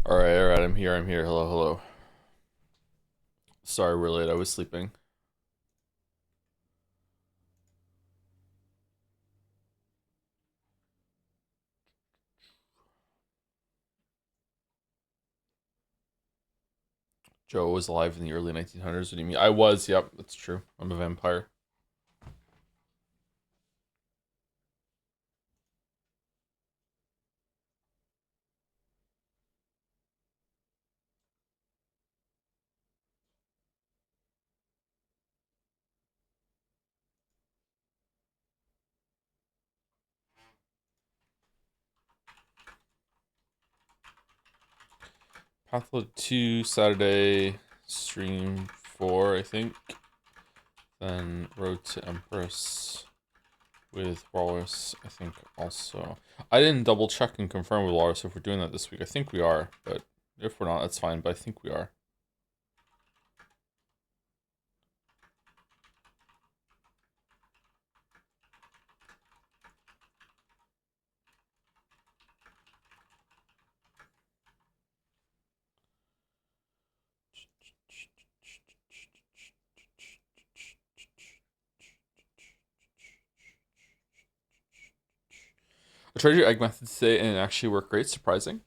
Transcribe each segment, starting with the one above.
All right, I'm here. Hello, hello. Sorry we're late, I was sleeping. Joe was alive in the early 1900s, what do you mean? I was, yep, that's true. I'm a vampire. Pathologic 2, Saturday, stream 4, I think. Then Road to Empress with Walrus, I think also. I didn't double check and confirm with Walrus if we're doing that this week. I think we are, but if we're not, that's fine, but I think we are. I tried your egg method today and it actually worked great, surprising.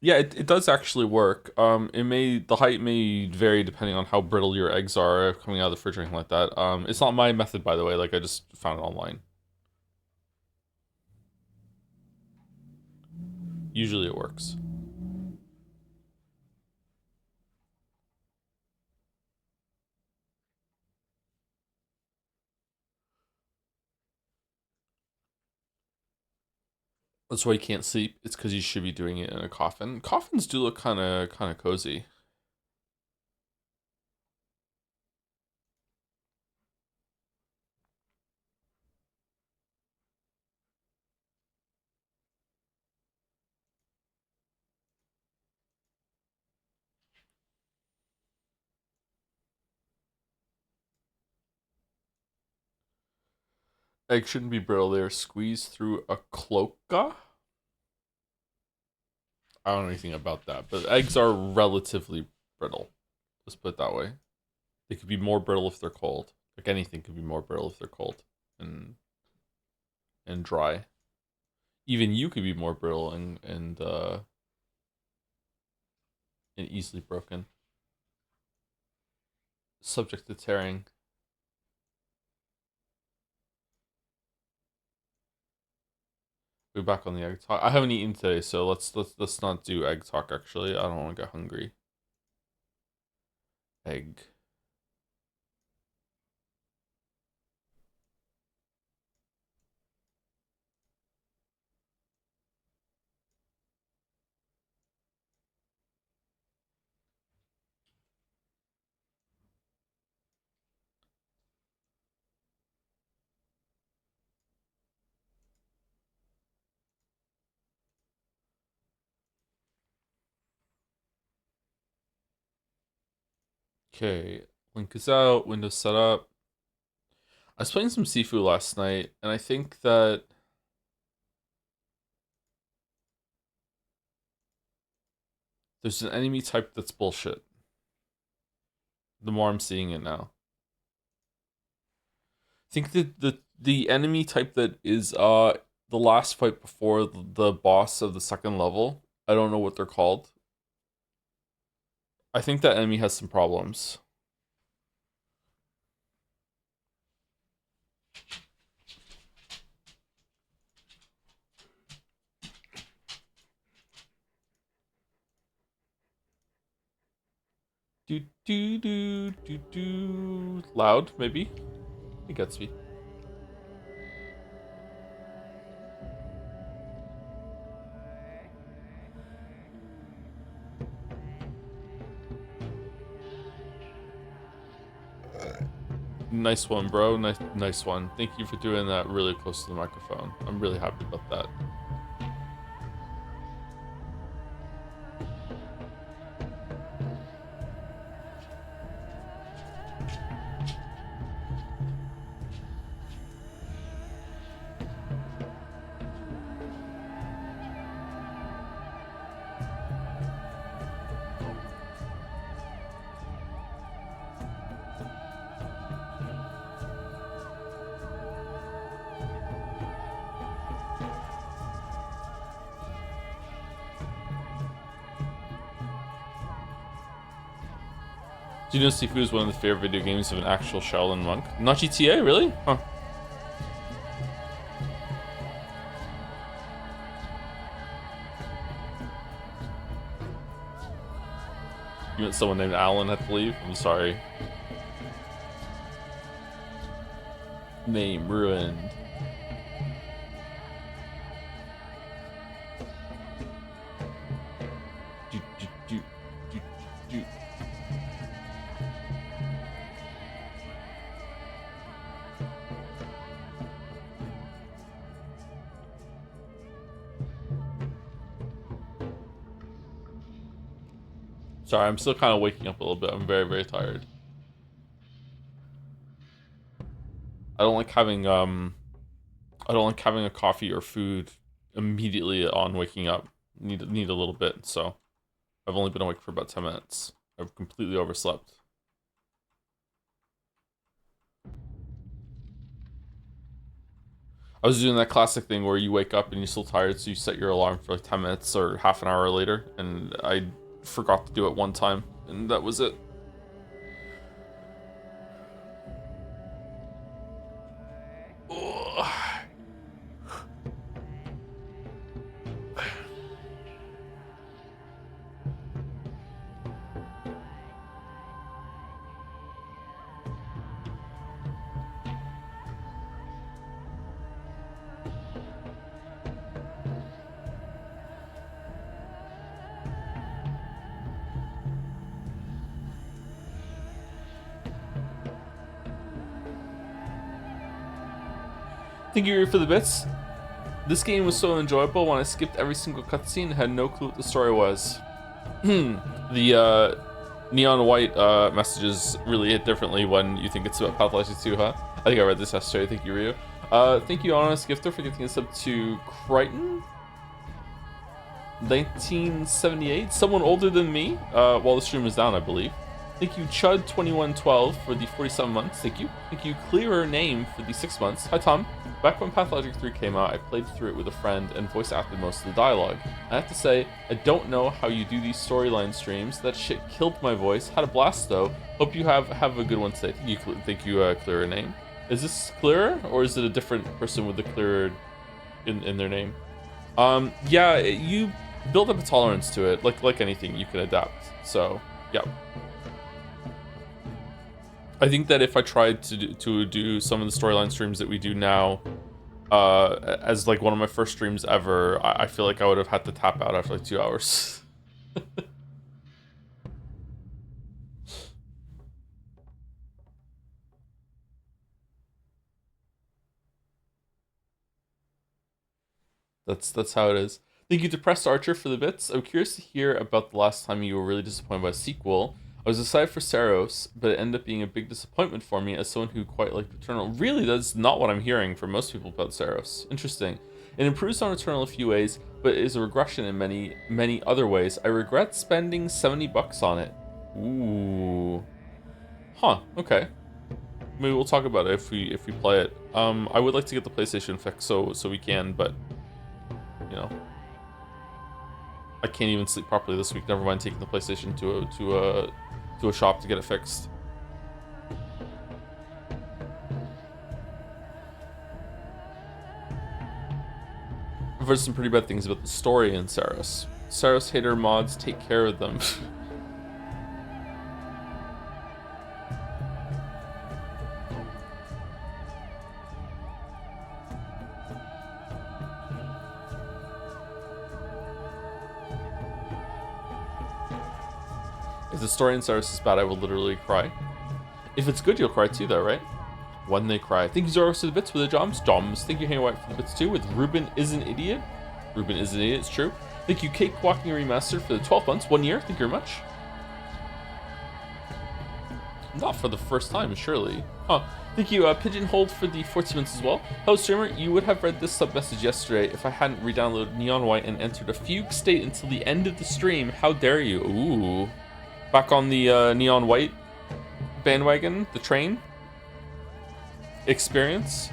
Yeah, it does actually work. The height may vary depending on how brittle your eggs are coming out of the fridge or anything like that. It's not my method, by the way. Like I just found it online. Usually it works. That's why you can't sleep. It's because you should be doing it in a coffin. Coffins do look kind of cozy. Eggs shouldn't be brittle. They're squeezed through a cloaca. I don't know anything about that, but eggs are relatively brittle. Let's put it that way. They could be more brittle if they're cold. Like anything could be more brittle if they're cold and and dry. Even you could be more brittle and easily broken. Subject to tearing. We're back on the egg talk. I haven't eaten today, so let's not do egg talk. Actually, I don't want to get hungry. Egg. Okay, link is out. Windows set up. I was playing some Sifu last night, and I think that there's an enemy type that's bullshit. The more I'm seeing it now, I think that the enemy type that is the last fight before the boss of the second level. I don't know what they're called. I think that enemy has some problems. Do do do do do. Loud, maybe. It gets me. Nice one, bro. Nice one. Thank you for doing that really close to the microphone. I'm really happy about that. Do you know Sifu is one of the favorite video games of an actual Shaolin monk? Not GTA, really? Huh. You meant someone named Alan had to leave? I'm sorry. Name ruined. Sorry, I'm still kind of waking up a little bit. I'm very, very tired. I don't like having a coffee or food immediately on waking up. Need a little bit, so I've only been awake for about 10 minutes. I've completely overslept. I was doing that classic thing where you wake up and you're still tired, so you set your alarm for like 10 minutes or half an hour later, and I forgot to do it one time, and that was it. Thank you for the bits. This game was so enjoyable when I skipped every single cutscene and had no clue what the story was. The neon white messages really hit differently when you think it's about Pathologic 2, huh? I think I read this yesterday. Thank you, Ryu. Thank you, Honest Gifter, for getting us up to Crichton 1978. Someone older than me, while the stream was down, I believe. Thank you, Chud2112, for the 47 months. Thank you. Thank you, Clearer Name, for the 6 months. Hi, Tom. Back when Pathologic 3 came out, I played through it with a friend and voice acted most of the dialogue. I have to say, I don't know how you do these storyline streams. That shit killed my voice. Had a blast, though. Hope you have a good one today. Thank you, Clearer Name. Is this Clearer, or is it a different person with the Clearer in their name? Yeah, you build up a tolerance to it. Like anything, you can adapt. So, yeah. I think that if I tried to do some of the storyline streams that we do now, as like one of my first streams ever, I feel like I would have had to tap out after like 2 hours. That's how it is. Thank you, Depressed Archer, for the bits. I'm curious to hear about the last time you were really disappointed by a sequel. I was excited for Saros, but it ended up being a big disappointment for me as someone who quite liked Returnal. Really, that's not what I'm hearing from most people about Saros. Interesting. It improves on Returnal a few ways, but is a regression in many other ways. I regret spending $70 on it. Ooh. Huh, okay. Maybe we'll talk about it if we play it. I would like to get the PlayStation fixed so we can, but you know, I can't even sleep properly this week. Never mind taking the PlayStation to a shop to get it fixed. I've heard some pretty bad things about the story in Saros. Saros hater mods, take care of them. If the story in Saros is bad, I will literally cry. If it's good, you'll cry too, though, right? When they cry. Thank you, Zoros, for the bits with the Joms. Thank you, Hang White, for the bits too. With Ruben is an idiot. Ruben is an idiot, it's true. Thank you, Cake Walking Remastered, for the 12 months. 1 year. Thank you very much. Not for the first time, surely. Huh. Thank you, Pigeonholed, for the 14 months as well. Hello, streamer. You would have read this sub message yesterday if I hadn't re-downloaded Neon White and entered a fugue state until the end of the stream. How dare you? Ooh. Back on the Neon White bandwagon, the train experience.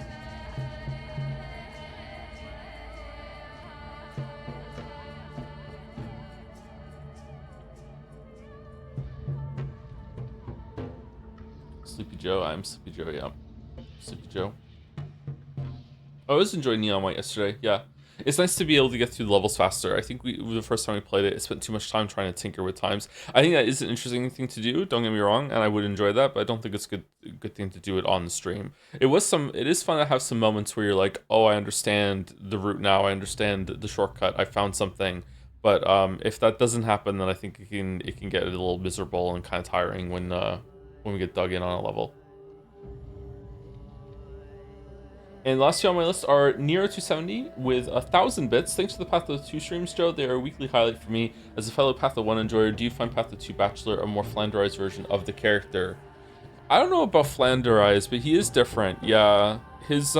Sleepy Joe. I'm Sleepy Joe, yeah. Sleepy Joe. I was enjoying Neon White yesterday, yeah. It's nice to be able to get through the levels faster. I think the first time we played it, it spent too much time trying to tinker with times. I think that is an interesting thing to do, don't get me wrong, and I would enjoy that, but I don't think it's a good thing to do it on the stream. It is fun to have some moments where you're like, oh, I understand the route now, I understand the shortcut, I found something. But if that doesn't happen, then I think it can get a little miserable and kind of tiring when we get dug in on a level. And last two on my list are Nero 270 with 1,000 bits. Thanks for the Patho 2 streams, Joe. They are a weekly highlight for me. As a fellow Patho 1 enjoyer, do you find Patho 2 Bachelor a more flanderized version of the character? I don't know about flanderized, but he is different. Yeah, his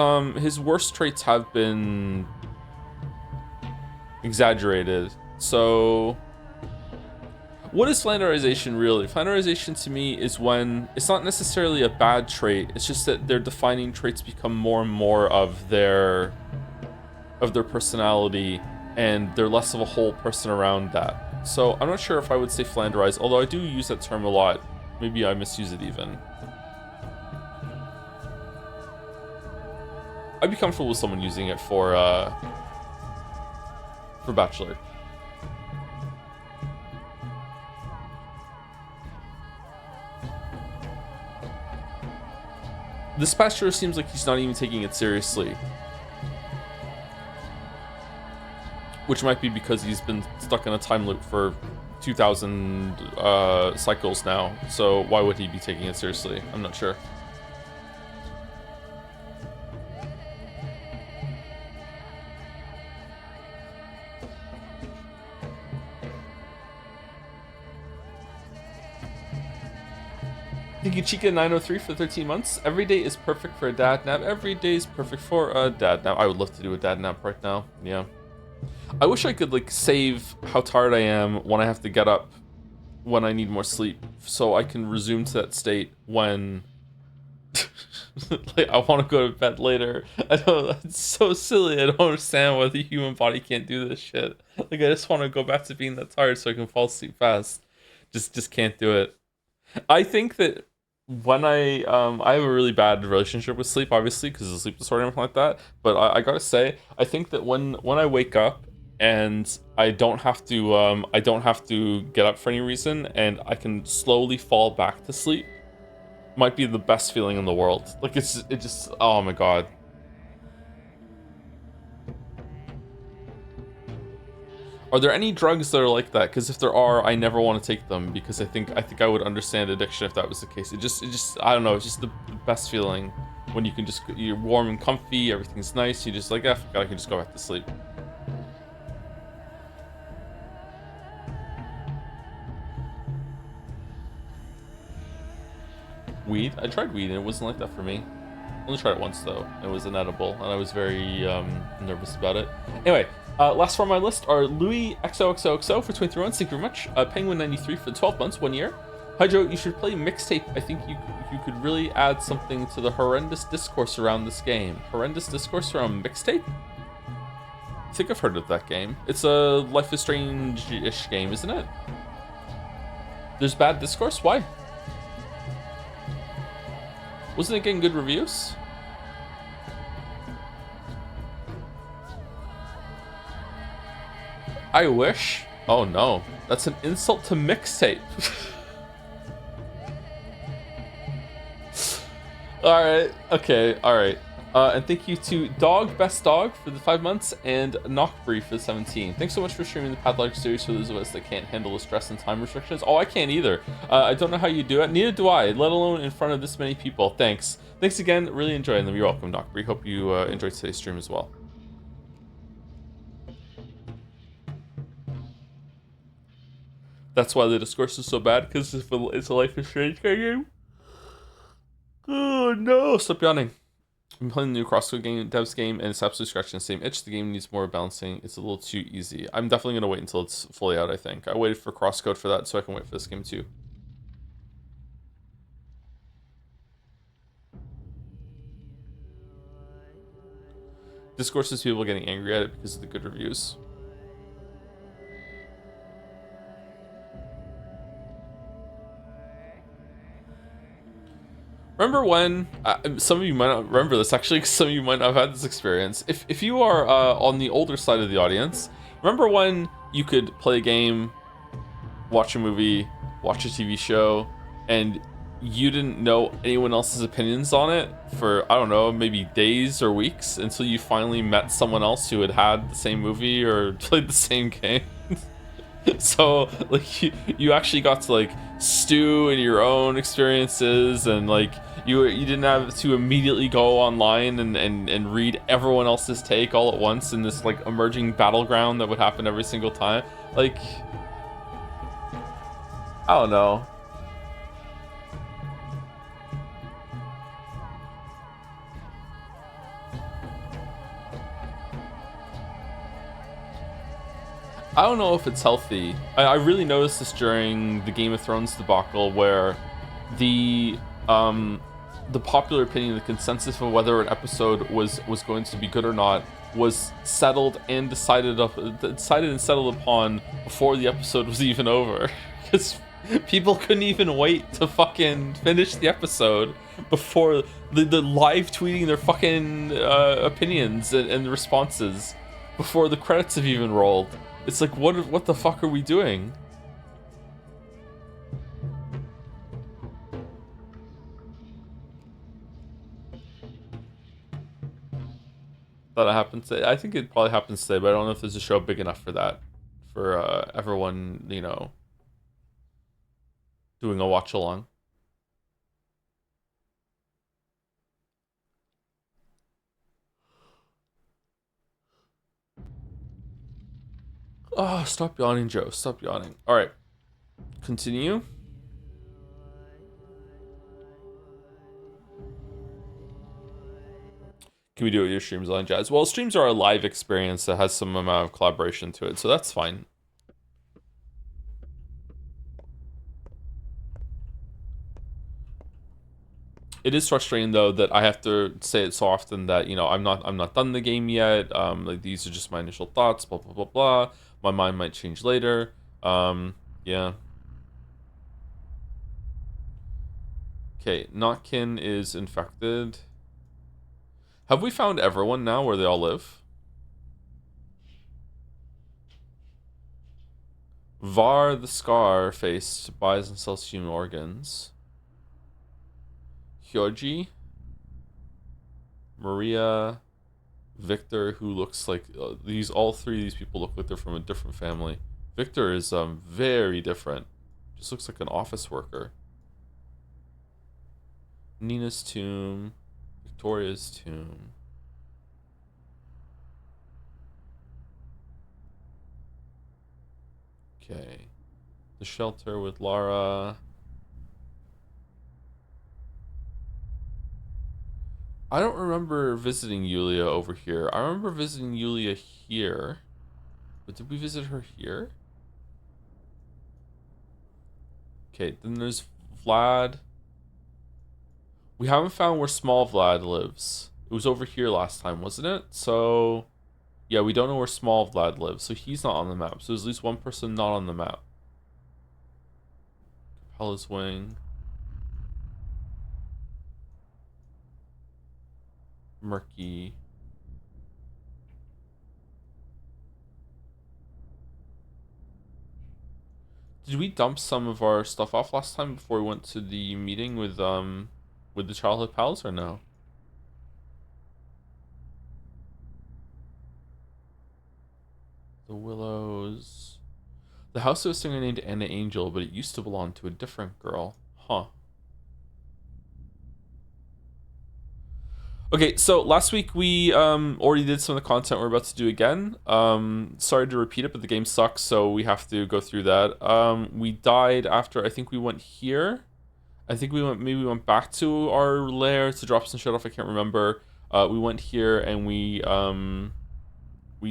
worst traits have been exaggerated. So what is flanderization really? Flanderization to me is when it's not necessarily a bad trait, it's just that their defining traits become more and more of their personality, and they're less of a whole person around that. So I'm not sure if I would say flanderized, although I do use that term a lot. Maybe I misuse it even. I'd be comfortable with someone using it for Bachelor. This Bachelor seems like he's not even taking it seriously. Which might be because he's been stuck in a time loop for 2,000 cycles now. So why would he be taking it seriously? I'm not sure. Thank you, Chica903 for 13 months. Every day is perfect for a dad nap. Every day is perfect for a dad nap. I would love to do a dad nap right now. Yeah. I wish I could like save how tired I am when I have to get up when I need more sleep, so I can resume to that state when like I want to go to bed later. I know it's so silly. I don't understand why the human body can't do this shit. Like I just want to go back to being that tired so I can fall asleep fast. Just can't do it. I think that when I have a really bad relationship with sleep, obviously because of sleep disorder and everything like that. But I gotta say, I think that when I wake up and I don't have to get up for any reason, and I can slowly fall back to sleep, might be the best feeling in the world. Like it just oh my god. Are there any drugs that are like that? Because if there are, I never want to take them, because I think I would understand addiction if that was the case. It just I don't know. It's just the best feeling when you can just, you're warm and comfy, everything's nice. You just like, ah, fuck it, I can just go back to sleep. Weed? I tried weed and it wasn't like that for me. I only tried it once though. It was inedible and I was very nervous about it. Anyway. Last four on my list are Louis XOXOXO for 23 months. Thank you very much. Penguin93 for 12 months, 1 year. Hi Joe, you should play Mixtape. I think you could really add something to the horrendous discourse around this game. Horrendous discourse around Mixtape? I think I've heard of that game. It's a Life is Strange-ish game, isn't it? There's bad discourse? Why? Wasn't it getting good reviews? I wish. Oh no, that's an insult to Mixtape. Alright, okay, alright. And thank you to Best Dog for the 5 months, and Knockbree for the 17. Thanks so much for streaming the Pathologic series for those of us that can't handle the stress and time restrictions. Oh, I can't either. I don't know how you do it. Neither do I, let alone in front of this many people. Thanks. Thanks again. Really enjoying them. You're welcome, Knockbree. Hope you enjoyed today's stream as well. That's why the discourse is so bad, because it's a Life is Strange game. Oh no, stop yawning. I'm playing the new CrossCode game, Dev's game, and it's absolutely scratching the same itch. The game needs more balancing. It's a little too easy. I'm definitely going to wait until it's fully out, I think. I waited for CrossCode for that, so I can wait for this game too. Discourse is people getting angry at it because of the good reviews. Remember when, some of you might not remember this actually, 'cause some of you might not have had this experience. If you are on the older side of the audience, remember when you could play a game, watch a movie, watch a TV show, and you didn't know anyone else's opinions on it for, I don't know, maybe days or weeks until you finally met someone else who had the same movie or played the same game? So like you actually got to like stew in your own experiences, and like you didn't have to immediately go online and read everyone else's take all at once in this like emerging battleground that would happen every single time. Like, I don't know. I don't know if it's healthy. I really noticed this during the Game of Thrones debacle, where the popular opinion, the consensus of whether an episode was going to be good or not, was settled and decided and settled upon before the episode was even over, because people couldn't even wait to fucking finish the episode before the live tweeting their fucking opinions and responses before the credits have even rolled. It's like, what the fuck are we doing? That happens today. I think it probably happens today, but I don't know if there's a show big enough for that. For everyone, you know, doing a watch along. Oh, stop yawning, Joe. Stop yawning. All right. Continue. Can we do it with your streams on Jazz? Well, streams are a live experience that has some amount of collaboration to it, so that's fine. It is frustrating though that I have to say it so often that, you know, I'm not done the game yet. Like, these are just my initial thoughts. Blah blah blah blah. My mind might change later. Yeah. Okay, Notkin is infected. Have we found everyone now where they all live? Var the Scar-Faced buys and sells human organs. Hyoji, Maria, Victor, who looks like all three of these people look like they're from a different family. Victor is very different. Just looks like an office worker. Nina's tomb, Victoria's tomb. Okay. The shelter with Lara. I don't remember visiting Yulia over here. I remember visiting Yulia here. But did we visit her here? Okay, then there's Vlad. We haven't found where small Vlad lives. It was over here last time, wasn't it? So, yeah, we don't know where small Vlad lives. So he's not on the map. So there's at least one person not on the map. Capella's Wing. Murky. Did we dump some of our stuff off last time before we went to the meeting with the childhood pals, or no? The Willows. The house of a singer named Anna Angel, but it used to belong to a different girl. Huh. Okay, so last week we already did some of the content we're about to do again. Sorry to repeat it, but the game sucks, so we have to go through that. We died after, I think we went here. I think maybe we went back to our lair to drop some shit off. I can't remember. We went here and we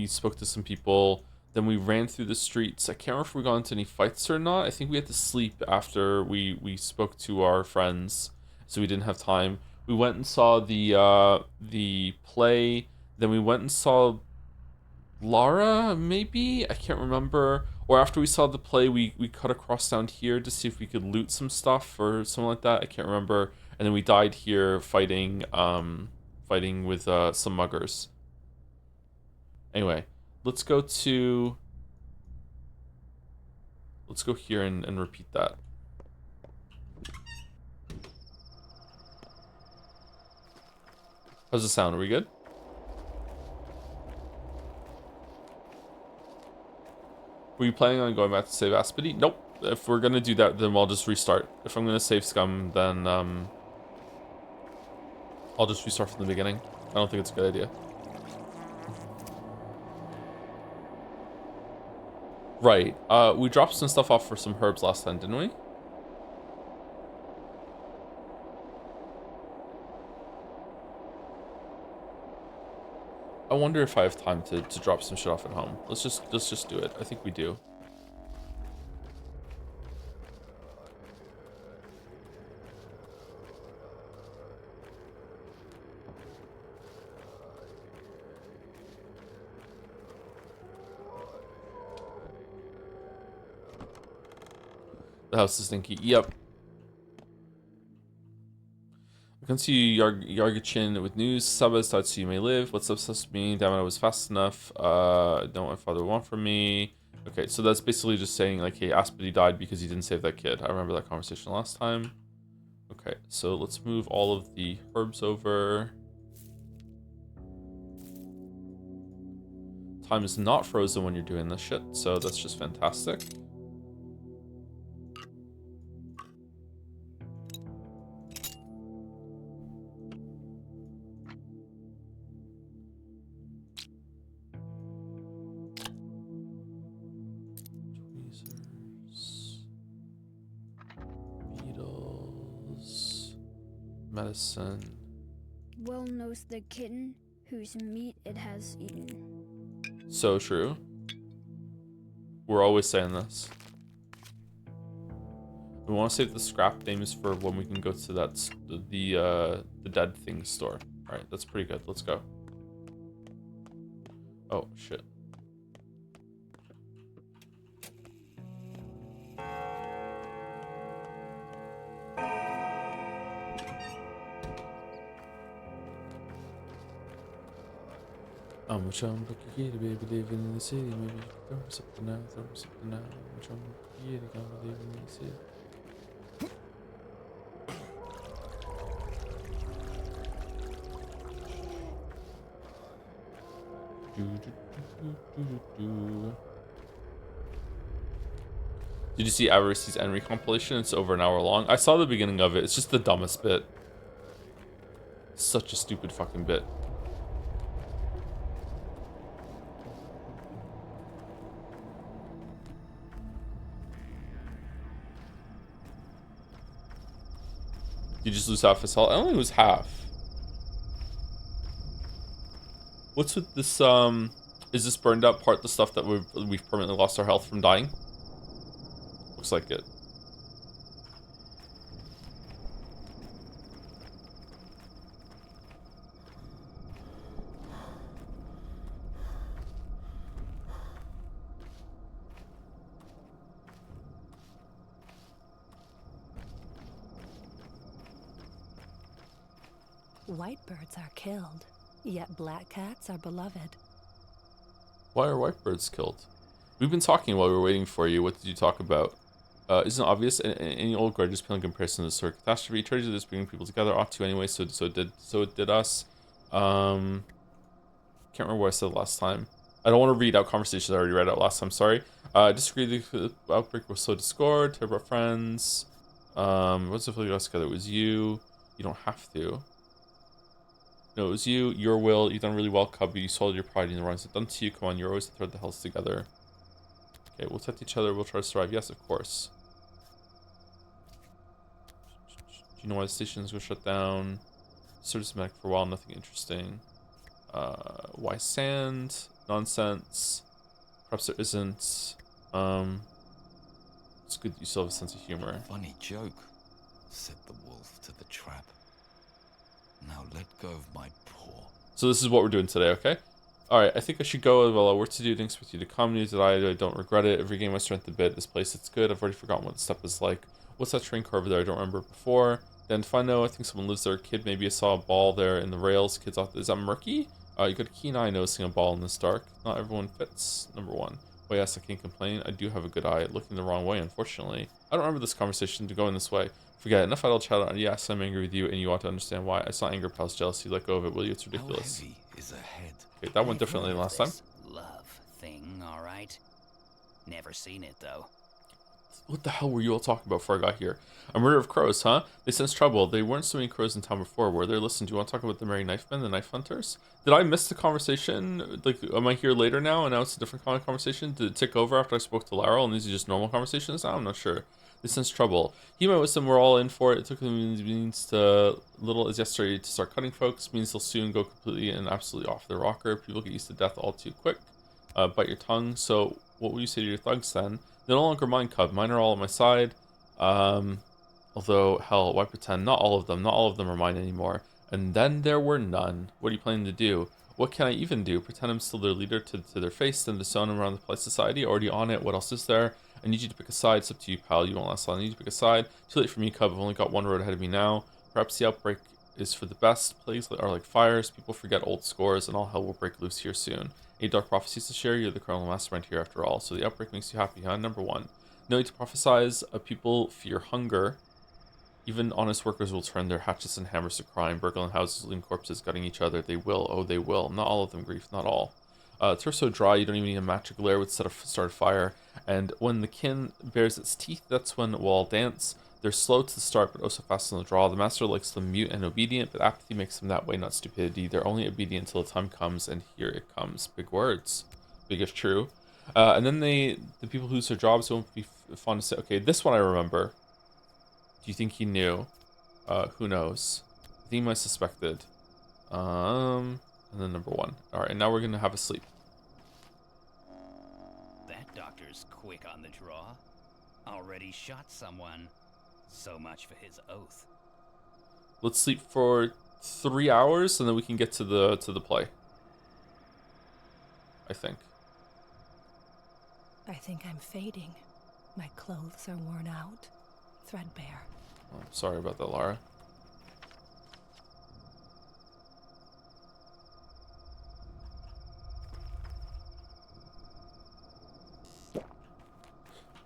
spoke to some people. Then we ran through the streets. I can't remember if we got into any fights or not. I think we had to sleep after we spoke to our friends, so we didn't have time. We went and saw the play. Then we went and saw Lara, maybe? I can't remember. Or after we saw the play, we cut across down here to see if we could loot some stuff or something like that. I can't remember. And then we died here fighting with some muggers. Anyway, let's go here and repeat that. How's the sound? Are we good? Were you planning on going back to save Aspity? Nope. If we're gonna do that, then I'll just restart. If I'm gonna save Scum, then I'll just restart from the beginning. I don't think it's a good idea. Right. We dropped some stuff off for some herbs last time, didn't we? I wonder if I have time to drop some shit off at home. Let's just do it. I think we do. The house is stinky. Yep. I can see Yargachin with news. Sabas thought so you may live. What's up, sus me? Damn it, I was fast enough. Don't what my father want from me. Okay, so that's basically just saying like, hey, Aspity died because he didn't save that kid. I remember that conversation last time. Okay, so let's move all of the herbs over. Time is not frozen when you're doing this shit, so that's just fantastic. Medicine. Well knows the kitten whose meat it has eaten. So true. We're always saying this. We want to save the scrap names for when we can go to that the dead things store. All right, that's pretty good. Let's go. Oh shit. I'm trying to get a baby living in the city. Maybe throw me something now, throw me something now. I'm trying to get a baby living in the city. Did you see Avarice's Enry compilation? It's over an hour long. I saw the beginning of it. It's just the dumbest bit. Such a stupid fucking bit. You just lose half his health. I only lose half. What's with this? Is this burned up part the stuff that we've permanently lost our health from dying? Looks like it. White birds are killed, yet black cats are beloved. Why are white birds killed? We've been talking while we were waiting for you. What did you talk about? Isn't it obvious? Any old grudges pale in comparison to the sort of catastrophe. Tragedy that's bringing people together ought to anyway. So it did us. Can't remember what I said last time. I don't want to read out conversations I already read out last time. Sorry. Disagree. The outbreak was so discord. Terrible friends. What's the feeling us together? It was you. You don't have to. No, it was you, your will. You've done really well, Cubby. You swallowed your pride in the wrongs done to you. Come on, you're always the thread that holds together. Okay, we'll test each other. We'll try to survive. Yes, of course. Do you know why the stations go shut down? Systematic for a while, nothing interesting. Why sand? Nonsense. Perhaps there isn't. It's good that you still have a sense of humor. Funny joke, said the wolf to the trap. Now let go of my paw. So this is what we're doing today, okay? Alright, I think I should go. Well, I'll work to do things with you to come. News that I don't regret it. Every game I strength a bit. This place, it's good. I've already forgotten what the step is like. What's that train car over there? I don't remember it before. Then Fundo, I think someone lives there. A kid, maybe I saw a ball there in the rails. Kids off. Is that murky? You got a keen eye noticing a ball in this dark. Not everyone fits. Number one. Well, yes, I can't complain. I do have a good eye at looking the wrong way, unfortunately. I don't remember this conversation to go in this way. Forget it. Enough idle chatter. Yes, I'm angry with you, and you ought to understand why. It's not anger, pal. It's jealousy. Let go of it, will you? It's ridiculous. How heavy is a head? Okay, that went differently than last time. Love thing, all right. Never seen it though. What the hell were you all talking about before I got here? A murder of crows, huh? They sense trouble. They weren't so many crows in town before, were there? Listen, do you want to talk about the merry knife men, the knife hunters? Did I miss the conversation? Like, am I here later now and now it's a different kind of conversation? Did it tick over after I spoke to Laurel and these are just normal conversations now? I'm not sure. They sense trouble. He might wisdom, we're all in for it. It took them means to little as yesterday to start cutting folks. Means they'll soon go completely and absolutely off their rocker. People get used to death all too quick. Bite your tongue. So what will you say to your thugs then? They're no longer mine, cub. Mine are all on my side. Although, hell, why pretend? Not all of them. Not all of them are mine anymore. And then there were none. What are you planning to do? What can I even do? Pretend I'm still their leader to their face, then disown them around the polite society? Already on it. What else is there? I need you to pick a side. It's up to you, pal. You won't last long. I need you to pick a side. Too late for me, cub. I've only got one road ahead of me now. Perhaps the outbreak is for the best. Plagues are like fires. People forget old scores, and all hell will break loose here soon. Any dark prophecies to share? You're the colonel mastermind here after all. So the outbreak makes you happy, huh? Number one. No need to prophesize. People fear hunger. Even honest workers will turn their hatchets and hammers to crime, burgling houses, looting corpses, gutting each other. They will. Oh, they will. Not all of them, grief. Not all. Turf's so dry, you don't even need a match. A glare would start a fire. And when the kin bares its teeth, that's when we'll all dance. They're slow to the start, but oh so fast on the draw. The master likes them mute and obedient, but apathy makes them that way, not stupidity. They're only obedient until the time comes, and here it comes. Big words. Big if true. And then the people who lose their jobs won't be fun to say. Okay, this one I remember. Do you think he knew? Who knows? I think he might have suspected. And then number one. Alright, and now we're gonna have a sleep. That doctor's quick on the draw. Already shot someone. So much for his oath. Let's sleep for 3 hours and then we can get to the play. I think. I think I'm fading. My clothes are worn out, threadbare. Oh, sorry about that, Lara.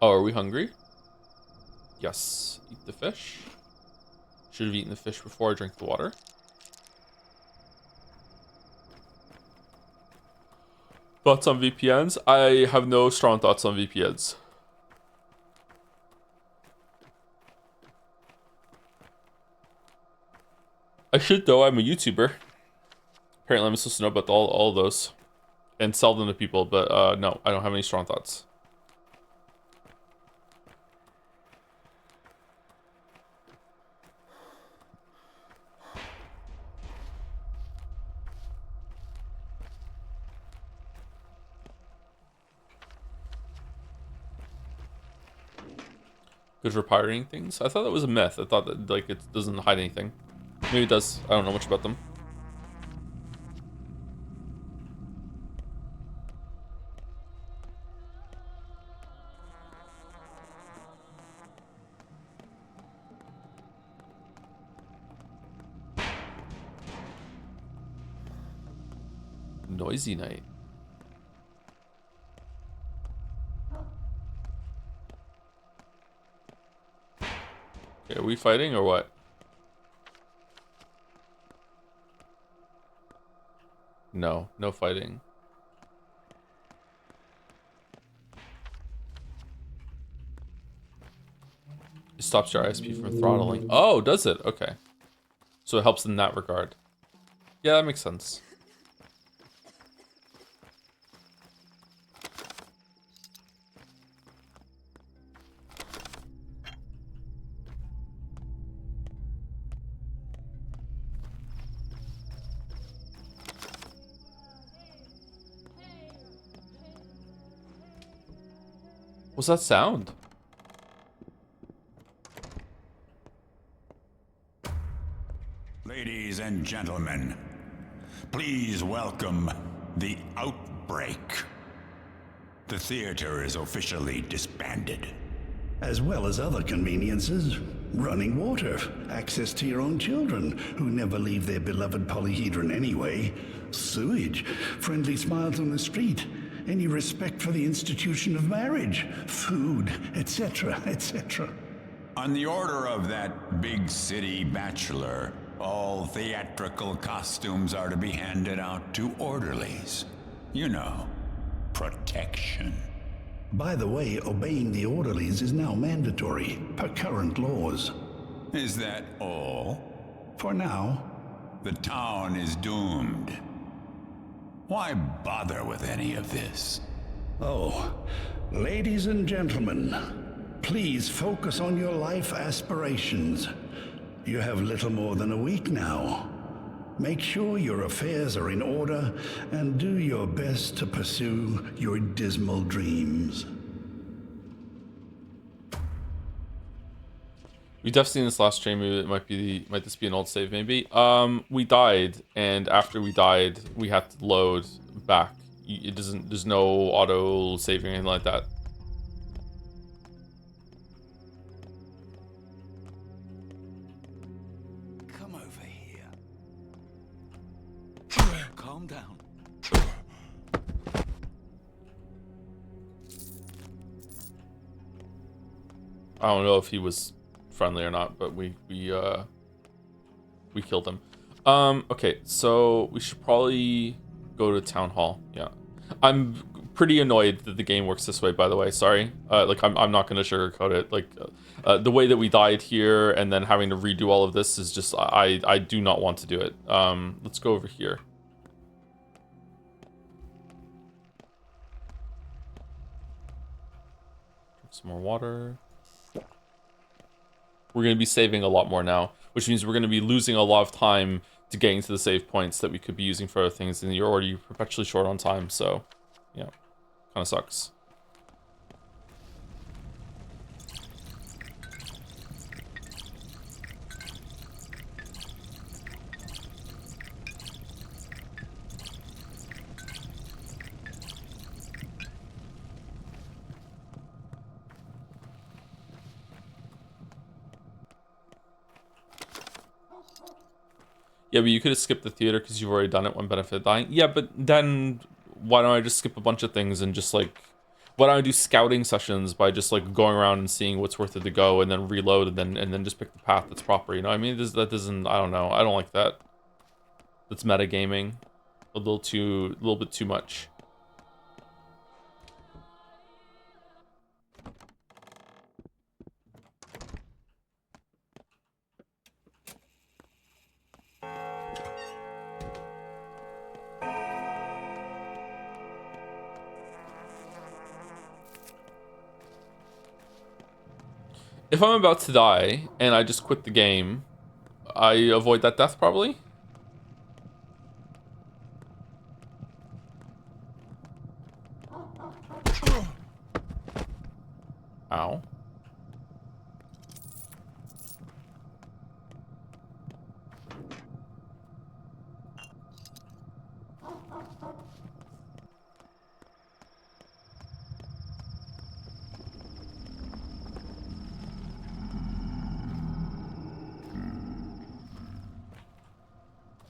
Oh, are we hungry? Yes. Eat the fish. Should have eaten the fish before I drank the water. Thoughts on VPNs? I have no strong thoughts on VPNs. I should though, I'm a YouTuber. Apparently I'm supposed to know about all those. And sell them to people, but no, I don't have any strong thoughts. Good for pirating things? I thought that was a myth. I thought that like it doesn't hide anything. Maybe it does. I don't know much about them. Noisy night. Okay, are we fighting or what? No, no fighting. It stops your ISP from throttling. Oh, does it? Okay. So it helps in that regard. Yeah, that makes sense. What's that sound? Ladies and gentlemen, please welcome the Outbreak. The theater is officially disbanded. As well as other conveniences. Running water, access to your own children, who never leave their beloved polyhedron anyway, sewage, friendly smiles on the street, any respect for the institution of marriage, food, etc., etc. On the order of that big city bachelor, all theatrical costumes are to be handed out to orderlies. You know, protection. By the way, obeying the orderlies is now mandatory, per current laws. Is that all? For now. The town is doomed. Why bother with any of this? Oh, ladies and gentlemen, please focus on your life aspirations. You have little more than a week now. Make sure your affairs are in order and do your best to pursue your dismal dreams. We definitely seen this last stream. It might this be an old save maybe. We died, and after we died, we had to load back. It doesn't. There's no auto saving or anything like that. Come over here. Calm down. I don't know if he was friendly or not, but we killed him. Okay, so we should probably go to town hall. Yeah, I'm pretty annoyed that the game works this way, by the way. Sorry. Like I'm not gonna sugarcoat it. Like the way that we died here and then having to redo all of this is just I do not want to do it. Let's go over here. Drink some more water. We're going to be saving a lot more now, which means we're going to be losing a lot of time to getting to the save points that we could be using for other things, and you're already perpetually short on time, so, yeah, kind of sucks. Yeah, but you could have skipped the theater because you've already done it. One benefit of dying. Yeah, but then why don't I just skip a bunch of things and just like, why don't I do scouting sessions by just like going around and seeing what's worth it to go and then reload and then just pick the path that's proper. You know what I mean? That doesn't. I don't know. I don't like that. That's metagaming. A little bit too much. If I'm about to die and I just quit the game, I avoid that death probably. Ow.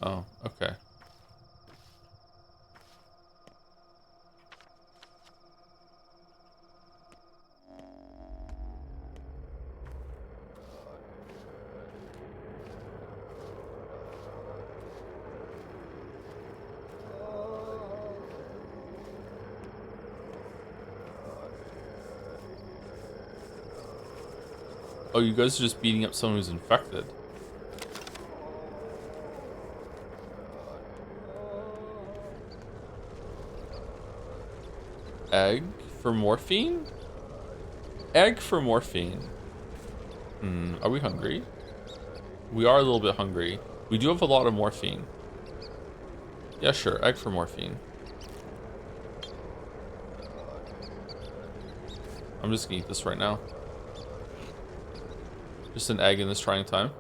Oh, okay. Oh, you guys are just beating up someone who's infected. Egg for morphine? Egg for morphine. Are we hungry? We are a little bit hungry. We do have a lot of morphine. Yeah, sure. Egg for morphine. I'm just gonna eat this right now. Just an egg in this trying time.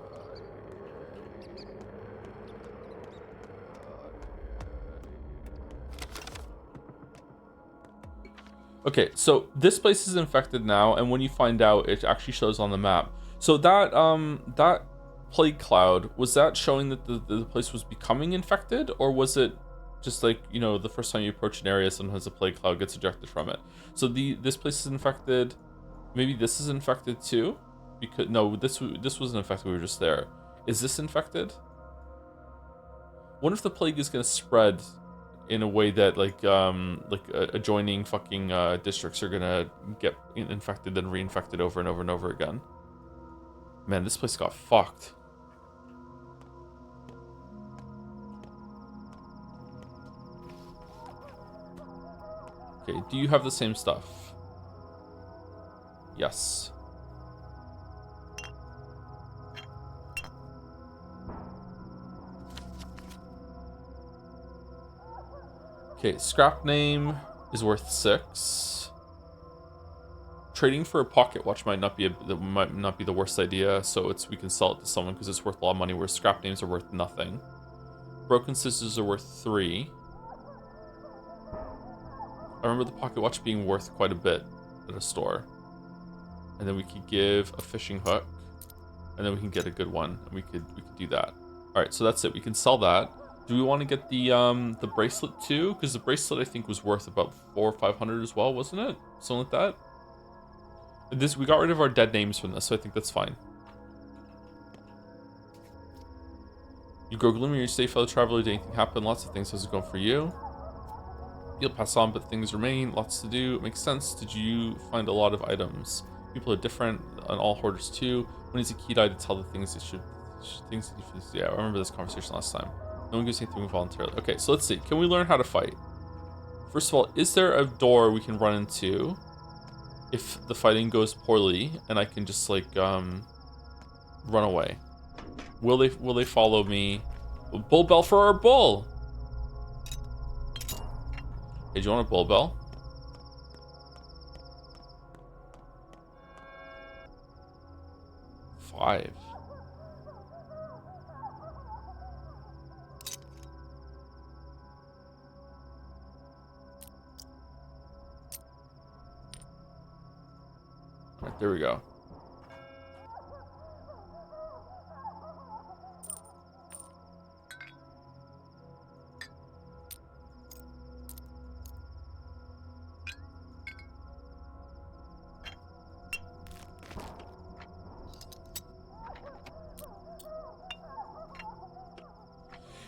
Okay, so this place is infected now, and when you find out, it actually shows on the map. So that plague cloud, was that showing that the place was becoming infected, or was it just like, you know, the first time you approach an area, sometimes a plague cloud gets ejected from it? So this place is infected. Maybe this is infected too, because no, this wasn't infected. We were just there. Is this infected? What if the plague is gonna spread in a way that like adjoining fucking districts are gonna get infected and reinfected over and over and over again? Man, this place got fucked. Okay, do you have the same stuff? Yes. Okay, scrap name is worth 6. Trading for a pocket watch might not be the worst idea, so we can sell it to someone because it's worth a lot of money, whereas scrap names are worth nothing. Broken scissors are worth 3. I remember the pocket watch being worth quite a bit at a store. And then we could give a fishing hook, and then we can get a good one, and we could do that. All right, so that's it. We can sell that. Do we want to get the bracelet too? Because the bracelet I think was worth about 400 or 500 as well, wasn't it? Something like that. We got rid of our dead names from this, so I think that's fine. You grow gloomy, you stay fellow traveler. Did anything happen? Lots of things. How's it going for you? You'll pass on, but things remain. Lots to do. It makes sense. Did you find a lot of items? People are different, and all hoarders too. When is a key die to tell the things that yeah, I remember this conversation last time. No one gives anything voluntarily. Okay, so let's see. Can we learn how to fight? First of all, is there a door we can run into if the fighting goes poorly, and I can just like run away? Will they follow me? Bull bell for our bull. Hey, do you want a bull bell? Five. All right, there we go.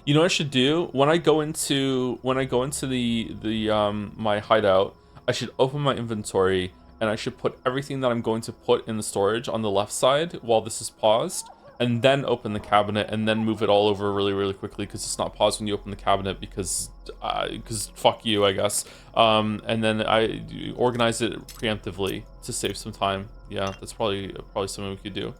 You know what I should do? When I go into the my hideout, I should open my inventory and I should put everything that I'm going to put in the storage on the left side while this is paused, and then open the cabinet and then move it all over really, really quickly because it's not paused when you open the cabinet because fuck you, I guess. And then I organize it preemptively to save some time. Yeah, that's probably something we could do.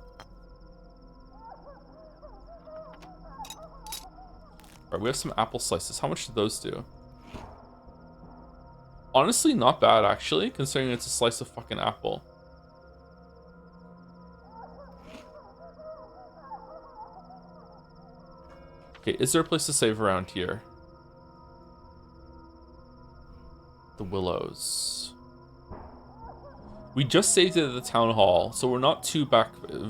Alright, we have some apple slices. How much do those do? Honestly, not bad, actually, considering it's a slice of fucking apple. Okay, is there a place to save around here? The Willows. We just saved it at the town hall, so we're not too back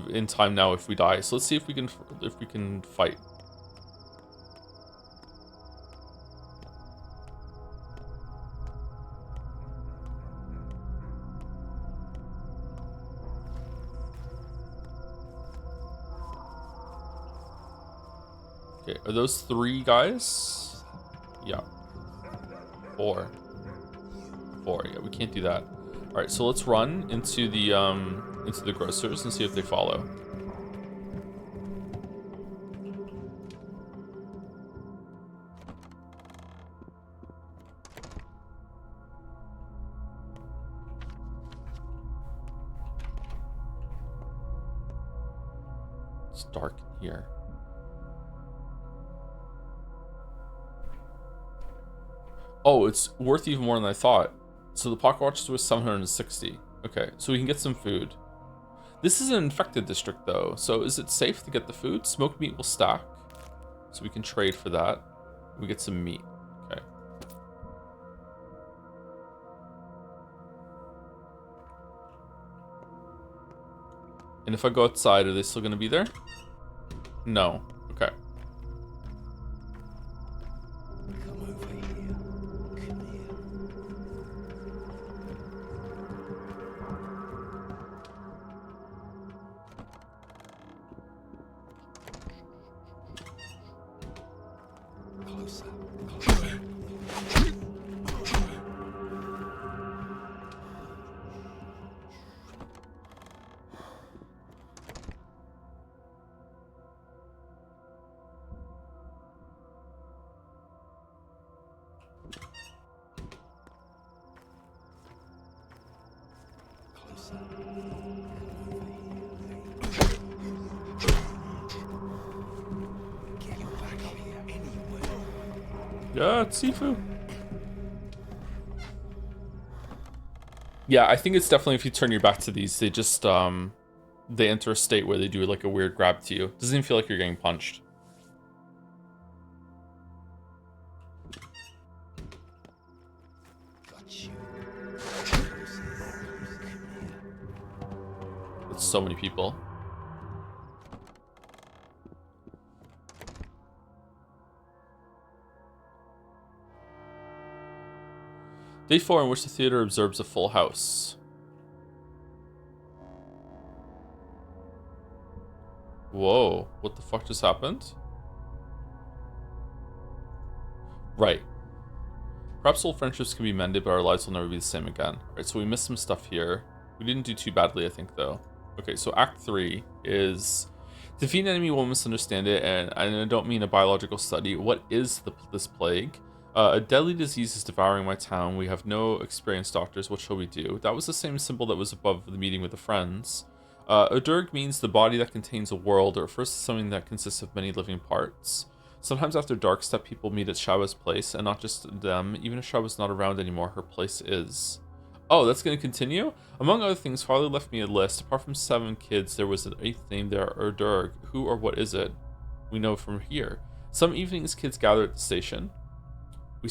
in time now if we die. So let's see if we can fight. Okay, are those 3 guys? Yeah. 4. Yeah, we can't do that. All right, so let's run into the grocers and see if they follow. It's dark in here. Oh, it's worth even more than I thought. So the pocket watch is worth 760. Okay, so we can get some food. This is an infected district though, so is it safe to get the food? Smoked meat will stack, so we can trade for that. We get some meat. Okay. And if I go outside, are they still gonna be there? No. Okay. Come over here. Come here. Closer. Closer. Closer. Get your back up here anywhere. Yeah, it's Sifu. Yeah, I think it's definitely if you turn your back to these, they just they enter a state where they do like a weird grab to you. Doesn't even feel like you're getting punched. Got you. It's so many people. Day 4 in which the theater observes a full house. Whoa, what the fuck just happened? Right. Perhaps old friendships can be mended, but our lives will never be the same again. Alright, so we missed some stuff here. We didn't do too badly, I think, though. Okay, so Act 3 is... Defeat an enemy will misunderstand it, and I don't mean a biological study. What is this plague? A deadly disease is devouring my town. We have no experienced doctors. What shall we do? That was the same symbol that was above the meeting with the friends. Odurg means the body that contains a world, or refers to something that consists of many living parts. Sometimes after Darkstep, people meet at Shaba's place, and not just them. Even if Shaba's not around anymore, her place is. Oh, that's going to continue? Among other things, Father left me a list. Apart from 7 kids, there was an 8th name there, Odurg. Who or what is it? We know from here. Some evenings, kids gather at the station. We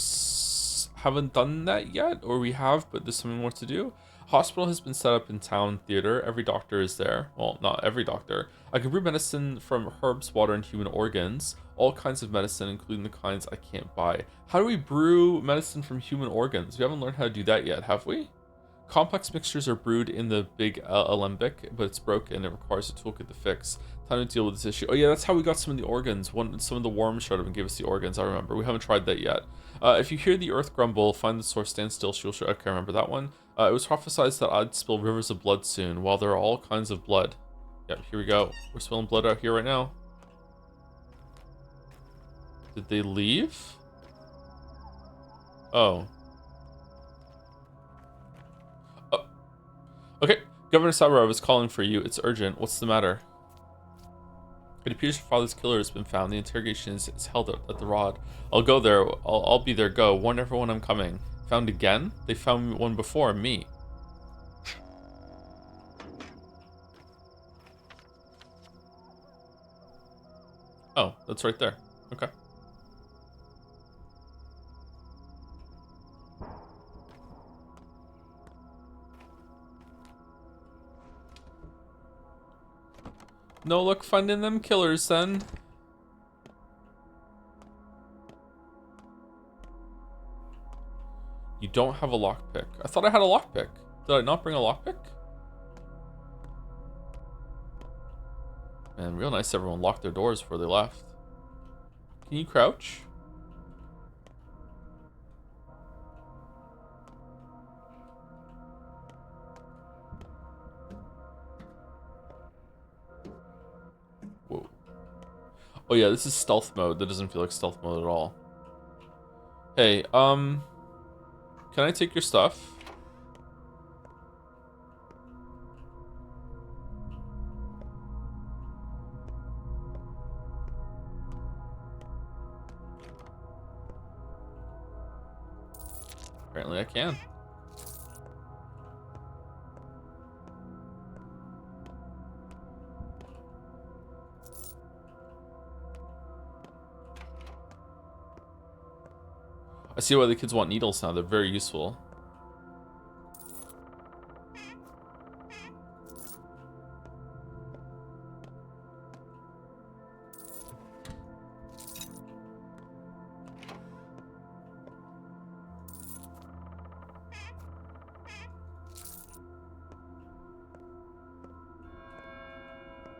haven't done that yet, or we have, but there's something more to do. Hospital has been set up in town theater. Every doctor is there. Well, not every doctor. I can brew medicine from herbs, water, and human organs. All kinds of medicine, including the kinds I can't buy. How do we brew medicine from human organs? We haven't learned how to do that yet, have we? Complex mixtures are brewed in the big alembic, but it's broken. It requires a toolkit to fix. Time to deal with this issue. Oh yeah, that's how we got some of the organs. Some of the worms showed up and gave us the organs. I remember. We haven't tried that yet. If you hear the earth grumble, find the source, stand still. She'll show. Okay, I remember that one. It was prophesied that I'd spill rivers of blood soon. While there are all kinds of blood. Yep, here we go. We're spilling blood out here right now. Did they leave? Oh. Okay, Governor Saburov is calling for you. It's urgent. What's the matter? It appears your father's killer has been found. The interrogation is held at the Rod. I'll go there. I'll be there. Go. Warn everyone I'm coming. Found again? They found one before me. Oh, that's right there. Okay. No luck finding them killers then. You don't have a lockpick. I thought I had a lockpick. Did I not bring a lockpick? Man, real nice everyone locked their doors before they left. Can you crouch? Whoa. Oh yeah, this is stealth mode. That doesn't feel like stealth mode at all. Hey, can I take your stuff? Apparently I can. I see why the kids want needles now. They're very useful.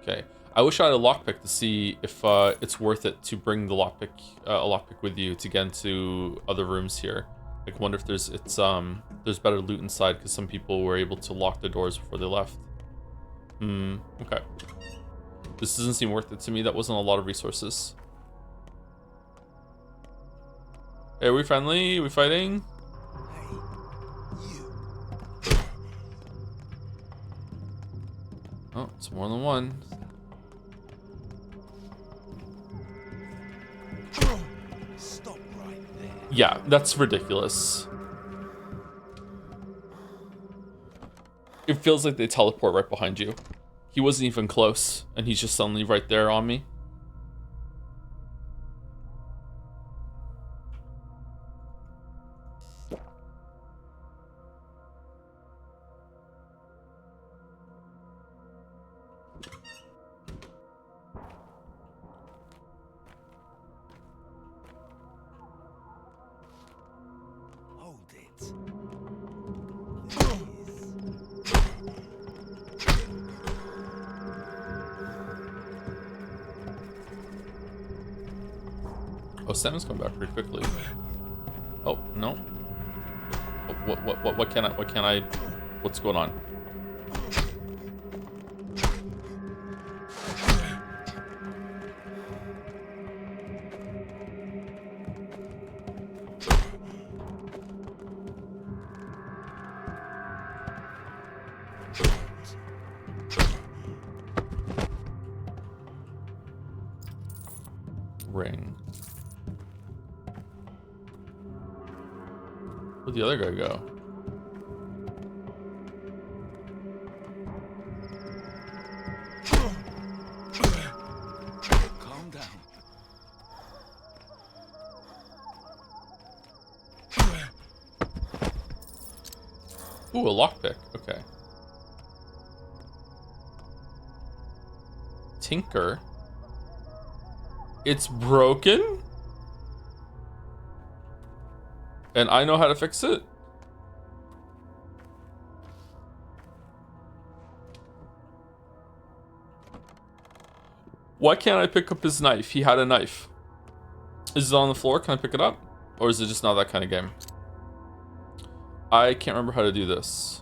Okay. I wish I had a lockpick to see if it's worth it to bring the lockpick, a lockpick with you to get into other rooms here. Like, wonder if there's better loot inside because some people were able to lock the doors before they left. Okay. This doesn't seem worth it to me. That wasn't a lot of resources. Hey, are we friendly? Are we fighting? Oh, it's more than one. Stop right there. Yeah, that's ridiculous. It feels like they teleport right behind you. He wasn't even close, and he's just suddenly right there on me. Hold it. Oh, Sam's coming back pretty quickly. Oh, no. What can I, what's going on? Ring. Where'd the other guy go? Calm down. Ooh, a lockpick. Okay. Tinker. It's broken? And I know how to fix it? Why can't I pick up his knife? He had a knife. Is it on the floor? Can I pick it up? Or is it just not that kind of game? I can't remember how to do this.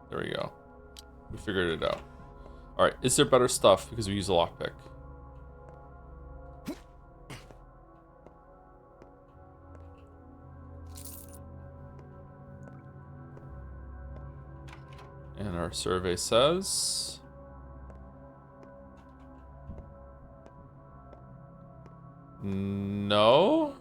There we go. We figured it out. Alright, is there better stuff because we use a lockpick? And our survey says... no?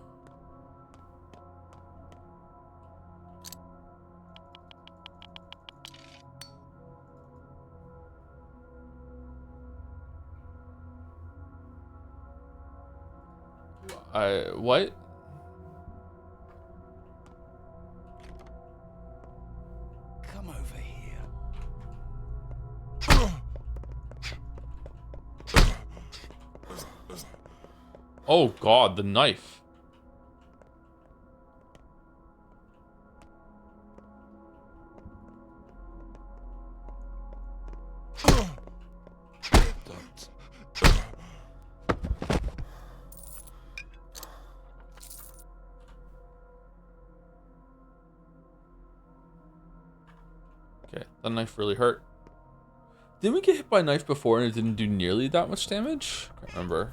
What? Come over here. Oh god, the knife. Don't. Okay, that knife really hurt. Didn't we get hit by a knife before and it didn't do nearly that much damage? I can't remember.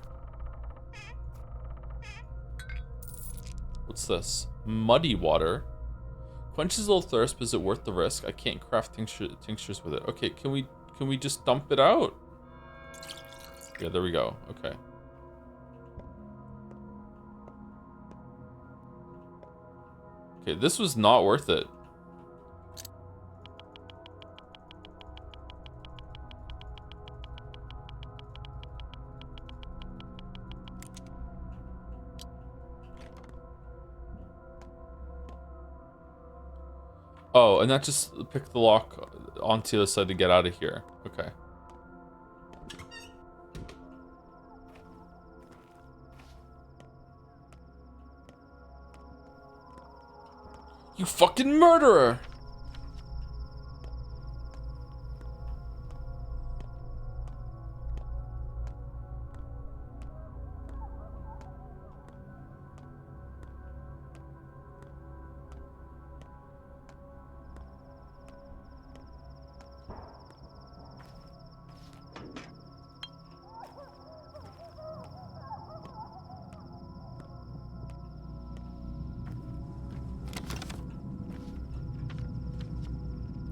What's this? Muddy water. Quenches a little thirst, but is it worth the risk? I can't craft tinctures with it. Okay, can we just dump it out? Yeah, there we go. Okay. Okay, this was not worth it. Oh, and that just picked the lock onto the side to get out of here. Okay. You fucking murderer!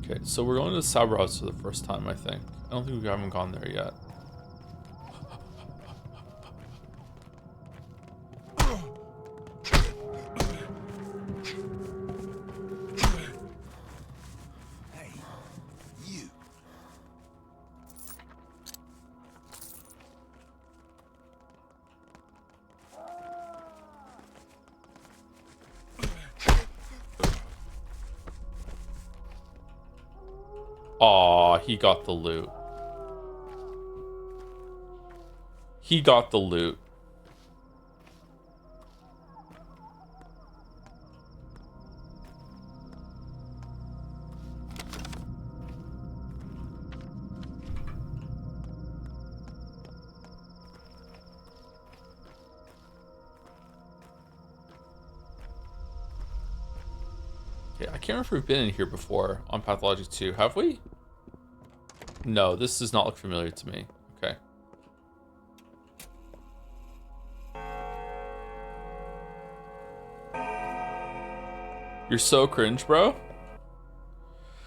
Okay, so we're going to Sabros for the first time, I think. I don't think we haven't gone there yet. Hey, you. Aw, he got the loot. He got the loot. Okay, I can't remember if we've been in here before on Pathologic 2, have we? No, this does not look familiar to me. Okay. You're so cringe, bro.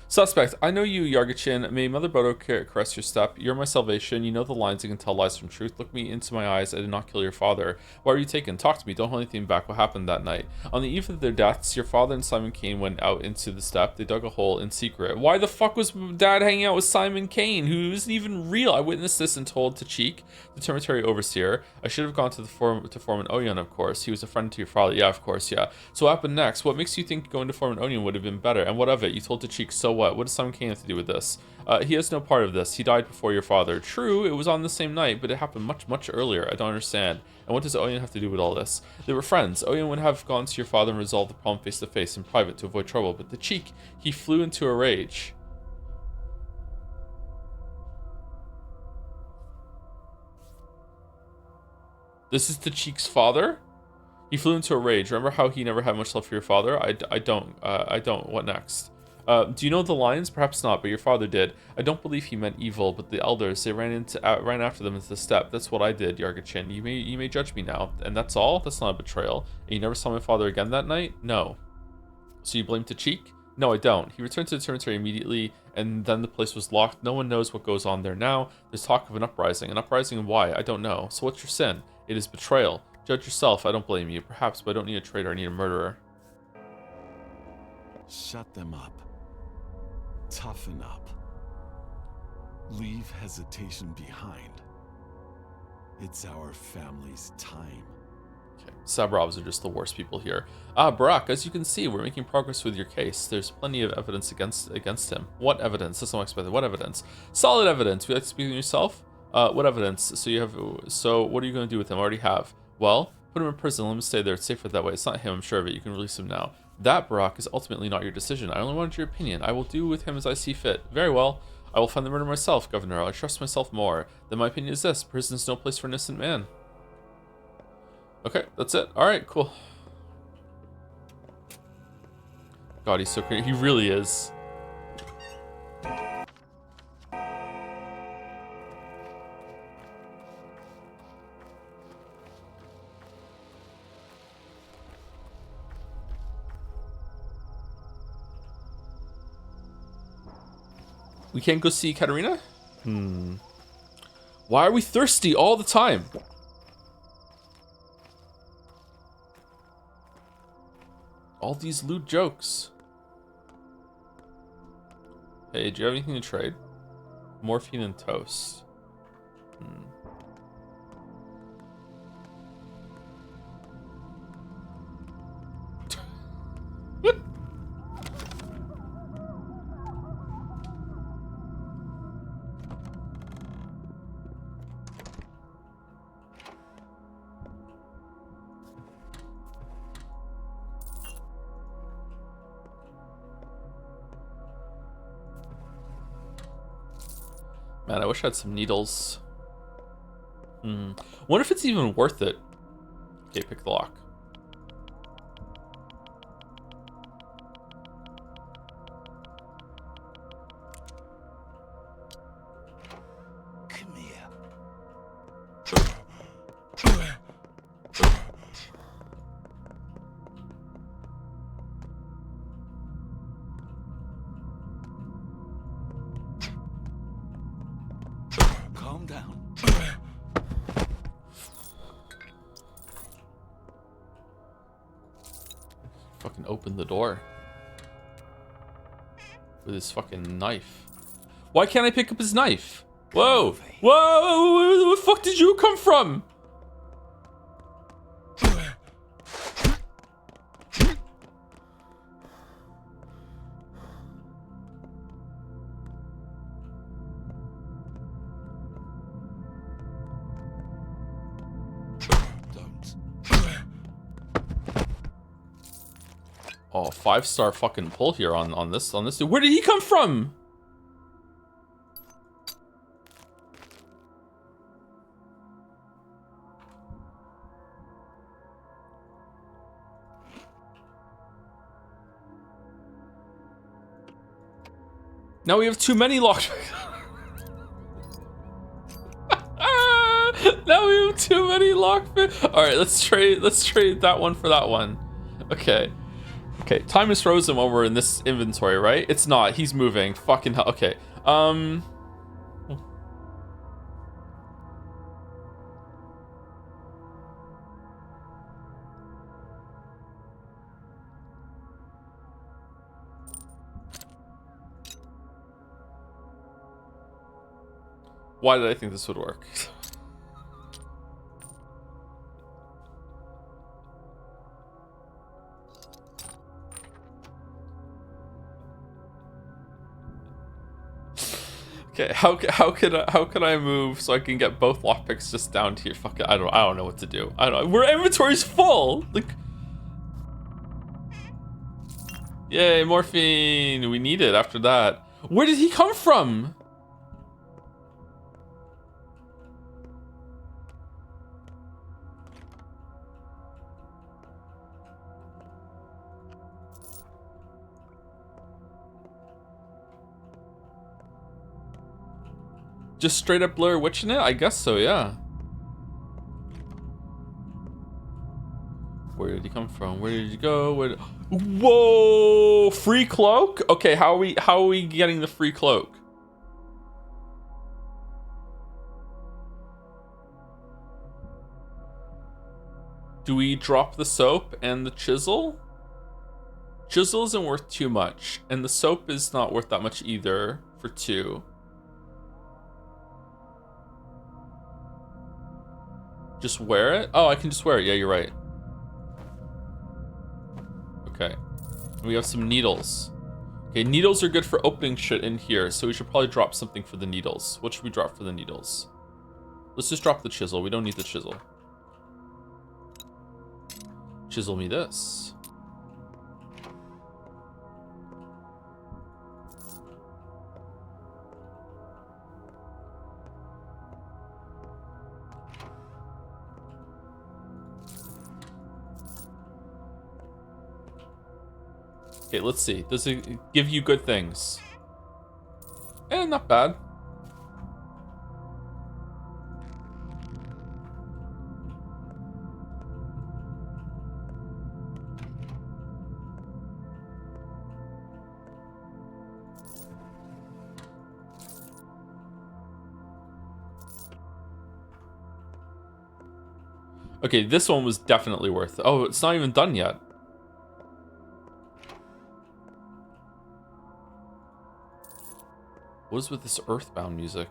Suspect, I know you, Yargachin. May Mother Bodo caress your step. You're my salvation. You know the lines. You can tell lies from truth. Look me into my eyes. I did not kill your father. Why were you taken? Talk to me. Don't hold anything back. What happened that night? On the eve of their deaths, your father and Simon Kane went out into the steppe. They dug a hole in secret. Why the fuck was Dad hanging out with Simon Kane, who isn't even real? I witnessed this and told to Cheek, the Termitary Overseer. I should have gone to the Foreman Oyon, of course. He was a friend to your father. Yeah, of course, yeah. So what happened next? What makes you think going to Foreman Oyon would have been better? And what of it? You told to Cheek. So what? What does Simon Kane have to do with this? He has no part of this. He died before your father. True, it was on the same night, but it happened much, much earlier. I don't understand. And what does Oyen have to do with all this? They were friends. Oyen would have gone to your father and resolved the problem face to face in private to avoid trouble, but the Cheek, he flew into a rage. This is the Cheek's father? He flew into a rage. Remember how he never had much love for your father? I don't. What next? Do you know the lines? Perhaps not, but your father did. I don't believe he meant evil, but the elders, they ran after them into the steppe. That's what I did, Yargachin. You may judge me now. And that's all? That's not a betrayal. And you never saw my father again that night? No. So you blame Tachik? No, I don't. He returned to the cemetery immediately, and then the place was locked. No one knows what goes on there now. There's talk of an uprising. An uprising and why? I don't know. So what's your sin? It is betrayal. Judge yourself. I don't blame you. Perhaps, but I don't need a traitor. I need a murderer. Shut them up. Toughen up. Leave hesitation behind. It's our family's time. Okay, Sabrovs are just the worst people here. Barak, as you can see, we're making progress with your case. There's plenty of evidence against him. What evidence? That's unexpected. What evidence? Solid evidence. Would you like to speak to yourself? What evidence? So what are you going to do with him? I already have. Well, put him in prison. Let him stay there. It's safer that way. It's not him, I'm sure of it. You can release him now. That, Barak, is ultimately not your decision. I only wanted your opinion. I will do with him as I see fit. Very well. I will find the murderer myself, Governor. I trust myself more. Then my opinion is this. Prison is no place for an innocent man. Okay, that's it. Alright, cool. God, he's so crazy. He really is. We can't go see Katerina? Why are we thirsty all the time? All these lewd jokes. Hey, do you have anything to trade? Morphine and toast. Man, I wish I had some needles. Wonder if it's even worth it. Okay, pick the lock. Come here. Calm down. Fucking open the door. With his fucking knife. Why can't I pick up his knife? Whoa! Whoa! Where the fuck did you come from? Don't. Oh, 5-star fucking pull here on this dude. Where did he come from? Now we have too many lockpicks. Now we have too many lockpicks. All right, let's trade that one for that one. Okay. Okay, time is frozen when we're in this inventory, right? It's not. He's moving. Fucking hell. Okay. Why did I think this would work? Okay, how could I move so I can get both lockpicks just down to here? Fuck it, I don't know what to do. I don't. Our inventory's full. Like, yay, morphine. We need it after that. Where did he come from? Just straight up Blair Witching it? I guess so, yeah. Where did he come from? Where did he go? Whoa! Free cloak? Okay, how are we getting the free cloak? Do we drop the soap and the chisel? Chisel isn't worth too much, and the soap is not worth that much either for 2. Just wear it? Oh, I can just wear it. Yeah, you're right. Okay. We have some needles. Okay, needles are good for opening shit in here, so we should probably drop something for the needles. What should we drop for the needles? Let's just drop the chisel. We don't need the chisel. Chisel me this. Okay, let's see. Does it give you good things? Eh, not bad. Okay, this one was definitely worth it. Oh, it's not even done yet. What is with this Earthbound music?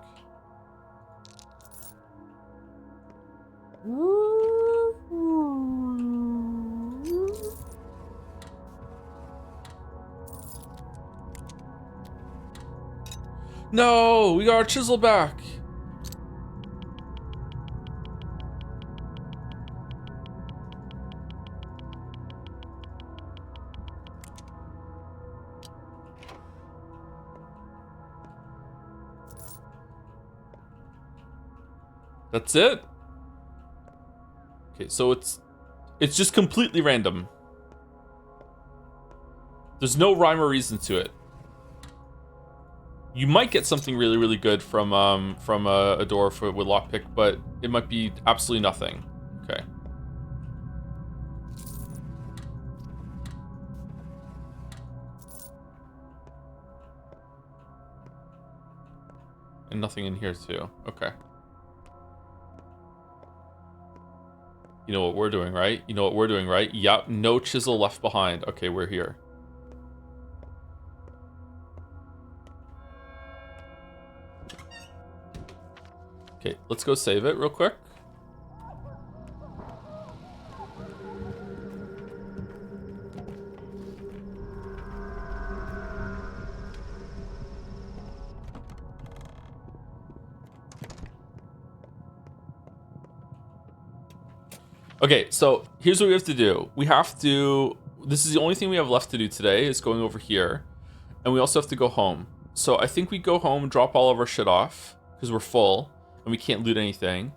No, we got our chisel back. That's it? Okay, so it's just completely random. There's no rhyme or reason to it. You might get something really, really good from a door with lockpick, but it might be absolutely nothing. Okay. And nothing in here too. Okay. You know what we're doing, right? You know what we're doing, right? Yep, no chisel left behind. Okay, we're here. Okay, let's go save it real quick. Okay, so here's what we have to do. We have to... This is the only thing we have left to do today, is going over here. And we also have to go home. So I think we go home, drop all of our shit off, because we're full, and we can't loot anything.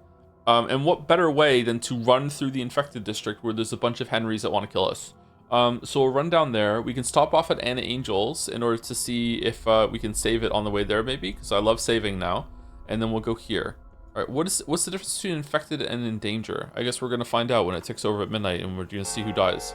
And what better way than to run through the infected district where there's a bunch of Henrys that want to kill us. So we'll run down there. We can stop off at Anna Angel's in order to see if we can save it on the way there, maybe, because I love saving now. And then we'll go here. All right, what's the difference between infected and in danger? I guess we're going to find out when it ticks over at midnight, and we're going to see who dies.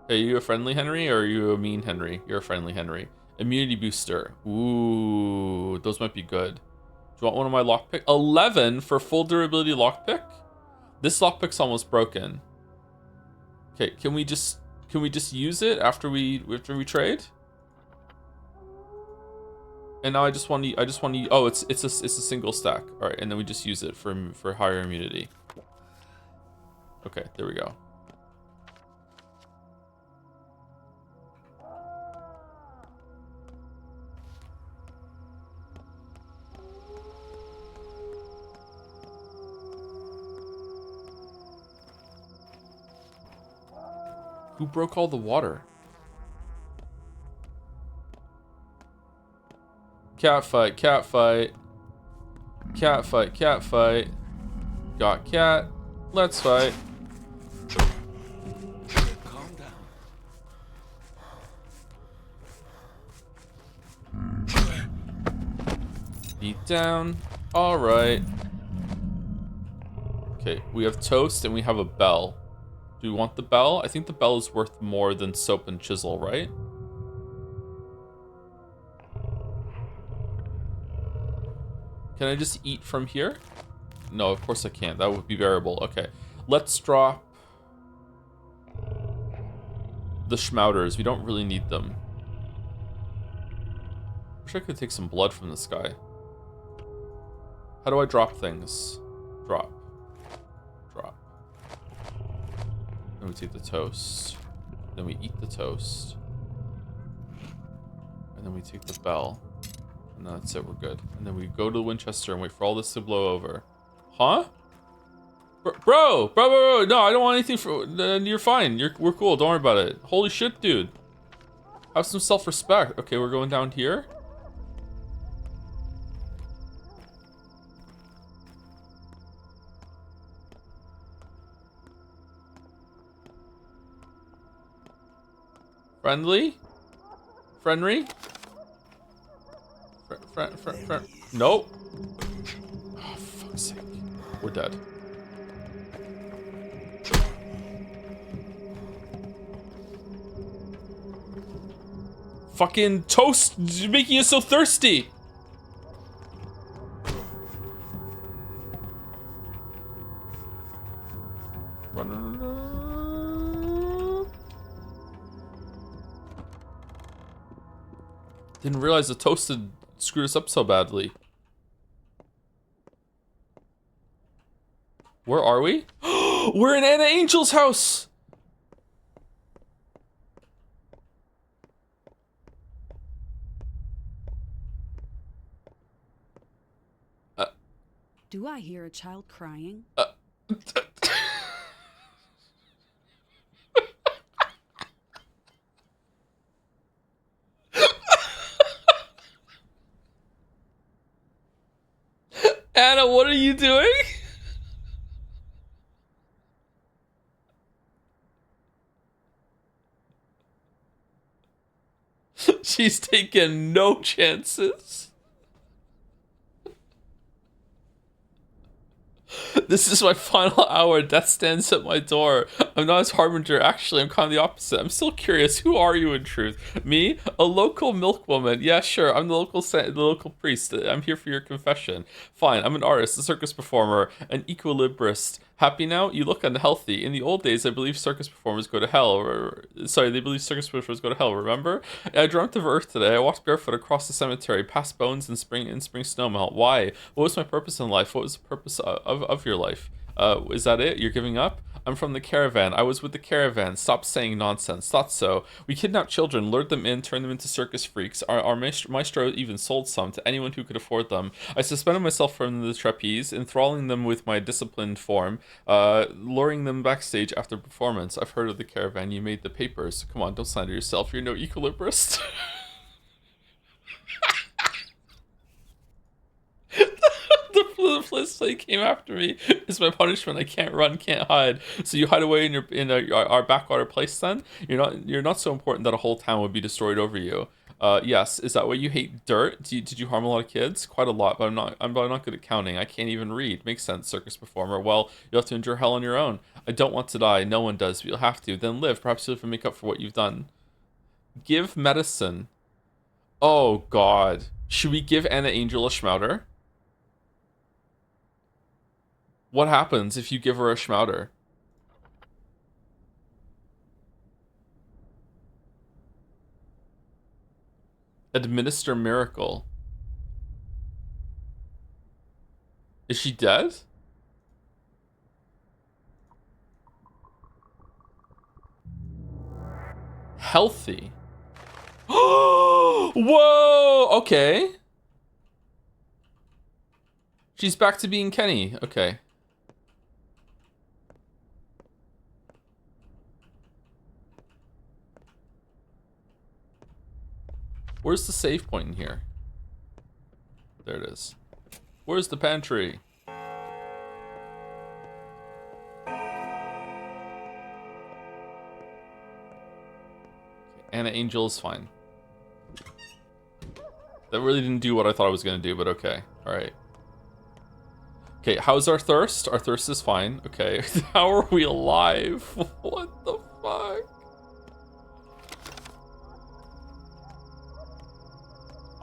Are you a friendly Henry or are you a mean Henry? You're a friendly Henry. Immunity booster. Ooh, those might be good. Do you want one of my lockpick? 11 for full durability lockpick? This lockpick's almost broken. Okay, can we just use it after we trade? And now I just want to oh, it's a single stack. All right, and then we just use it for higher immunity. Okay, there we go. Who broke all the water? Cat fight, cat fight. Cat fight, cat fight. Got cat. Let's fight. Calm down. Beat down. Alright. Okay, we have toast and we have a bell. Do we want the bell? I think the bell is worth more than soap and chisel, right? Can I just eat from here? No, of course I can't. That would be bearable. Okay. Let's drop the schmouters. We don't really need them. Wish I could take some blood from this guy. How do I drop things? Drop. Drop. Then we take the toast. Then we eat the toast. And then we take the bell. And that's it, we're good. And then we go to the Winchester and wait for all this to blow over. Huh? Bro, no, I don't want anything for, you're fine. We're cool, don't worry about it. Holy shit, dude. Have some self-respect. Okay, we're going down here. Friendly? Friendly? Friend. Nope. Oh, fuck's sake. We're dead. Fucking toast making you so thirsty. Didn't realize the toast had screwed us up so badly. Where are we? We're in Anna Angel's house! Do I hear a child crying? Anna, what are you doing? She's taking no chances. This is my final hour. Death stands at my door. I'm not his harbinger. Actually, I'm kind of the opposite. I'm still curious. Who are you in truth? Me? A local milkwoman. Yeah, sure. I'm the local priest. I'm here for your confession. Fine. I'm an artist, a circus performer, an equilibrist. Happy now? You look unhealthy. In the old days, I believe circus performers go to hell. They believe circus performers go to hell, remember? I dreamt of Earth today. I walked barefoot across the cemetery, past bones and spring snowmelt. Why? What was my purpose in life? What was the purpose of your life? Is that it? You're giving up? I'm from the caravan. I was with the caravan. Stop saying nonsense. Thought so. We kidnapped children, lured them in, turned them into circus freaks. Our maestro even sold some to anyone who could afford them. I suspended myself from the trapeze, enthralling them with my disciplined form, luring them backstage after performance. I've heard of the caravan. You made the papers. Come on, don't slander yourself. You're no equilibrist. The police came after me. It's my punishment. I can't run, can't hide. So you hide away in our backwater place. Then you're not so important that a whole town would be destroyed over you. Yes. Is that why you hate dirt? Did you harm a lot of kids? Quite a lot, but I'm not good at counting. I can't even read. Makes sense, circus performer. Well, you'll have to endure hell on your own. I don't want to die. No one does, but you'll have to. Then live. Perhaps you'll have to make up for what you've done. Give medicine. Oh God. Should we give Anna Angel a schmouter? What happens if you give her a schmouter? Administer miracle. Is she dead? Healthy. Whoa! Okay. She's back to being Kenny. Okay. Where's the save point in here? There it is. Where's the pantry? Anna Angel is fine. That really didn't do what I thought it was going to do, but okay. Alright. Okay, how's our thirst? Our thirst is fine. Okay. How are we alive? What the fuck?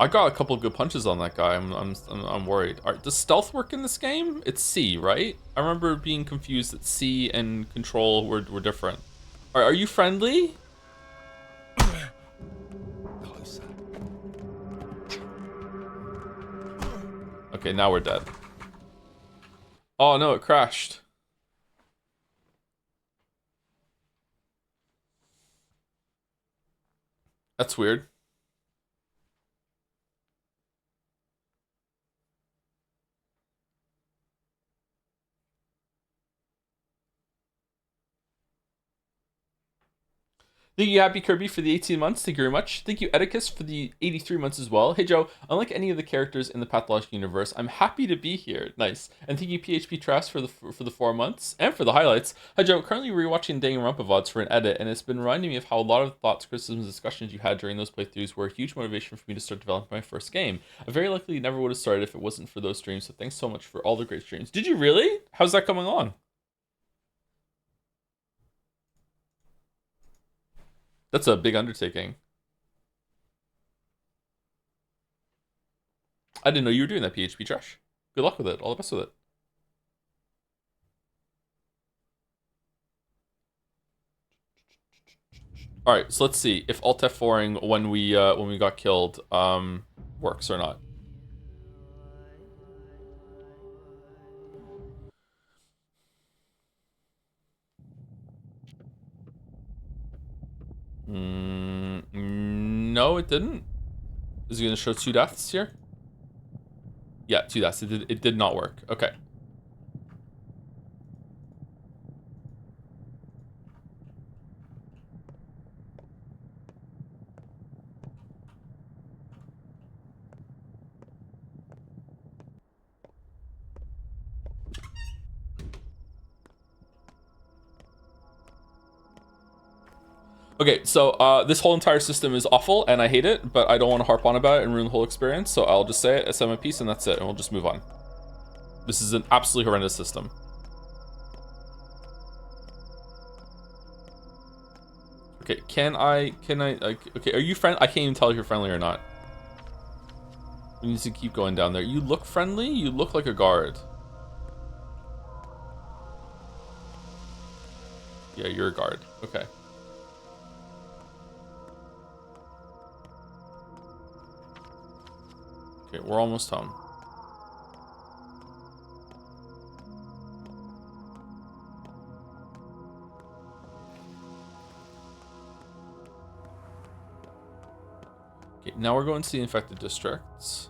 I got a couple of good punches on that guy. I'm worried. All right, does stealth work in this game? It's C, right? I remember being confused that C and control were different. All right, are you friendly? Closer. Okay, now we're dead. Oh no, it crashed. That's weird. Thank you, Happy Kirby, for the 18 months. Thank you very much. Thank you, Edicus, for the 83 months as well. Hey, Joe, unlike any of the characters in the Pathologic universe, I'm happy to be here. Nice. And thank you, PHP Trask, for the 4 months and for the highlights. Hi, Joe. Currently rewatching Danganronpa VODs for an edit, and it's been reminding me of how a lot of thoughts, criticisms, discussions you had during those playthroughs were a huge motivation for me to start developing my first game. I very likely never would have started if it wasn't for those streams, so thanks so much for all the great streams. Did you really? How's that coming along? That's a big undertaking. I didn't know you were doing that, PHP Trash. Good luck with it. All the best with it. All right, so let's see if Alt F4ing when we got killed works or not. No, it didn't. Is it going to show 2 deaths here? Yeah, 2 deaths. It did not work. Okay. Okay, so this whole entire system is awful, and I hate it, but I don't want to harp on about it and ruin the whole experience, so I'll just say it, I said my piece, and that's it, and we'll just move on. This is an absolutely horrendous system. Okay, okay, are you friendly? I can't even tell if you're friendly or not. We need to keep going down there. You look friendly? You look like a guard. Yeah, you're a guard. Okay. Okay, we're almost home. Okay, now we're going to the infected districts.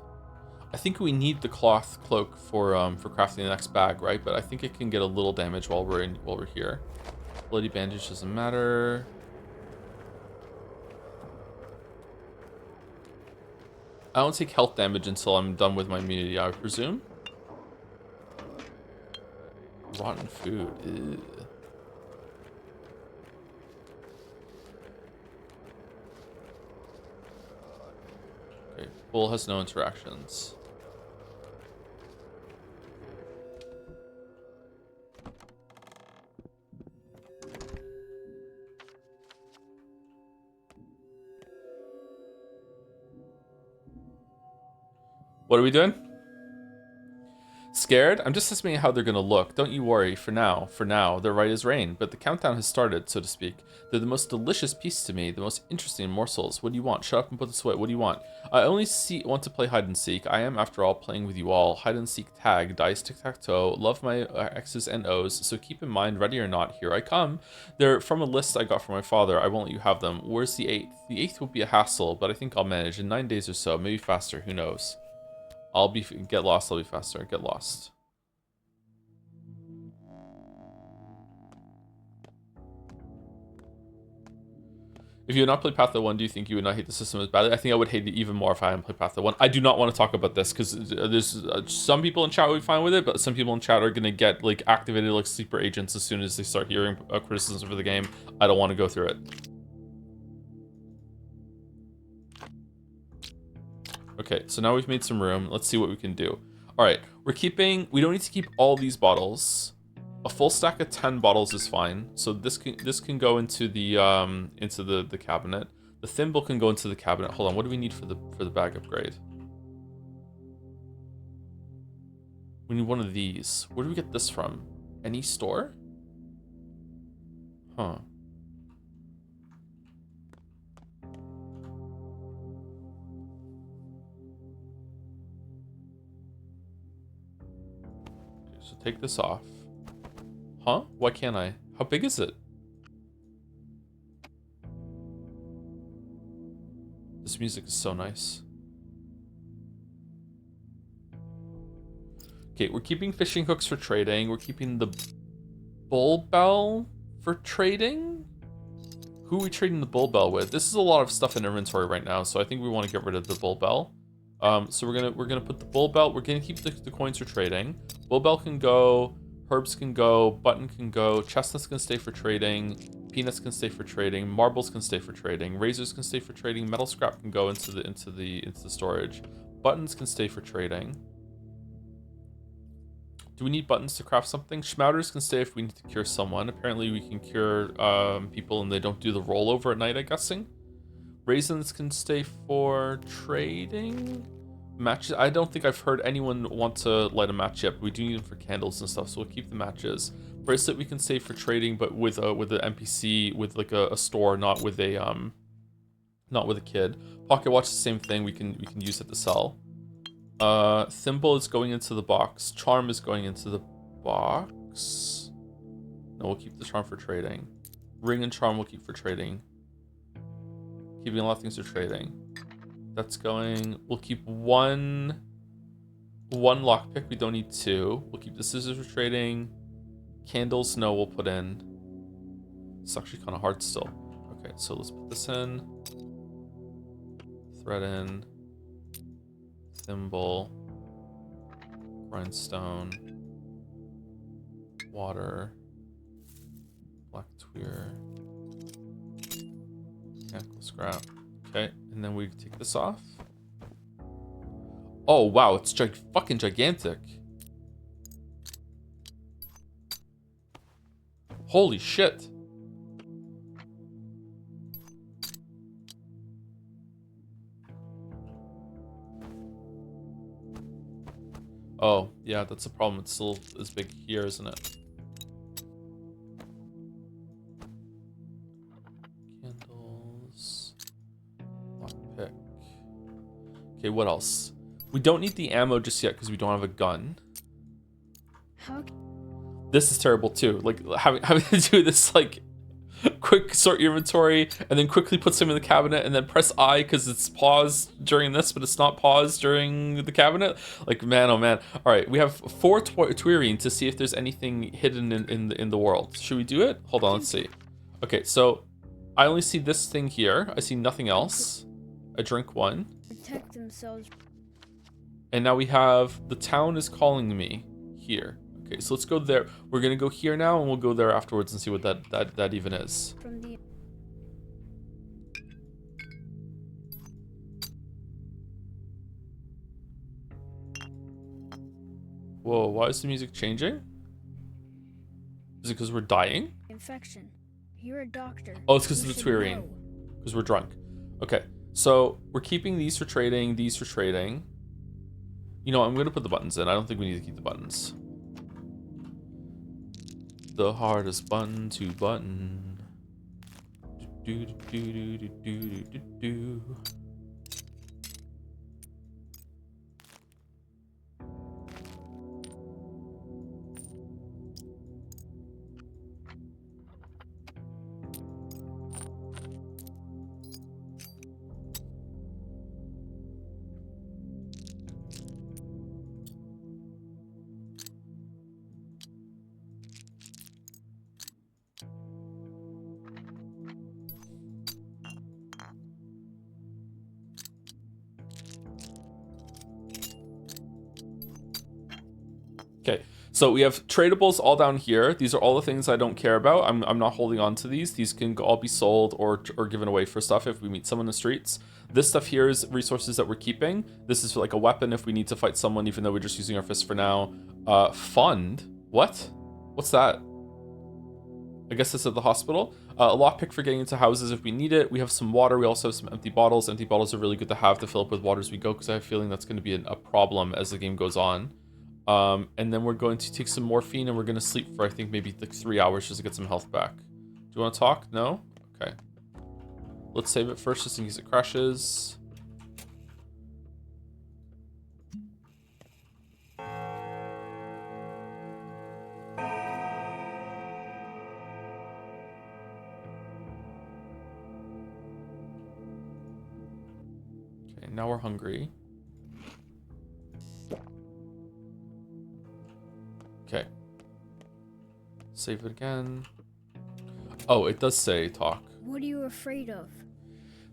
I think we need the cloth cloak for crafting the next bag, right? But I think it can get a little damage while we're here. Bloody bandage doesn't matter. I don't take health damage until I'm done with my immunity, I presume. Rotten food. Ew. Okay, bull has no interactions. What are we doing? Scared? I'm just estimating how they're gonna look. Don't you worry. For now, they're right as rain. But the countdown has started, so to speak. They're the most delicious piece to me, the most interesting morsels. What do you want? Shut up and put this away. What do you want? I only want to play hide and seek. I am, after all, playing with you all. Hide and seek, tag, dice, tic-tac-toe. Love my X's and O's, so keep in mind, ready or not, here I come. They're from a list I got from my father. I won't let you have them. Where's the 8th? The 8th will be a hassle, but I think I'll manage. In 9 days or so, maybe faster. Who knows? Get lost. I'll be faster. Get lost. If you had not played Pathologic 1, do you think you would not hate the system as badly? I think I would hate it even more if I hadn't played Pathologic 1. I do not want to talk about this because there's some people in chat would be fine with it, but some people in chat are going to get like activated like sleeper agents as soon as they start hearing criticisms for the game. I don't want to go through it. Okay, so now we've made some room. Let's see what we can do. All right, we don't need to keep all these bottles. A full stack of 10 bottles is fine. So this can go into the cabinet. The thimble can go into the cabinet. Hold on, what do we need for the bag upgrade? We need one of these. Where do we get this from? Any store? Huh. Okay, so take this off. Huh? Why can't I? How big is it? This music is so nice. Okay, we're keeping fishing hooks for trading. We're keeping the bull bell for trading. Who are we trading the bull bell with? This is a lot of stuff in inventory right now, so I think we want to get rid of the bull bell. So we're gonna put the bull belt. We're gonna keep the coins for trading. Bull bell can go. Herbs can go, button can go, chestnuts can stay for trading, peanuts can stay for trading, marbles can stay for trading, razors can stay for trading, metal scrap can go into the storage. Buttons can stay for trading. Do we need buttons to craft something? Schmouters can stay if we need to cure someone. Apparently we can cure people and they don't do the rollover at night, I'm guessing. Raisins can stay for trading. Matches, I don't think I've heard anyone want to light a match yet, but we do need them for candles and stuff, so we'll keep the matches. Bracelet we can save for trading, but with an NPC, with like a store, not with a kid. Pocket watch, the same thing, we can use it to sell. Thimble is going into the box. Charm is going into the box. No, we'll keep the charm for trading. Ring and charm we'll keep for trading. Keeping a lot of things for trading. That's going. We'll keep one lockpick. We don't need two. We'll keep the scissors for trading. Candles, no, we'll put in. It's actually kind of hard still. Okay, so let's put this in. Thread in. Thimble. Grindstone. Water. Black tweer. Mechanical scrap. Okay, and then we take this off. Oh wow, it's fucking gigantic. Holy shit. Oh, yeah, that's a problem. It's still as big here, isn't it? Candles. Lockpick. Okay, what else? We don't need the ammo just yet because we don't have a gun. How? This is terrible too. Like having to do this like quick sort your inventory and then quickly put some in the cabinet and then press I because it's paused during this, but it's not paused during the cabinet. Like man, oh man. All right, we have 4 Twirine to see if there's anything hidden in the world. Should we do it? Hold on, let's see. Okay, so I only see this thing here. I see nothing else. I drink 1. Protect themselves. And now we have the town is calling me here. Okay, so let's go there. We're gonna go here now, and we'll go there afterwards and see what that even is. From the Whoa, why is the music changing? Is it because we're dying? infection. You're a doctor. Oh, it's because You of the should Twirine. know. Because we're drunk. Okay, so we're keeping these for trading, these for trading. You know, I'm gonna put the buttons in. I don't think we need to keep the buttons. The hardest button to button. Do do do do do do do do. Okay, so we have tradables all down here. These are all the things I don't care about. I'm not holding on to these. These can all be sold or given away for stuff if we meet someone in the streets. This stuff here is resources that we're keeping. This is like a weapon if we need to fight someone, even though we're just using our fists for now. Fund? What? What's that? I guess this is at the hospital. A lockpick for getting into houses if we need it. We have some water. We also have some empty bottles. Empty bottles are really good to have to fill up with water as we go, because I have a feeling that's going to be a problem as the game goes on. And then we're going to take some morphine and we're going to sleep for, I think, maybe like 3 hours just to get some health back. Do you want to talk? No? Okay. Let's save it first just in case it crashes. Okay, now we're hungry. Okay. Save it again. Oh, it does say talk. What are you afraid of?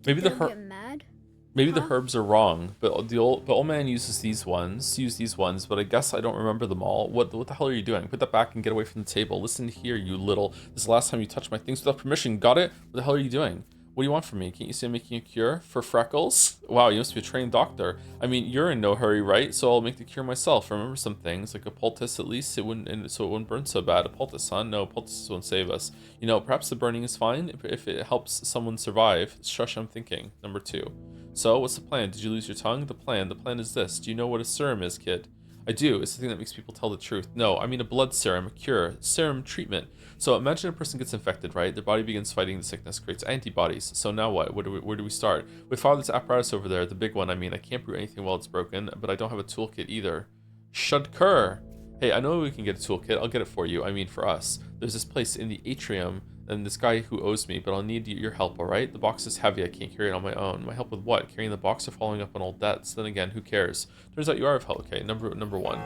Maybe the They'll get mad? maybe the Huh? herbs are wrong, but the old man uses these ones. But I guess I don't remember them all. What the hell are you doing? Put that back and get away from the table. Listen here, you little. This is the last time you touched my things without permission. Got it? What the hell are you doing? What do you want from me? Can't you see I'm making a cure for freckles? Wow, you must be a trained doctor. I mean, you're in no hurry, right? So I'll make the cure myself. Remember some things, like a poultice at least. It wouldn't burn so bad. A poultice, huh? No, poultices won't save us. You know, perhaps the burning is fine if it helps someone survive. Shush, I'm thinking. Number 2. So, what's the plan? Did you lose your tongue? The plan is this. Do you know what a serum is, kid? I do. It's the thing that makes people tell the truth. No, I mean a blood serum, a cure, serum treatment. So imagine a person gets infected, right? Their body begins fighting the sickness, creates antibodies. So now what? Where do we start? We follow this apparatus over there, the big one. I mean, I can't brew anything while it's broken, but I don't have a toolkit either. Shudkur. Hey, I know we can get a toolkit. I'll get it for you. I mean, for us. There's this place in the atrium and this guy who owes me, but I'll need your help, all right? The box is heavy. I can't carry it on my own. My help with what? Carrying the box or following up on old debts? Then again, who cares? Turns out you are of help. Okay, number 1.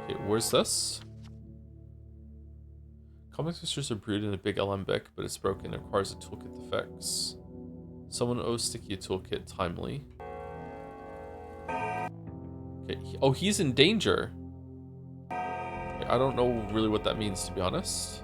Okay, where's this? Complex mixtures are brewed in a big alembic, but it's broken. It requires a toolkit to fix. Someone owes Sticky a toolkit. Timely. Okay. Oh, he's in danger. Okay, I don't know really what that means, to be honest.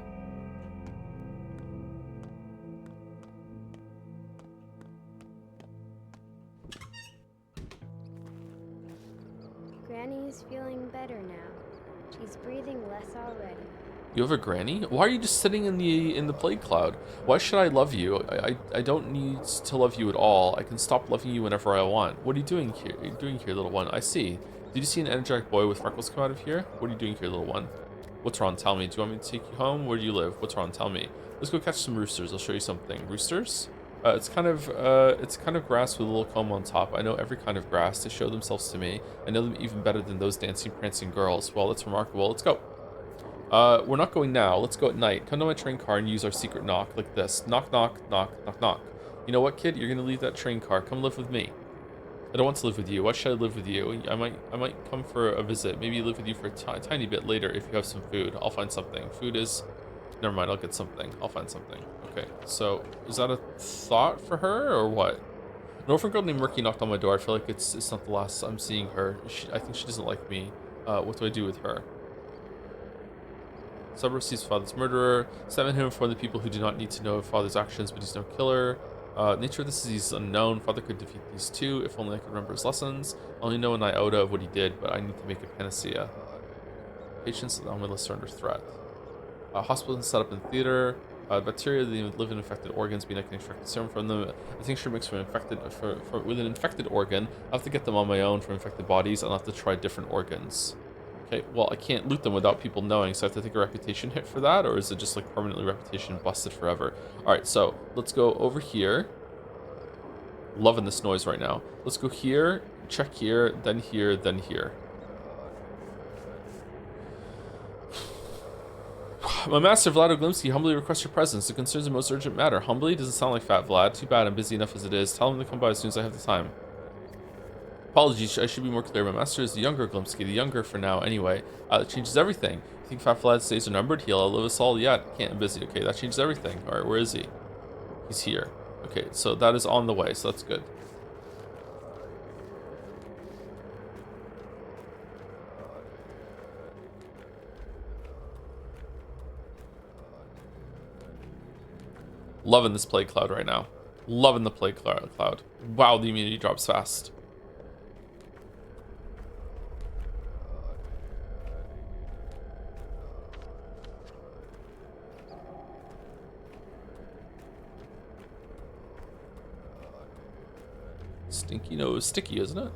You have a granny? Why are you just sitting in the plague cloud? Why should I love you? I don't need to love you at all. I can stop loving you whenever I want. What are you doing here? What are you doing here, little one? I see. Did you see an energetic boy with freckles come out of here? What are you doing here, little one? What's wrong? Tell me. Do you want me to take you home? Where do you live? What's wrong? Tell me. Let's go catch some roosters. I'll show you something. Roosters? It's kind of grass with a little comb on top. I know every kind of grass. They show themselves to me. I know them even better than those dancing, prancing girls. Well, that's remarkable. Let's go. We're not going now. Let's go at night. Come to my train car and use our secret knock like this. Knock, knock, knock, knock, knock. You know what, kid? You're gonna leave that train car. Come live with me. I don't want to live with you. Why should I live with you? I might come for a visit. Maybe live with you for a tiny bit later if you have some food. I'll find something. Food is... Never mind, I'll get something. I'll find something. Okay, so is that a thought for her or what? An orphan girl named Murky knocked on my door. I feel like it's not the last I'm seeing her. I think she doesn't like me. What do I do with her? Suburb sees father's murderer. Summon him for the people who do not need to know of father's actions, but he's no killer. Nature of this disease is unknown. Father could defeat these two, if only I could remember his lessons. I only know an iota of what he did, but I need to make a panacea. Patients on my list are under threat. Hospitals set up in theater. Bacteria that live in infected organs, mean I can extract the serum from them. A tincture mixed with an infected organ. I have to get them on my own from infected bodies. I'll have to try different organs. Okay, well, I can't loot them without people knowing, so I have to take a reputation hit for that, or is it just like permanently reputation busted forever? Alright, so let's go over here. Loving this noise right now. Let's go here, check here, then here, then here. My master, Vlad Oglimsky, humbly requests your presence. It concerns a most urgent matter. Humbly? Doesn't sound like Fat Vlad. Too bad, I'm busy enough as it is. Tell him to come by as soon as I have the time. Apologies, I should be more clear. My master is the younger Glimsky, the younger for now anyway. That changes everything. You think Fat Vlad's days are numbered? He'll outlive us all yet. Can't, I'm busy. Okay, that changes everything. Alright, where is he? He's here. Okay, so that is on the way, so that's good. Loving this plague cloud right now. Loving the plague cloud. Wow, the immunity drops fast. Stinky nose, sticky, isn't it?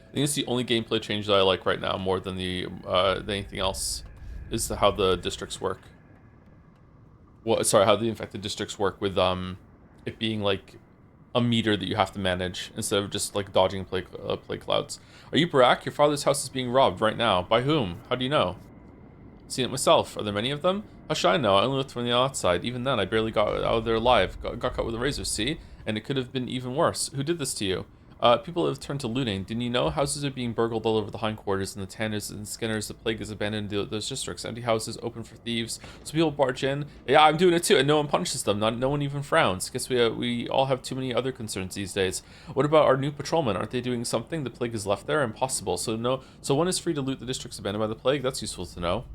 I think it's the only gameplay change that I like right now more than than anything else is how the districts work. Well, sorry, how the infected districts work with it being like a meter that you have to manage instead of just like dodging plague clouds. Are you Barack? Your father's house is being robbed right now. By whom? How do you know? Seen it myself. Are there many of them? How should I know? I only looked from the outside. Even then, I barely got out of there alive. Got cut with a razor, see? And it could have been even worse. Who did this to you? People have turned to looting. Didn't you know? Houses are being burgled all over the hindquarters and the tanners and skinners. The plague has abandoned those districts. Empty houses open for thieves. So people barge in. Yeah, I'm doing it too, and no one punishes them. No one even frowns. Guess we all have too many other concerns these days. What about our new patrolmen? Aren't they doing something? The plague is left there. Impossible. So one is free to loot the districts abandoned by the plague. That's useful to know.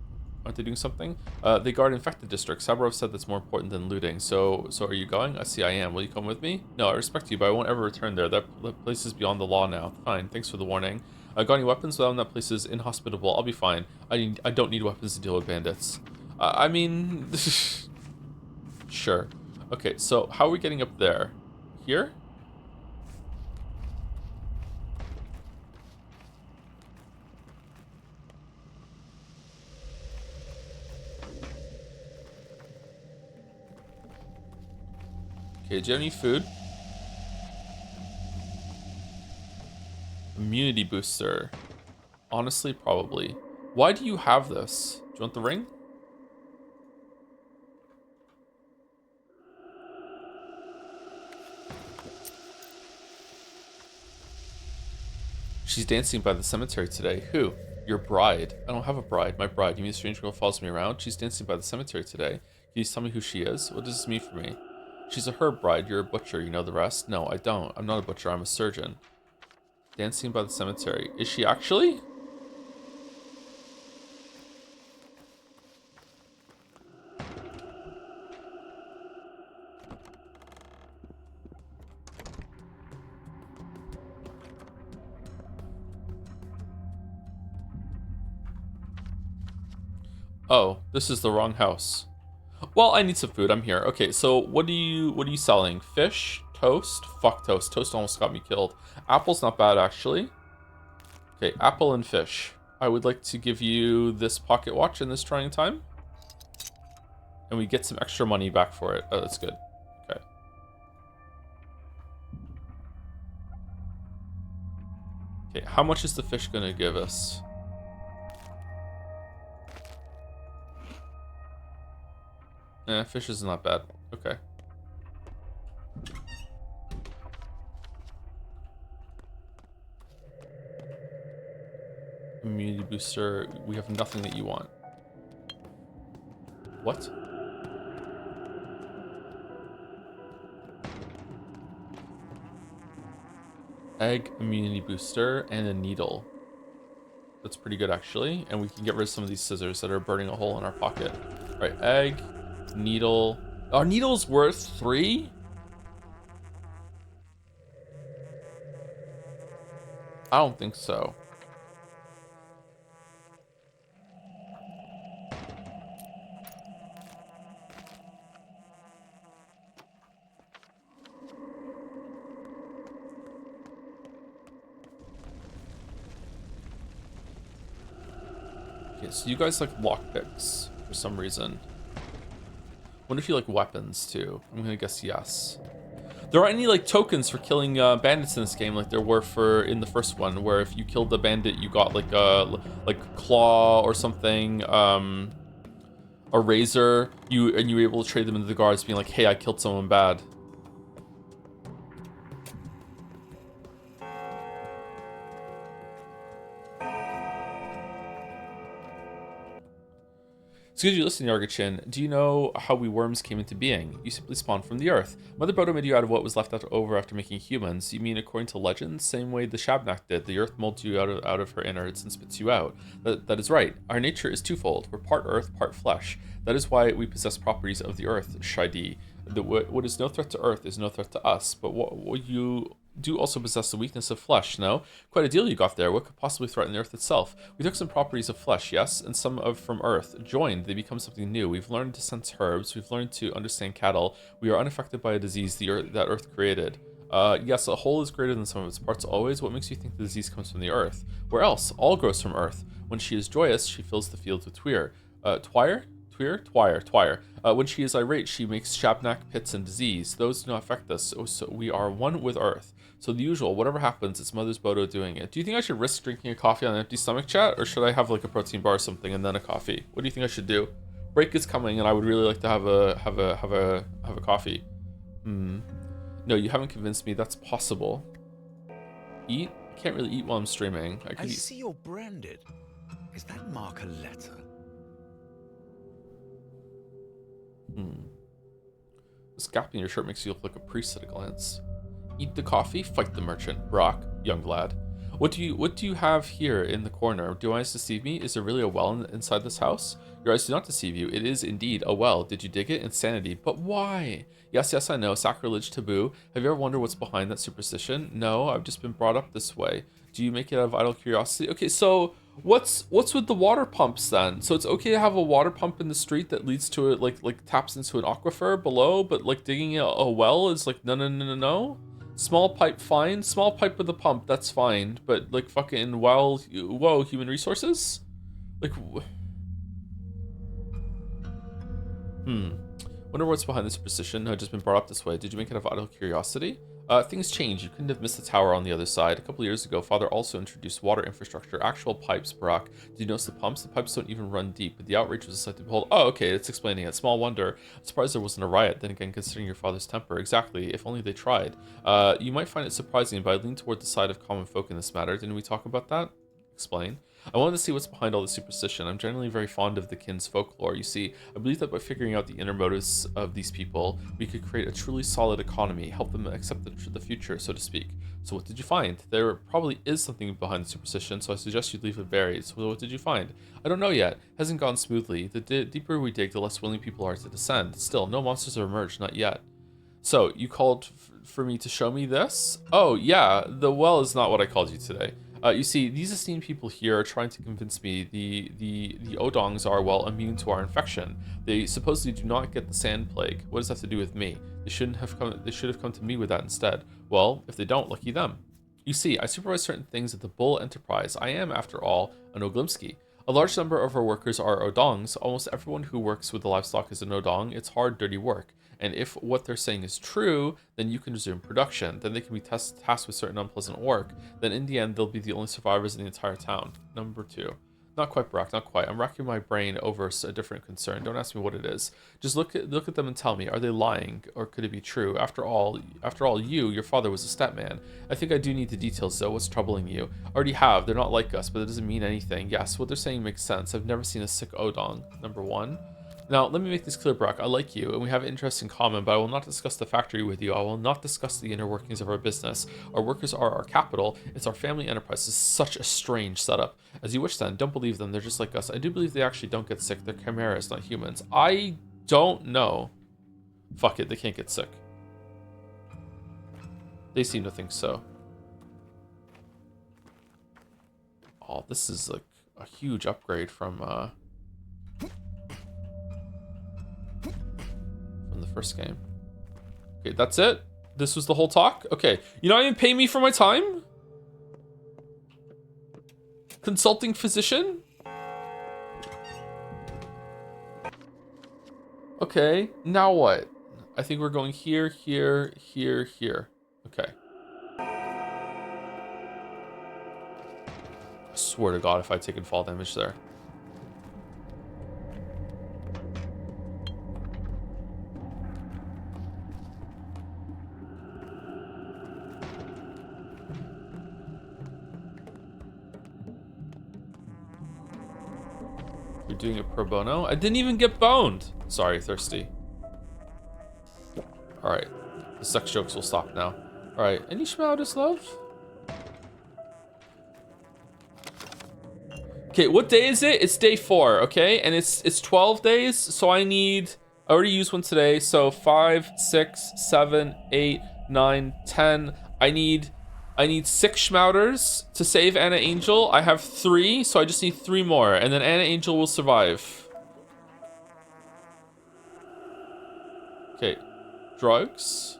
Aren't they doing something? They guard infected districts. Sabarov said that's more important than looting. So are you going? I see I am. Will you come with me? No, I respect you, but I won't ever return there. That place is beyond the law now. Fine, thanks for the warning. Got any weapons? Well, that place is inhospitable. I'll be fine. I don't need weapons to deal with bandits. I mean... Sure. Okay, so how are we getting up there? Here? Okay, do you have any food? Immunity booster. Honestly, probably. Why do you have this? Do you want the ring? She's dancing by the cemetery today. Who? Your bride. I don't have a bride. My bride. You mean a strange girl follows me around? She's dancing by the cemetery today. Can you tell me who she is? What does this mean for me? She's a herb bride. You're a butcher. You know the rest? No, I don't. I'm not a butcher. I'm a surgeon. Dancing by the cemetery. Is she actually? Oh, this is the wrong house. Well, I need some food. I'm here. Okay, so what are you selling? Fish? Toast? Fuck toast. Toast almost got me killed. Apple's not bad, actually. Okay, apple and fish. I would like to give you this pocket watch in this trying time. And we get some extra money back for it. Oh, that's good. Okay. Okay, how much is the fish gonna give us? Fish is not bad. Okay. Immunity booster. We have nothing that you want. What? Egg, immunity booster, and a needle. That's pretty good, actually. And we can get rid of some of these scissors that are burning a hole in our pocket. All right, egg, needle. Our needle's worth 3? I don't think so. Okay, so you guys like lockpicks for some reason. Wonder if you like weapons too. I'm gonna guess yes. There aren't any like tokens for killing bandits in this game like there were for in the first one, where if you killed the bandit you got like a claw or something, a razor. You were able to trade them into the guards, being like, "Hey, I killed someone bad." Excuse you, listen, Yargachin. Do you know how we worms came into being? You simply spawned from the earth. Mother Bodo made you out of what was left over after making humans. You mean according to legend? Same way the Shabnak did. The earth molds you out of her innards and spits you out. That is right. Our nature is twofold. We're part earth, part flesh. That is why we possess properties of the earth, Shaidi. What is no threat to earth is no threat to us. But what you do also possess the weakness of flesh, no? Quite a deal you got there. What could possibly threaten the earth itself? We took some properties of flesh, yes, and some from earth. Joined, they become something new. We've learned to sense herbs. We've learned to understand cattle. We are unaffected by a disease that earth created. Yes, a whole is greater than some of its parts always. What makes you think the disease comes from the earth? Where else? All grows from earth. When she is joyous, she fills the fields with twire. When she is irate, she makes Shabnak, pits, and disease. Those do not affect us, so we are one with earth. So the usual, whatever happens, it's Mother's Bodo doing it. Do you think I should risk drinking a coffee on an empty stomach, chat? Or should I have like a protein bar or something and then a coffee? What do you think I should do? Break is coming and I would really like to have a coffee. No, you haven't convinced me that's possible. Eat? I can't really eat while I'm streaming. I see you're branded. Is that mark a letter? This gap in your shirt makes you look like a priest at a glance. Eat the coffee, fight the merchant. Brock, young lad. What do you have here in the corner? Do eyes deceive me? Is there really a well inside this house? Your eyes do not deceive you. It is indeed a well. Did you dig it? Insanity. But why? Yes, I know. Sacrilege, taboo. Have you ever wondered what's behind that superstition? No, I've just been brought up this way. Do you make it out of idle curiosity? Okay, so what's with the water pumps then? So it's okay to have a water pump in the street that leads to it, like taps into an aquifer below, but like digging a well is like no. Small pipe, fine. Small pipe with a pump, that's fine. But like fucking well, whoa, human resources? Like, wonder what's behind this superstition. I've just been brought up this way. Did you make it out of idle curiosity? Things change. You couldn't have missed the tower on the other side. A couple of years ago, Father also introduced water infrastructure, actual pipes, Brock. Did you notice the pumps? The pipes don't even run deep, but the outrage was a sight to behold. Oh, okay, it's explaining it. Small wonder. I'm surprised there wasn't a riot, then again, considering your father's temper. Exactly, if only they tried. You might find it surprising, but I lean toward the side of common folk in this matter. Didn't we talk about that? Explain. I wanted to see what's behind all the superstition. I'm generally very fond of the kin's folklore. You see, I believe that by figuring out the inner motives of these people, we could create a truly solid economy, help them accept the future, so to speak. So what did you find? There probably is something behind the superstition, so I suggest you leave it buried. So what did you find? I don't know yet. Hasn't gone smoothly. The deeper we dig, the less willing people are to descend. Still, no monsters have emerged, not yet. So, you called for me to show me this? Oh, yeah, the well is not what I called you today. You see, these esteemed people here are trying to convince me the Odongs are, well, immune to our infection. They supposedly do not get the sand plague. What does that have to do with me? They should have come to me with that instead. Well, if they don't, lucky them. You see, I supervise certain things at the Bull Enterprise. I am, after all, an Oglimsky. A large number of our workers are Odongs. Almost everyone who works with the livestock is an Odong. It's hard, dirty work. And if what they're saying is true, then you can resume production. Then they can be tasked with certain unpleasant work. Then in the end, they'll be the only survivors in the entire town. Number 2. Not quite, Brock, not quite. I'm racking my brain over a different concern. Don't ask me what it is. Just look at them and tell me, are they lying, or could it be true? After all, your father was a stepman. I think I do need the details, though. What's troubling you? I already have. They're not like us, but it doesn't mean anything. Yes, what they're saying makes sense. I've never seen a sick Odong. Number 1. Now, let me make this clear, Brock. I like you, and we have interests in common, but I will not discuss the factory with you. I will not discuss the inner workings of our business. Our workers are our capital. It's our family enterprise. It's such a strange setup. As you wish then. Don't believe them. They're just like us. I do believe they actually don't get sick. They're chimeras, not humans. I don't know. Fuck it. They can't get sick. They seem to think so. Oh, this is like a huge upgrade from the first game. Okay, that's it? This was the whole talk? Okay. You not even pay me for my time? Consulting physician? Okay, now what? I think we're going here, here, here, here. Okay. I swear to God if I'd taken fall damage there. You're doing it pro bono? I didn't even get boned. Sorry, thirsty. Alright. The sex jokes will stop now. Alright, any schmauders, love? Okay, what day is it? It's day 4, okay? And it's 12 days, so I already used one today, so 5, 6, 7, 8, 9, 10. I need 6 schmauders to save Anna Angel. I have 3, so I just need 3 more, and then Anna Angel will survive. Okay, drugs.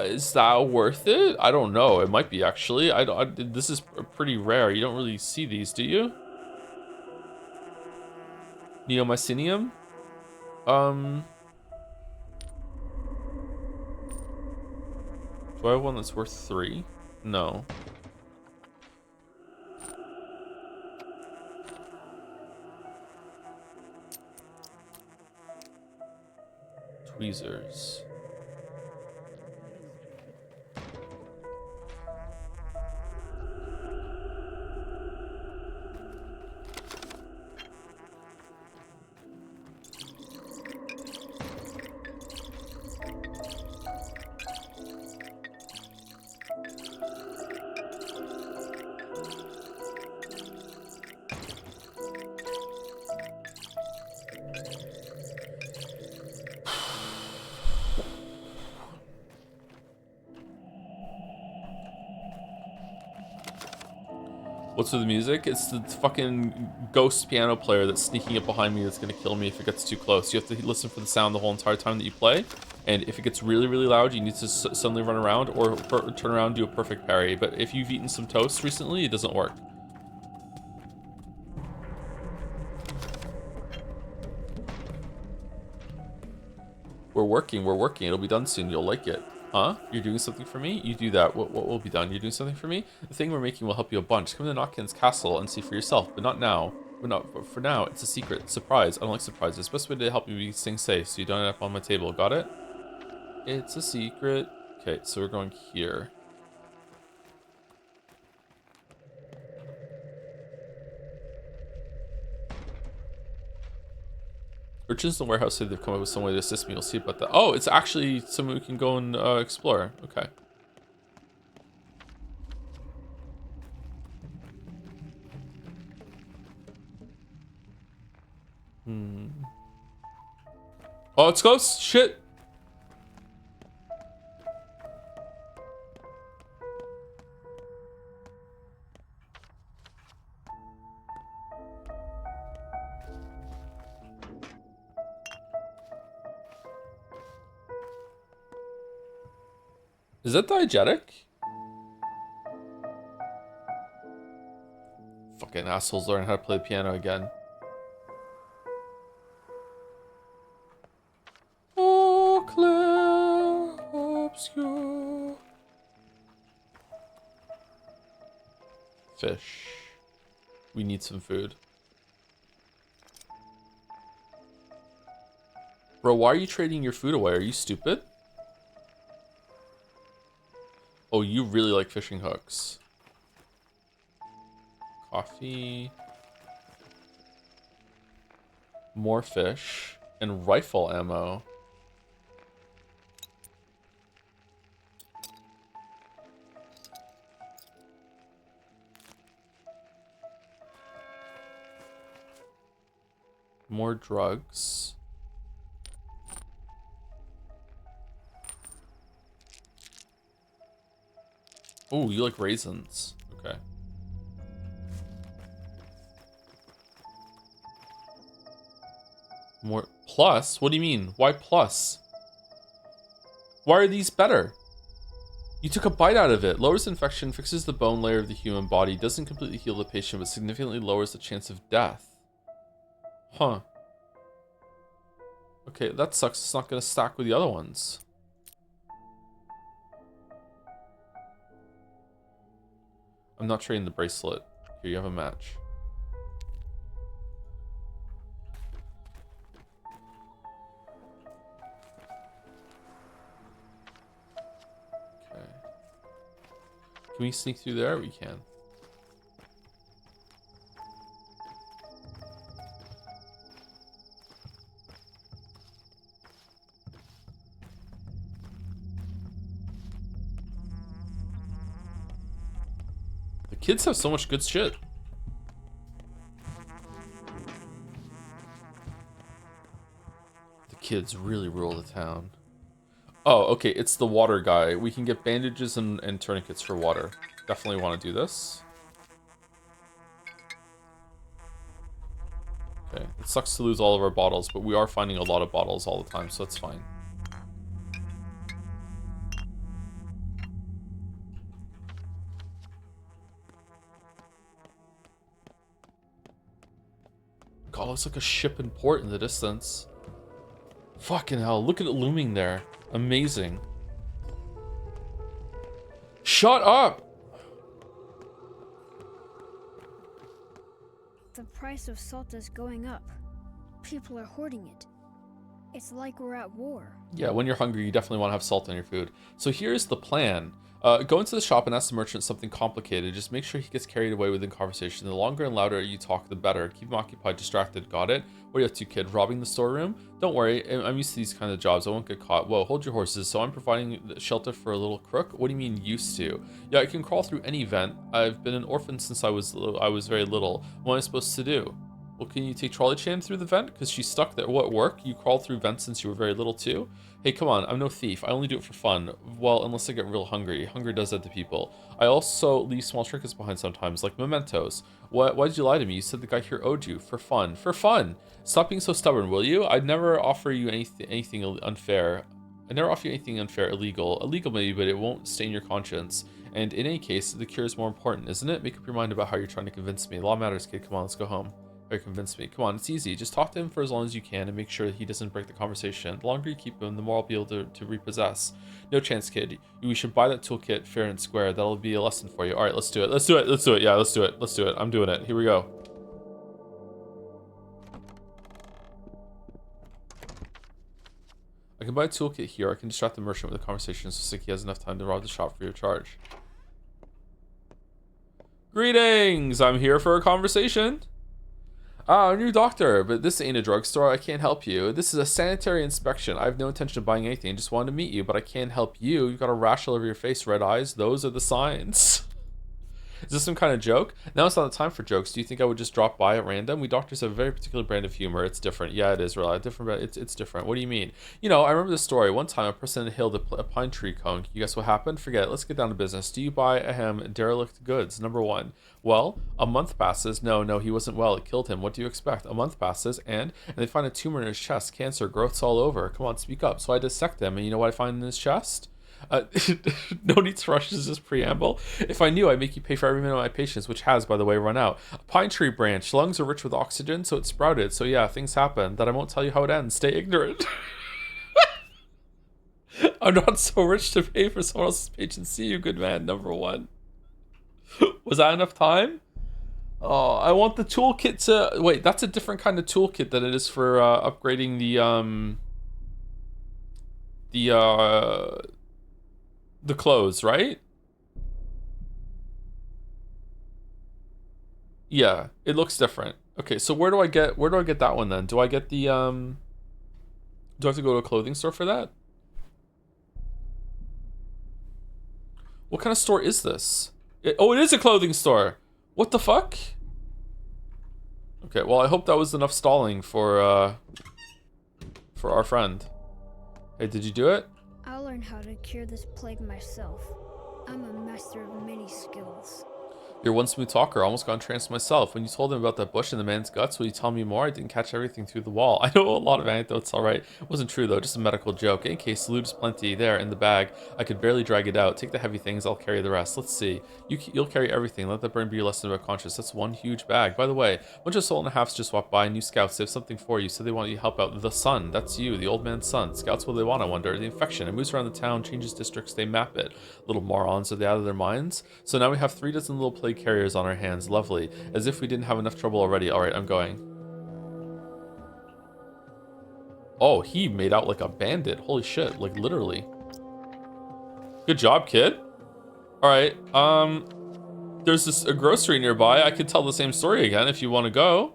Is that worth it? I don't know. It might be, actually. This is pretty rare. You don't really see these, do you? Neomycinium? Do I have one that's worth 3? No. Tweezers. What's with the music? It's the fucking ghost piano player that's sneaking up behind me that's gonna kill me if it gets too close. You have to listen for the sound the whole entire time that you play. And if it gets really, really loud, you need to suddenly run around or turn around and do a perfect parry. But if you've eaten some toast recently, it doesn't work. We're working. It'll be done soon. You'll like it. Huh? You're doing something for me? You do that. What will be done? You're doing something for me? The thing we're making will help you a bunch. Come to Notkin's castle and see for yourself, but not now. But for now, it's a secret. Surprise. I don't like surprises. Best way to help me be staying safe so you don't end up on my table. Got it? It's a secret. Okay, so we're going here. Urchins in the warehouse say they've come up with some way to assist me. We'll see about that. Oh, it's actually something we can go and explore. Okay. Oh, it's close. Shit. Is that diegetic? Fucking assholes learn how to play the piano again. Oh, clair obscure. Fish. We need some food. Bro, why are you trading your food away? Are you stupid? Oh, you really like fishing hooks. Coffee. More fish. And rifle ammo. More drugs. Oh, you like raisins. Okay. More plus? What do you mean? Why plus? Why are these better? You took a bite out of it. Lowers infection, fixes the bone layer of the human body, doesn't completely heal the patient, but significantly lowers the chance of death. Huh. Okay, that sucks. It's not going to stack with the other ones. I'm not trading the bracelet. Here, you have a match. Okay. Can we sneak through there? We can. Kids have so much good shit. The kids really rule the town. Oh, okay, it's the water guy. We can get bandages and tourniquets for water. Definitely want to do this. Okay, it sucks to lose all of our bottles, but we are finding a lot of bottles all the time, so that's fine. God, looks like a ship in port in the distance. Fucking hell, look at it looming there. Amazing. Shut up! The price of salt is going up. People are hoarding it. It's like we're at war. Yeah, when you're hungry, you definitely want to have salt in your food. So here's the plan. Go into the shop and ask the merchant something complicated. Just make sure he gets carried away within conversation. The longer and louder you talk, the better. Keep him occupied, distracted. Got it? What are you up to, kid? Robbing the storeroom? Don't worry, I'm used to these kind of jobs. I won't get caught. Whoa, hold your horses. So I'm providing shelter for a little crook? What do you mean, used to? Yeah, I can crawl through any vent. I've been an orphan since I was very little. What am I supposed to do? Well, can you take Trolley Chan through the vent? Because she's stuck there. What, work? You crawled through vents since you were very little too? Hey, come on, I'm no thief. I only do it for fun. Well, unless I get real hungry. Hunger does that to people. I also leave small trinkets behind sometimes, like mementos. Why did you lie to me? You said the guy here owed you. For fun. For fun! Stop being so stubborn, will you? I'd never offer you anything unfair. I never offer you anything unfair, illegal. Illegal maybe, but it won't stain your conscience. And in any case, the cure is more important, isn't it? Make up your mind about how you're trying to convince me. Law matters, kid. Come on, let's go home. Or convince me. Come on, it's easy. Just talk to him for as long as you can and make sure that he doesn't break the conversation. The longer you keep him, the more I'll be able to repossess. No chance, kid. We should buy that toolkit fair and square. That'll be a lesson for you. All right, let's do it. Let's do it. Let's do it. Yeah, let's do it. Let's do it. I'm doing it. Here we go. I can buy a toolkit here. I can distract the merchant with the conversation so he has enough time to rob the shop for your charge. Greetings! I'm here for a conversation. Ah, new doctor, but this ain't a drugstore. I can't help you. This is a sanitary inspection. I have no intention of buying anything. Just wanted to meet you, but I can't help you. You've got a rash all over your face, red eyes. Those are the signs. Is this some kind of joke? Now it's not the time for jokes. Do you think I would just drop by at random? We doctors have a very particular brand of humor. It's different. Yeah, it is really different. It's different. What do you mean? You know, I remember this story. One time, a person inhaled a pine tree cone. You guess what happened? Forget it. Let's get down to business. Do you buy derelict goods? Number one. Well, a month passes. No, he wasn't well. It killed him. What do you expect? A month passes, and they find a tumor in his chest. Cancer, growths all over. Come on, speak up. So I dissect him, and you know what I find in his chest? Uh, no need to rush. This is just preamble. If I knew, I'd make you pay for every minute of my patience, which has, by the way, run out. A pine tree branch. Lungs are rich with oxygen, so it sprouted. So yeah, things happen. That I won't tell you how it ends. Stay ignorant. I'm not so rich to pay for someone else's patience. See you, good man. Number one. Was that enough time? Oh, I want the toolkit to... Wait, that's a different kind of toolkit than it is for upgrading the clothes, right? Yeah, it looks different. Okay, so where do I get that one then? Do I get the do I have to go to a clothing store for that? What kind of store is this? Oh, it is a clothing store. What the fuck? Okay, well, I hope that was enough stalling for our friend. Hey, did you do it? I'll learn how to cure this plague myself. I'm a master of many skills. You're one smooth talker. Almost got entranced myself. When you told him about that bush and the man's guts, will you tell me more? I didn't catch everything through the wall. I know a lot of anecdotes, alright. It wasn't true though, just a medical joke. In case, loot is plenty there in the bag. I could barely drag it out. Take the heavy things, I'll carry the rest. Let's see. You'll carry everything. Let that burn be your lesson about conscience. That's one huge bag. By the way, a bunch of soul and a halves just walked by. New scouts, they have something for you. So they want you to help out the son. That's you, the old man's son. Scouts, what do they want, I wonder? The infection. It moves around the town, changes districts, they map it. Little morons, are they out of their minds? So now we have 3 dozen little plague carriers on our hands. Lovely. As if we didn't have enough trouble already. Alright, I'm going. Oh, he made out like a bandit. Holy shit, like literally. Good job, kid. Alright, there's a grocery nearby. I could tell the same story again if you want to go.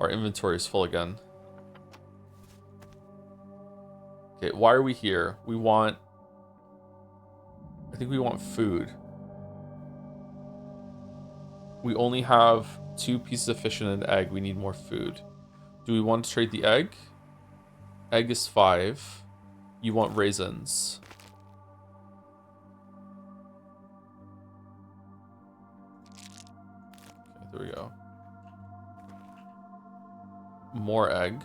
Our inventory is full again. Okay, why are we here? We want... I think we want food. We only have 2 pieces of fish and an egg. We need more food. Do we want to trade the egg? Egg is 5. You want raisins. Okay, there we go. More egg.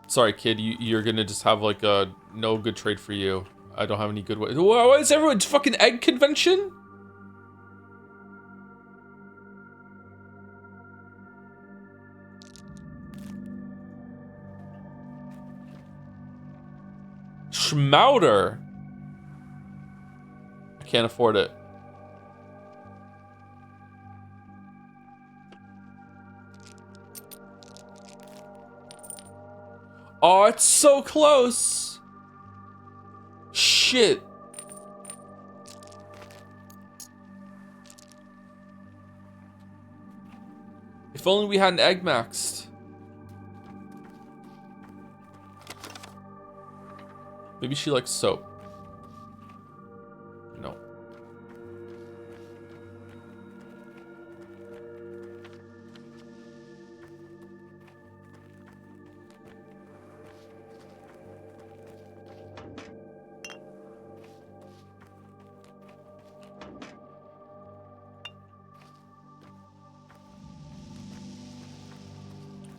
Sorry, kid, you're gonna just have like a no good trade for you. I don't have any good way. What is everyone's fucking egg convention? Schmouder. I can't afford it. Oh, it's so close. Shit. If only we had an egg maxed. Maybe she likes soap. No.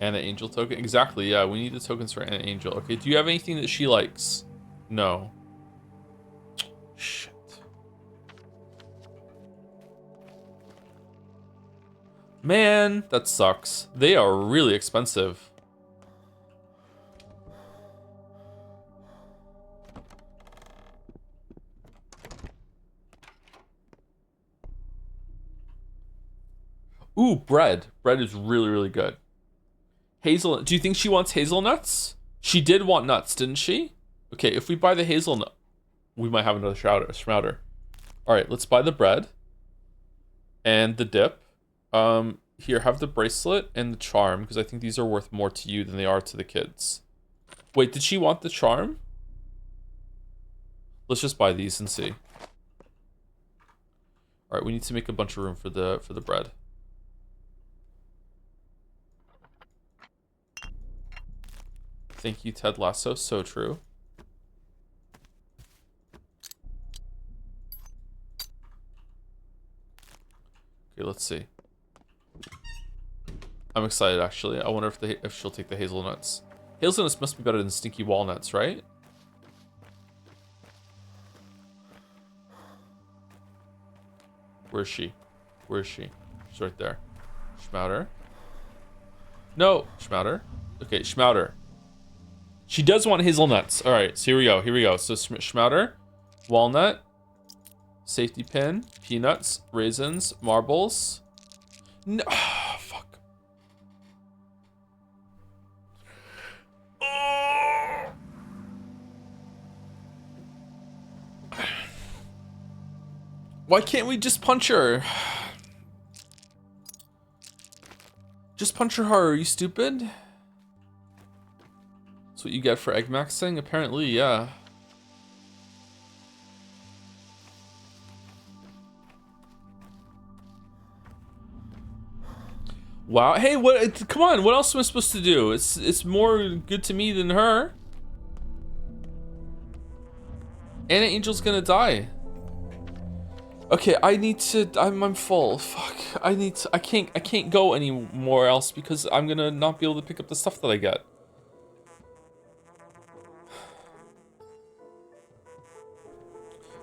Anna Angel token? Exactly, yeah. We need the tokens for Anna Angel. Okay, do you have anything that she likes? No. Shit. Man, that sucks. They are really expensive. Ooh, bread. Bread is really, really good. Hazelnut. Do you think she wants hazelnuts? She did want nuts, didn't she? Okay, if we buy the hazelnut, we might have another schmouder. All right, let's buy the bread and the dip. Here, have the bracelet and the charm, because I think these are worth more to you than they are to the kids. Wait, did she want the charm? Let's just buy these and see. All right, we need to make a bunch of room for the bread. Thank you, Ted Lasso. So true. Okay, let's see. I'm excited, actually. I wonder if she'll take the hazelnuts. Hazelnuts must be better than stinky walnuts, right? Where is she? Where is she? She's right there. Schmouter. No, Schmouter. Okay, Schmouter. She does want hazelnuts. All right, so here we go. Here we go. So Schmouter, walnut, safety pin, peanuts, raisins, marbles. No, fuck. Why can't we just punch her? Just punch her harder, are you stupid? That's what you get for egg maxing? Apparently, yeah. Wow, hey, what? Come on, what else am I supposed to do? It's more good to me than her. Anna Angel's gonna die. Okay, I need to. I'm full. Fuck. I can't go anywhere else because I'm gonna not be able to pick up the stuff that I get.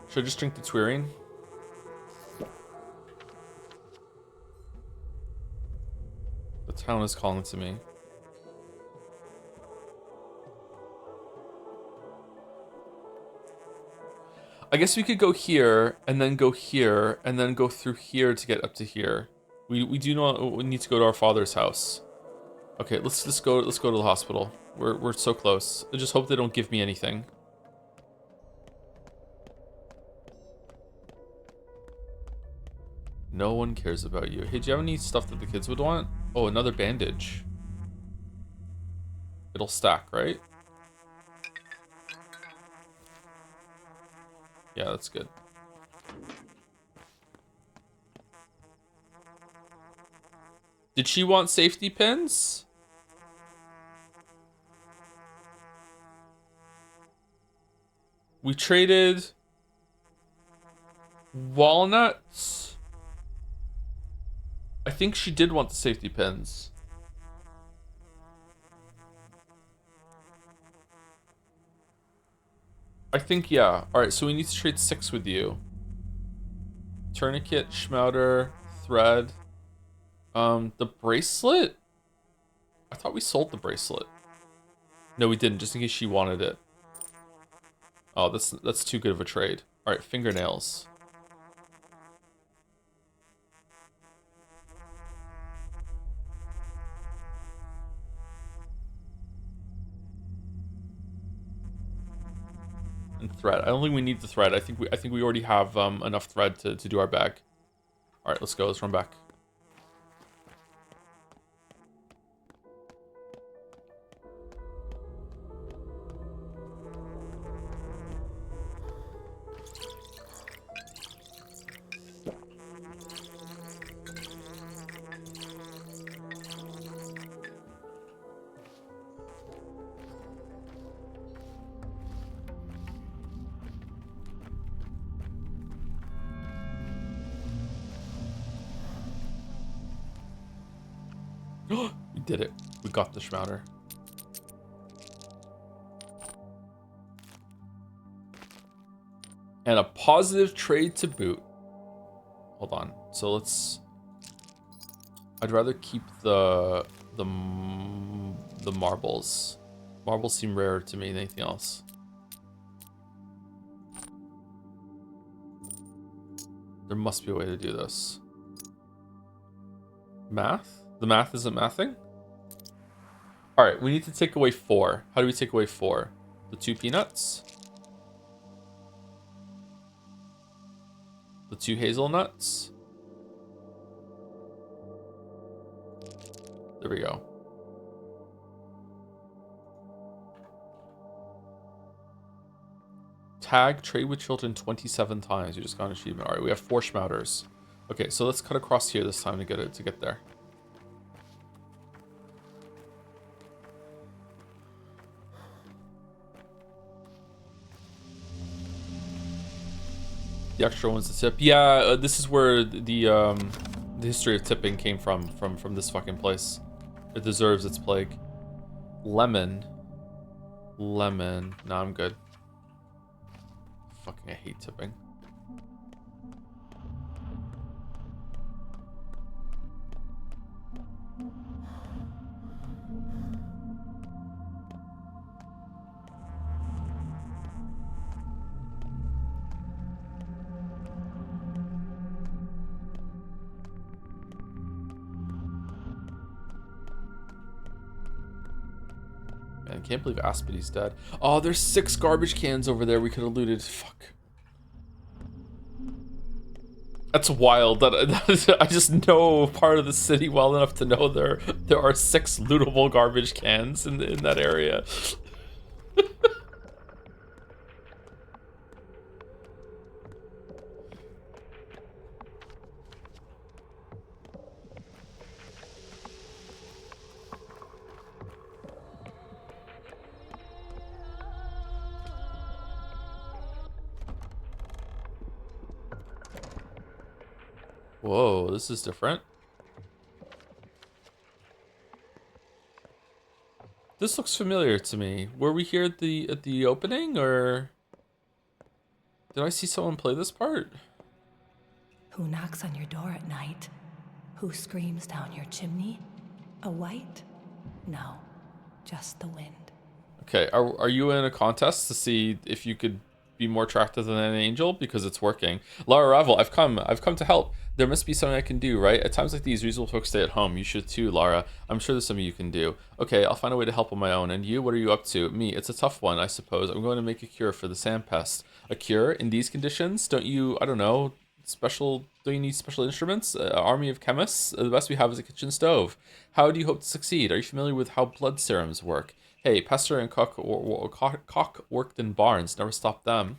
Should I just drink the Twirine? The town is calling to me. I guess we could go here and then go here and then go through here to get up to here. We do not. We need to go to our father's house. Okay, let's go to the hospital. We're so close. I just hope they don't give me anything. No one cares about you. Hey, do you have any stuff that the kids would want? Oh, another bandage. It'll stack, right? Yeah, that's good. Did she want safety pins? We traded walnuts. I think she did want the safety pins. I think, yeah. Alright, so we need to trade 6 with you. Tourniquet, Schmouter, thread. The bracelet? I thought we sold the bracelet. No, we didn't, just in case she wanted it. Oh, that's too good of a trade. Alright, fingernails. And thread. I don't think we need the thread. I think we already have enough thread to do our bag. All right, let's go. Let's run back. We did it. We got the Schmouter. And a positive trade to boot. Hold on. So let's... I'd rather keep the marbles. Marbles seem rarer to me than anything else. There must be a way to do this. Math? The math isn't mathing? Alright, we need to take away 4. How do we take away 4? The 2 peanuts? The 2 hazelnuts? There we go. Tag, trade with children 27 times. You just got an achievement. Alright, we have 4 Schmouters. Okay, so let's cut across here this time to get there. The extra one's the tip. Yeah, this is where the the history of tipping came from this fucking place. It deserves its plague. Lemon. Lemon. No, I'm good. Fucking I hate tipping. Man, I can't believe Aspidy's dead. Oh, there's 6 garbage cans over there we could have looted. Fuck. That's wild. That is, I just know part of the city well enough to know there are 6 lootable garbage cans in that area. Whoa, this is different. This looks familiar to me. Were we here at the opening, or did I see someone play this part? Who knocks on your door at night? Who screams down your chimney? A wight? No, just the wind. Okay, are you in a contest to see if you could be more attractive than an angel? Because it's working. Lara Ravel, I've come to help. There must be something I can do, right? At times like these, reasonable folks stay at home. You should too, Lara. I'm sure there's something you can do. Okay, I'll find a way to help on my own. And you, what are you up to? Me, it's a tough one, I suppose. I'm going to make a cure for the sand pest. A cure? In these conditions? Don't you, I don't know, don't you need special instruments? Army of chemists? The best we have is a kitchen stove. How do you hope to succeed? Are you familiar with how blood serums work? Hey, Pastor and Cock worked in barns. Never stopped them.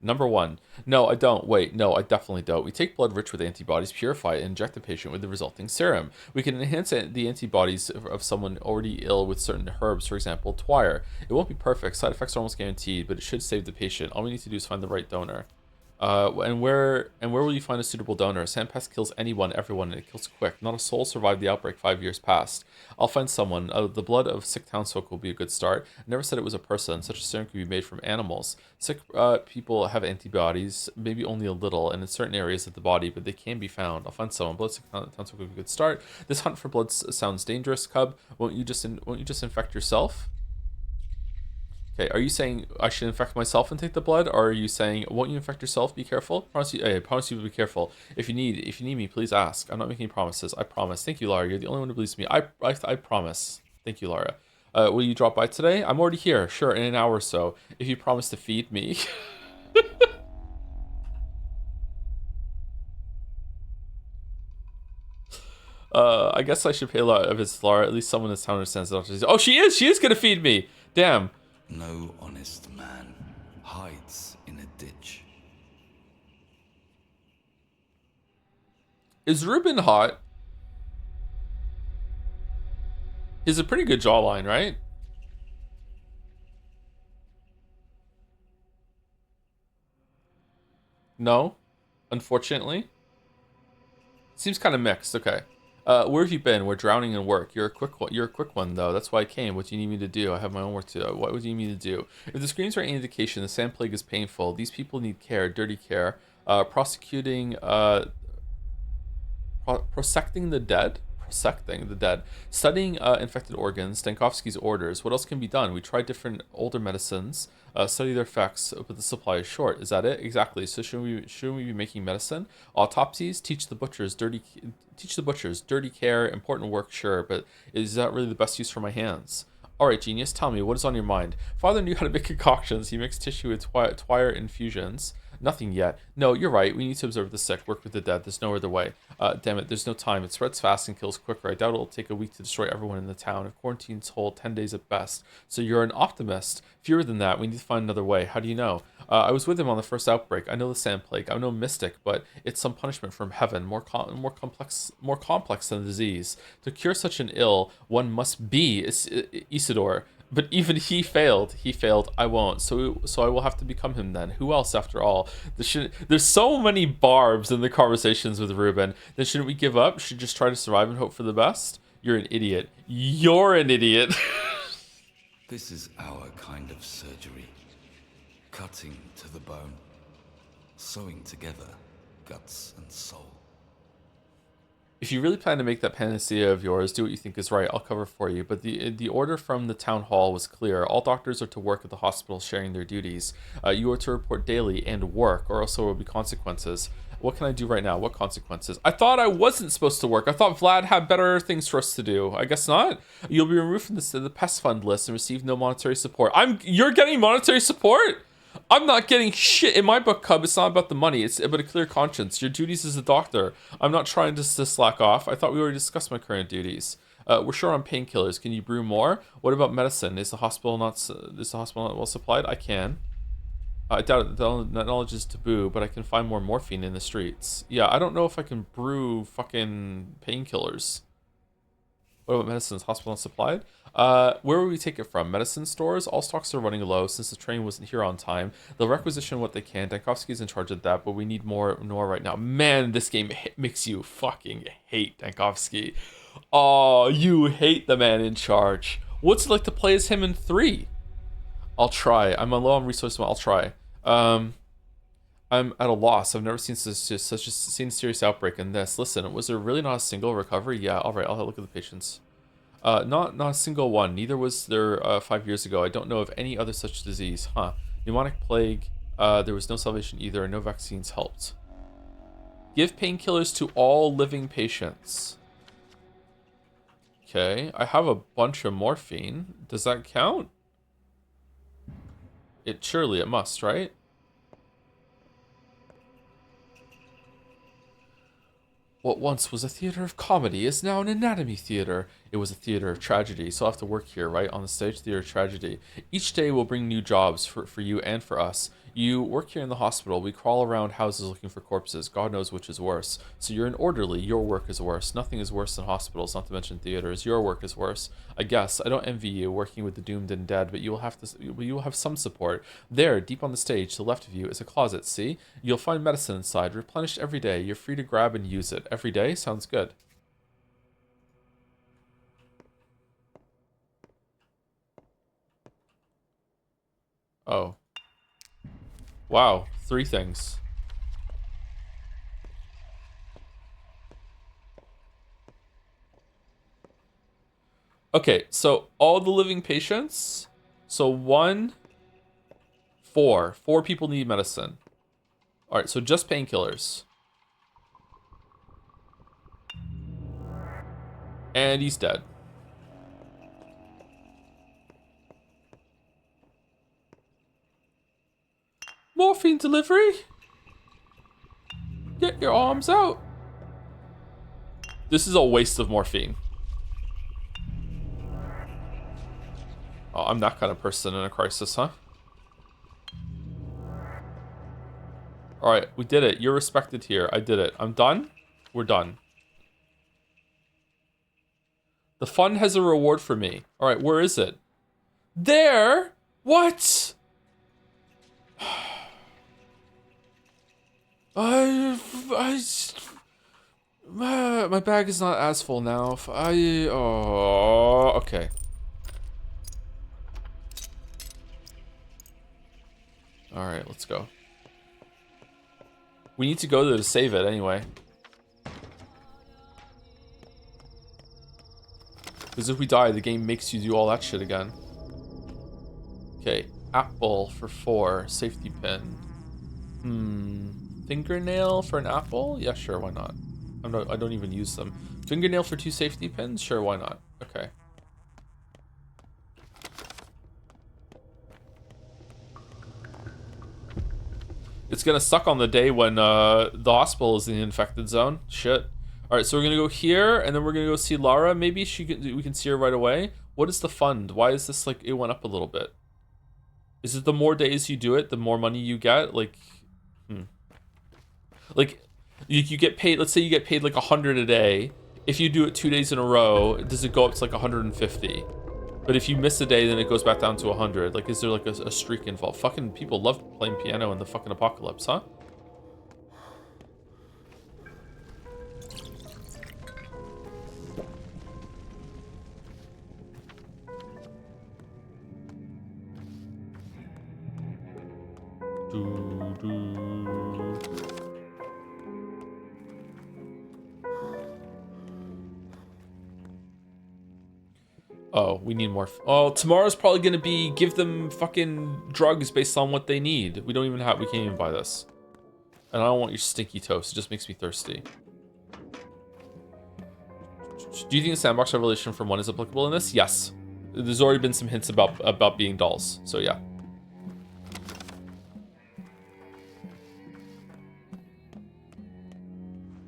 Number 1. No, I don't. Wait, no, I definitely don't. We take blood rich with antibodies, purify it, and inject the patient with the resulting serum. We can enhance the antibodies of someone already ill with certain herbs, for example, twire. It won't be perfect. Side effects are almost guaranteed, but it should save the patient. All we need to do is find the right donor. And where will you find a suitable donor? Sandpest kills anyone, everyone, and it kills quick. Not a soul survived the outbreak 5 years past. I'll find someone. The blood of sick townsfolk will be a good start. I never said it was a person. Such a serum could be made from animals. Sick people have antibodies, maybe only a little, and in certain areas of the body, but they can be found. I'll find someone. Blood sick townsfolk will be a good start. This hunt for blood sounds dangerous, Cub. Won't you just infect yourself? Okay, are you saying I should infect myself and take the blood, or are you saying won't you infect yourself? Be careful. I promise you will be careful. If you need me, please ask. I'm not making any promises. I promise. Thank you, Lara. You're the only one who believes me. I promise. Thank you, Lara. Will you drop by today? I'm already here. Sure, in an hour or so. If you promise to feed me. I guess I should pay a lot of his Lara. At least someone in this town understands that. Oh, she is. She is gonna feed me. Damn. No honest man hides in a ditch. Is Ruben hot? He's a pretty good jawline, right? No, unfortunately. Seems kind of mixed. Okay. Where have you been? We're drowning in work. You're a quick one, though. That's why I came. What do you need me to do? I have my own work to do. What would you need me to do? If the screams are any indication, the sand plague is painful. These people need care, dirty care. Prosecting the dead. Studying infected organs. Stankovsky's orders. What else can be done? We tried different older medicines. Study their effects, but the supply is short. Is that it? Exactly. So shouldn't we be making medicine? Autopsies. Teach the butchers dirty care. Important work, sure, but is that really the best use for my hands? All right, genius. Tell me what is on your mind. Father knew how to make concoctions. He mixed tissue with twire infusions. Nothing yet. No, you're right. We need to observe the sick, work with the dead. There's no other way. Damn it, there's no time. It spreads fast and kills quicker. I doubt it'll take a week to destroy everyone in the town. If quarantine's hold, 10 days at best. So you're an optimist. Fewer than that. We need to find another way. How do you know? I was with him on the first outbreak. I know the sand plague. I'm no mystic, but it's some punishment from heaven. More complex than the disease. To cure such an ill, one must be Isidore. But even he failed. He failed. I won't. So I will have to become him then. Who else after all? There's so many barbs in the conversations with Ruben. Then shouldn't we give up? Should just try to survive and hope for the best? You're an idiot. You're an idiot. This is our kind of surgery. Cutting to the bone. Sewing together guts and soul. If you really plan to make that panacea of yours, do what you think is right. I'll cover for you. But the order from the town hall was clear. All doctors are to work at the hospital, sharing their duties. You are to report daily and work, or else there will be consequences. What can I do right now? What consequences? I thought I wasn't supposed to work. I thought Vlad had better things for us to do. I guess not. You'll be removed from the pest fund list and receive no monetary support. You're getting monetary support? I'm not getting shit. In my book, Cub, it's not about the money. It's about a clear conscience. Your duties as a doctor. I'm not trying to slack off. I thought we already discussed my current duties. We're short on painkillers. Can you brew more? What about medicine? Is the hospital not well supplied? I can. I doubt it. That knowledge is taboo, but I can find more morphine in the streets. Yeah, I don't know if I can brew fucking painkillers. What about medicines? Hospital not supplied? Where would we take it from? Medicine stores? All stocks are running low since the train wasn't here on time. They'll requisition what they can. Dankovsky's in charge of that, but we need more right now. Man, this game makes you fucking hate Dankovsky. Oh, you hate the man in charge. What's it like to play as him in 3? I'll try. I'm low on resources. I'll try. I'm at a loss. I've never seen such a serious outbreak in this. Listen, was there really not a single recovery? Yeah, all right. I'll have a look at the patients. Not a single one. Neither was there 5 years ago. I don't know of any other such disease. Huh. Pneumonic plague. There was no salvation either. No vaccines helped. Give painkillers to all living patients. Okay. I have a bunch of morphine. Does that count? Surely it must, right? What once was a theater of comedy is now an anatomy theater. It was a theater of tragedy, so I'll have to work here, right? On the stage, theater of tragedy. Each day will bring new jobs for you and for us. You work here in the hospital. We crawl around houses looking for corpses. God knows which is worse. So you're an orderly. Your work is worse. Nothing is worse than hospitals, not to mention theaters. Your work is worse. I guess. I don't envy you working with the doomed and dead, but you will have some support. There, deep on the stage, to the left of you, is a closet, see? You'll find medicine inside, replenished every day. You're free to grab and use it. Every day? Sounds good. Oh. Wow, 3 things. Okay, so all the living patients. So 1, 4. 4 people need medicine. All right, so just painkillers. And he's dead. Morphine delivery? Get your arms out. This is a waste of morphine. Oh, I'm that kind of person in a crisis, huh? Alright, we did it. You're respected here. I did it. I'm done. We're done. The fund has a reward for me. Alright, where is it? There? What? My bag is not as full now. Okay. All right, let's go. We need to go there to save it anyway. Because if we die, the game makes you do all that shit again. Okay, apple for 4, safety pin. Fingernail for an apple? Yeah, sure, why not? I don't even use them. Fingernail for 2 safety pins? Sure, why not? Okay. It's gonna suck on the day when the hospital is in the infected zone. Shit. All right, so we're gonna go here, and then we're gonna go see Lara. Maybe we can see her right away. What is the fund? Why is this like it went up a little bit? Is it the more days you do it, the more money you get? Like, like you get paid. Let's say you get paid like 100 a day. If you do it 2 days in a row, does it go up to like 150? But if you miss a day, then it goes back down to 100. Like, is there like a streak involved? Fucking people love playing piano in the fucking apocalypse, huh? Oh, we need more. Oh, tomorrow's probably gonna be give them fucking drugs based on what they need. We don't even have. We can't even buy this. And I don't want your stinky toast. It just makes me thirsty. Do you think the sandbox revelation from 1 is applicable in this? Yes. There's already been some hints about being dolls. So yeah.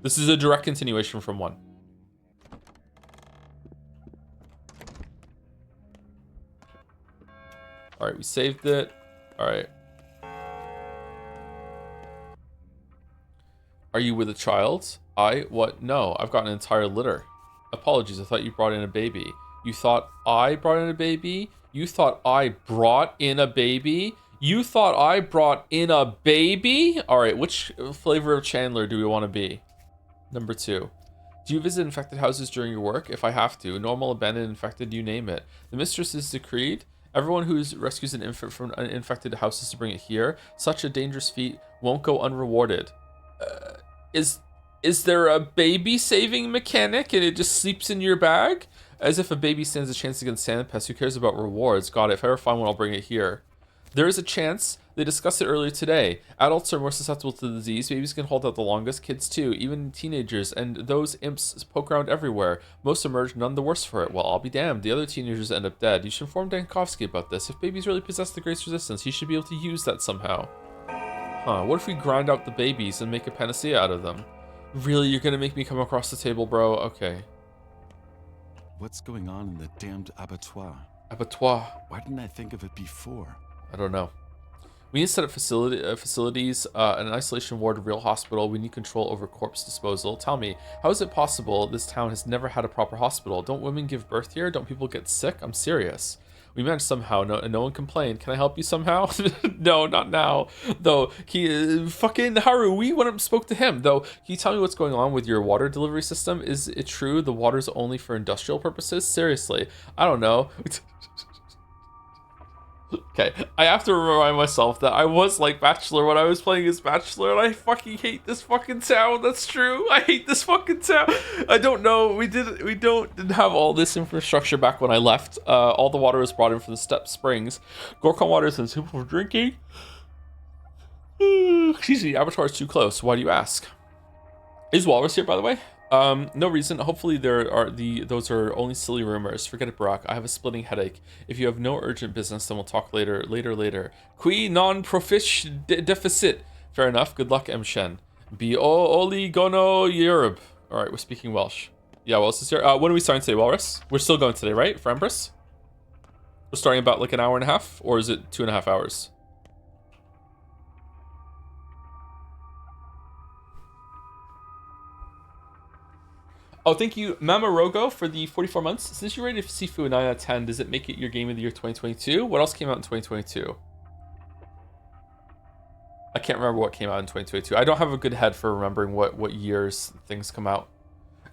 This is a direct continuation from 1. Alright, we saved it. Alright. Are you with a child? What? No, I've got an entire litter. Apologies, I thought you brought in a baby. You thought I brought in a baby? You thought I brought in a baby? You thought I brought in a baby? Alright, which flavor of Chandler do we want to be? Number 2. Do you visit infected houses during your work? If I have to. Normal, abandoned, infected, you name it. The mistress is decreed. Everyone who rescues an infant from an infected house is to bring it here. Such a dangerous feat won't go unrewarded. Is there a baby saving mechanic and it just sleeps in your bag? As if a baby stands a chance against sand pests. Who cares about rewards? God, if I ever find one, I'll bring it here. There is a chance. They discussed it earlier today. Adults are more susceptible to the disease. Babies can hold out the longest. Kids too. Even teenagers. And those imps poke around everywhere. Most emerge none the worse for it. Well, I'll be damned. The other teenagers end up dead. You should inform Dankovsky about this. If babies really possess the greatest resistance, he should be able to use that somehow. Huh, what if we grind out the babies and make a panacea out of them? Really, you're gonna make me come across the table, bro? Okay. What's going on in the damned abattoir? Abattoir. Why didn't I think of it before? I don't know. We need to set up facilities, an isolation ward, a real hospital. We need control over corpse disposal. Tell me, how is it possible this town has never had a proper hospital? Don't women give birth here? Don't people get sick? I'm serious. We managed somehow, no one complained. Can I help you somehow? No, not now. Though, fucking Haru, we went up and spoke to him. Though, can you tell me what's going on with your water delivery system? Is it true the water's only for industrial purposes? Seriously, I don't know. Okay, I have to remind myself that I was like Bachelor when I was playing as Bachelor, and I fucking hate this fucking town. That's true. I hate this fucking town. I don't know. We didn't have all this infrastructure back when I left. All the water was brought in from the step springs. Gorkon water is suitable for drinking. Excuse me, abattoir is too close. Why do you ask? Is Walrus here, by the way? No reason. Hopefully those are only silly rumors. Forget it, Barack. I have a splitting headache. If you have no urgent business, then we'll talk later. Qui non profish deficit. Fair enough. Good luck, M. Shen. Be oli gono Europe. Alright, we're speaking Welsh. Yeah, Welsh is here. When are we starting today, Walrus? We're still going today, right? For Empress? We're starting about like an hour and a half? Or is it 2.5 hours? Oh, thank you, Mama Rogo, for the 44 months. Since you rated Sifu a 9 out of 10, does it make it your game of the year 2022? What else came out in 2022? I can't remember what came out in 2022. I don't have a good head for remembering what years things come out.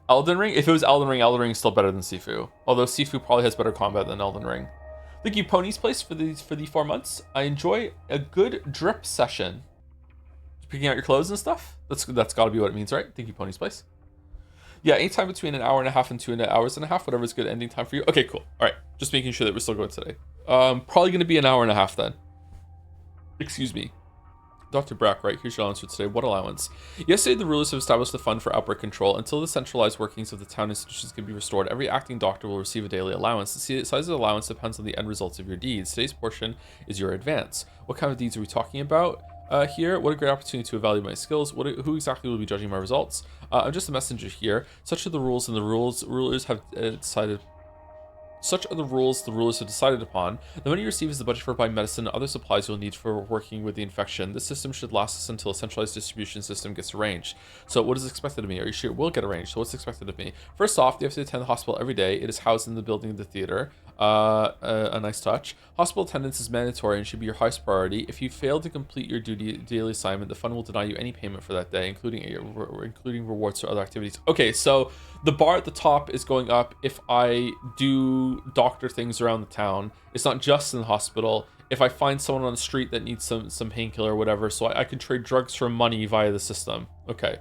Elden Ring? If it was Elden Ring is still better than Sifu. Although Sifu probably has better combat than Elden Ring. Thank you, Pony's Place, for the 4 months. I enjoy a good drip session. Picking out your clothes and stuff? That's got to be what it means, right? Thank you, Pony's Place. Yeah, anytime between an hour and a half and 2 hours and a half, whatever is good ending time for you. Okay, cool. All right, just making sure that we're still going today. Probably going to be an hour and a half then. Excuse me. Dr. Brack, right, here's your allowance for today. What allowance? Yesterday, the rulers have established the fund for outbreak control. Until the centralized workings of the town institutions can be restored, every acting doctor will receive a daily allowance. The size of the allowance depends on the end results of your deeds. Today's portion is your advance. What kind of deeds are we talking about? Here, what a great opportunity to evaluate my skills. Who exactly will be judging my results? I'm just a messenger here. Such are the rules, and the rulers have decided. Such are the rules the rulers have decided upon. The money you receive is the budget for buying medicine and other supplies you'll need for working with the infection. This system should last us until a centralized distribution system gets arranged. So what is expected of me? Are you sure it will get arranged? So what's expected of me? First off, you have to attend the hospital every day. It is housed in the building of the theater. A nice touch. Hospital attendance is mandatory and should be your highest priority. If you fail to complete your daily assignment, the fund will deny you any payment for that day, including rewards or other activities. Okay, so the bar at the top is going up if I do doctor things around the town. It's not just in the hospital. If I find someone on the street that needs some painkiller or whatever, so I can trade drugs for money via the system. Okay.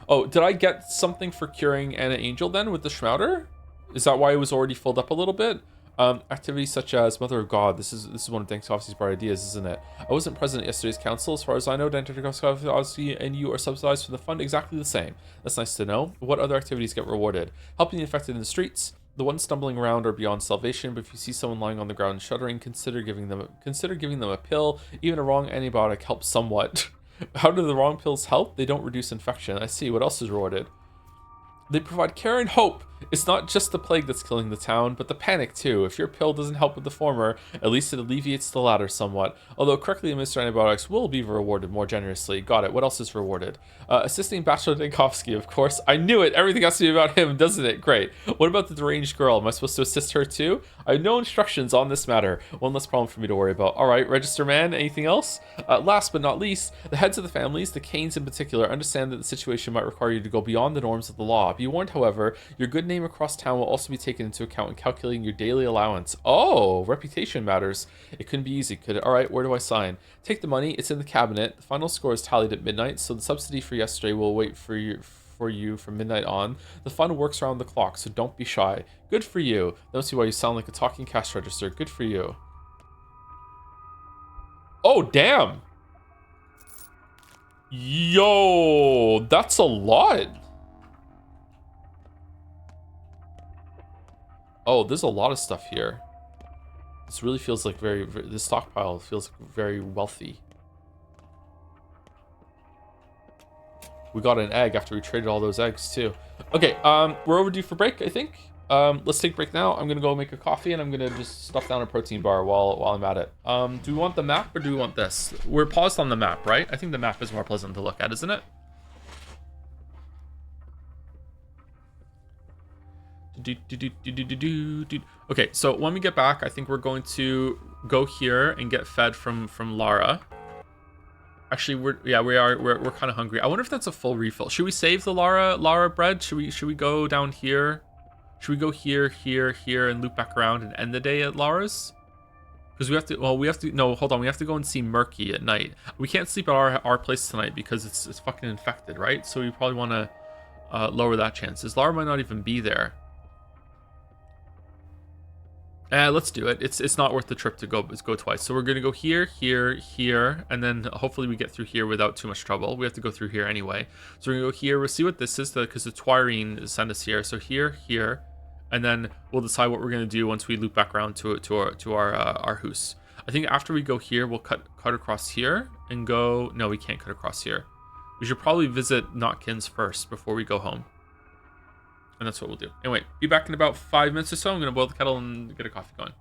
Oh, did I get something for curing Anna Angel then with the Schmouder? Is that why it was already filled up a little bit? Activities such as Mother of God. This is one of Dankovsky's bright ideas, isn't it? I wasn't present at yesterday's council. As far as I know, Dankovsky and you are subsidized from the fund exactly the same. That's nice to know. What other activities get rewarded? Helping the affected in the streets. The ones stumbling around are beyond salvation, but if you see someone lying on the ground and shuddering, consider giving them a pill. Even a wrong antibiotic helps somewhat. How do the wrong pills help? They don't reduce infection. I see. What else is rewarded? They provide care and hope. It's not just the plague that's killing the town, but the panic too. If your pill doesn't help with the former, at least it alleviates the latter somewhat. Although correctly administered antibiotics will be rewarded more generously. Got it. What else is rewarded? Assisting Bachelor Dankovsky, of course. I knew it. Everything has to be about him, doesn't it? Great. What about the deranged girl? Am I supposed to assist her too? I have no instructions on this matter. One less problem for me to worry about. All right, Register Man. Anything else? Last but not least, the heads of the families, the Canes in particular, understand that the situation might require you to go beyond the norms of the law. Be warned, however, your good name across town will also be taken into account when calculating your daily allowance. Oh, reputation matters. It couldn't be easy, could it? All right, where do I sign? Take the money. It's in the cabinet. The final score is tallied at midnight, so the subsidy for yesterday will wait for you from midnight on. The fund works around the clock, so don't be shy. Good for you. Don't see why you sound like a talking cash register. Good for you. Oh, damn. Yo, that's a lot. Oh, there's a lot of stuff here. This really feels like this stockpile feels very wealthy. We got an egg after we traded all those eggs too. Okay, we're overdue for break, I think. Let's take a break now. I'm gonna go make a coffee and I'm gonna just stuff down a protein bar while I'm at it. Do we want the map or do we want this? We're paused on the map, right? I think the map is more pleasant to look at, isn't it? Okay, so when we get back, I think we're going to go here and get fed from Lara. Actually, we're kind of hungry. I wonder if that's a full refill. Should we save the Lara bread? Should we go down here? Should we go here, and loop back around and end the day at Lara's? Because we have to. No, hold on. We have to go and see Murky at night. We can't sleep at our place tonight because it's fucking infected, right? So we probably want to lower that chances. Lara might not even be there. Let's do it. It's not worth the trip to go twice. So we're gonna go here, and then hopefully we get through here without too much trouble. We have to go through here anyway. So we're gonna go here. We'll see what this is because the Twirine sent us here. So here, and then we'll decide what we're gonna do once we loop back around to our house. I think after we go here, we'll cut across here and go. No, we can't cut across here. We should probably visit Notkins first before we go home. And that's what we'll do. Anyway, be back in about 5 minutes or so. I'm going to boil the kettle and get a coffee going.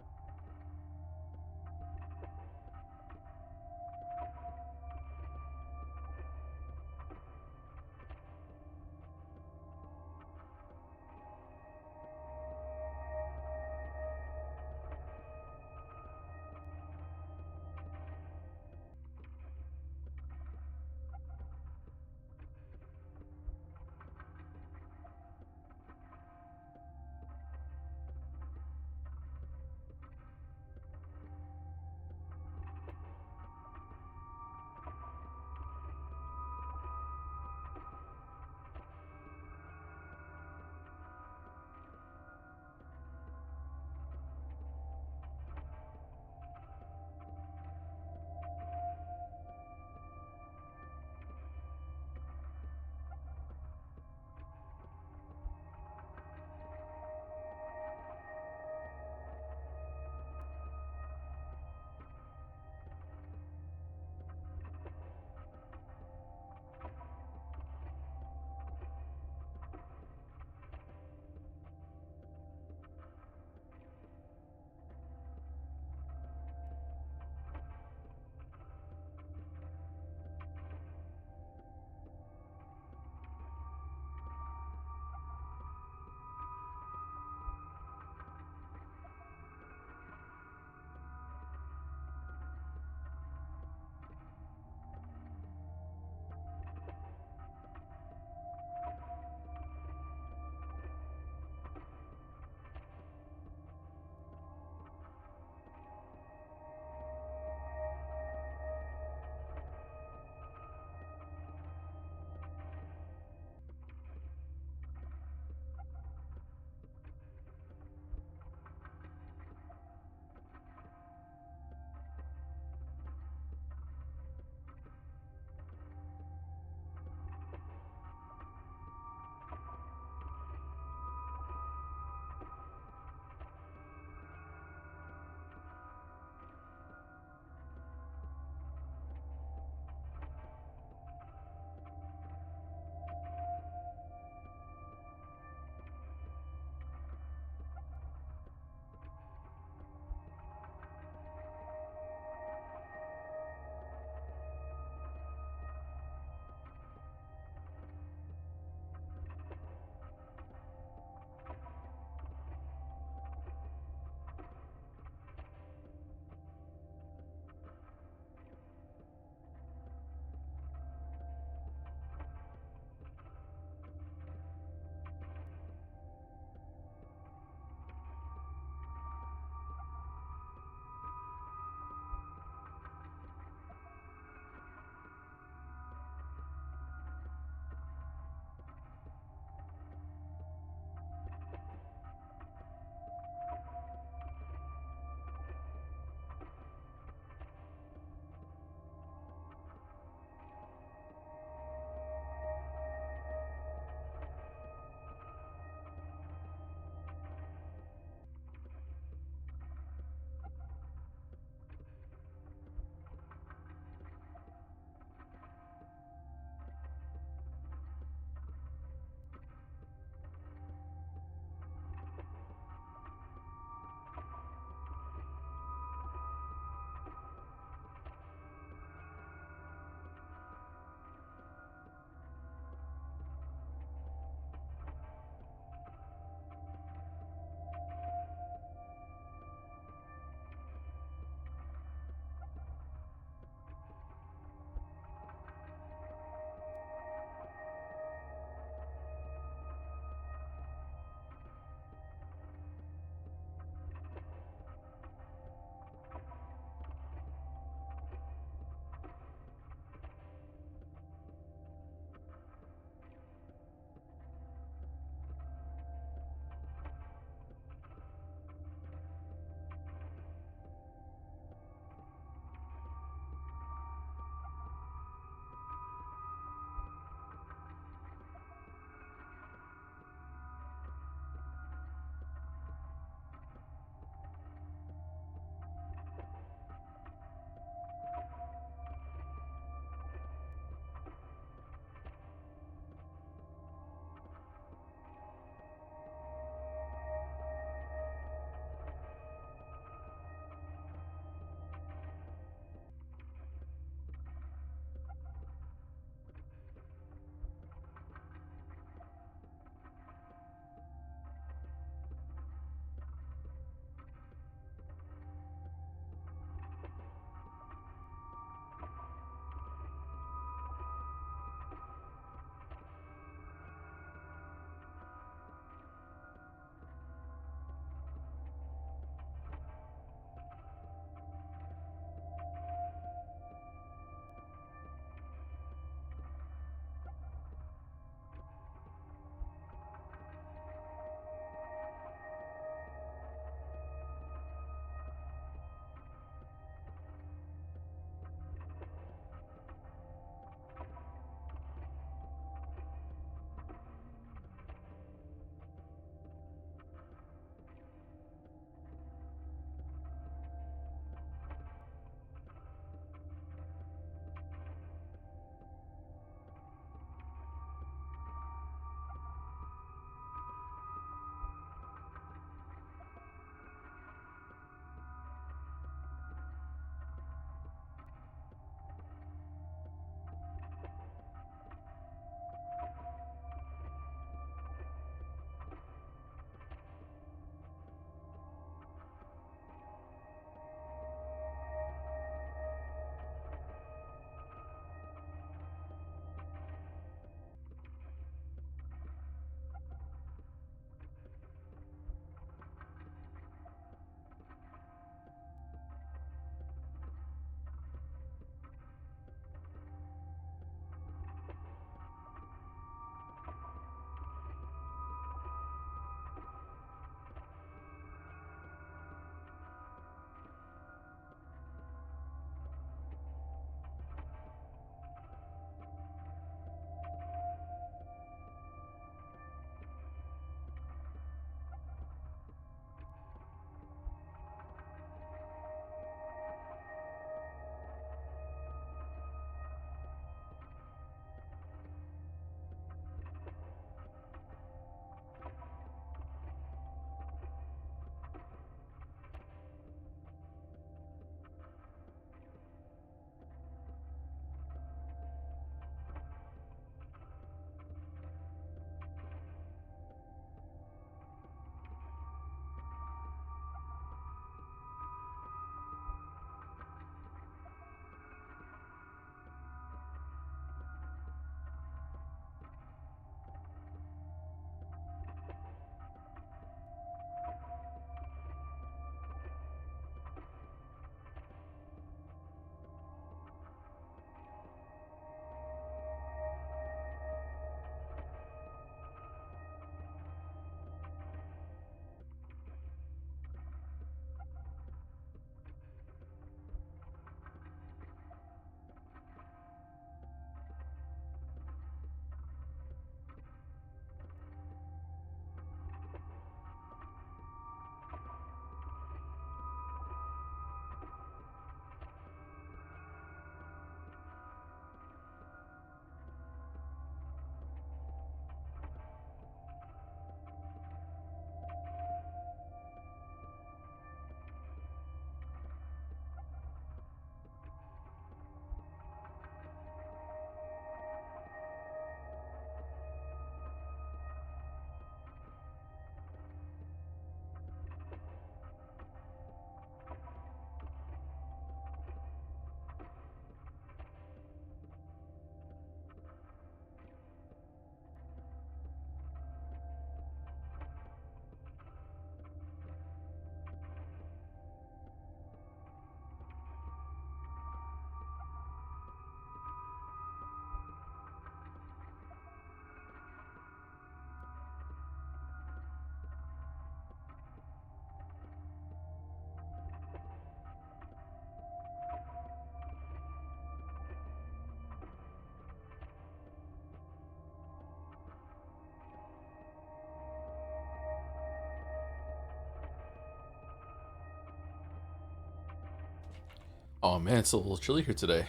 Oh man, it's a little chilly here today.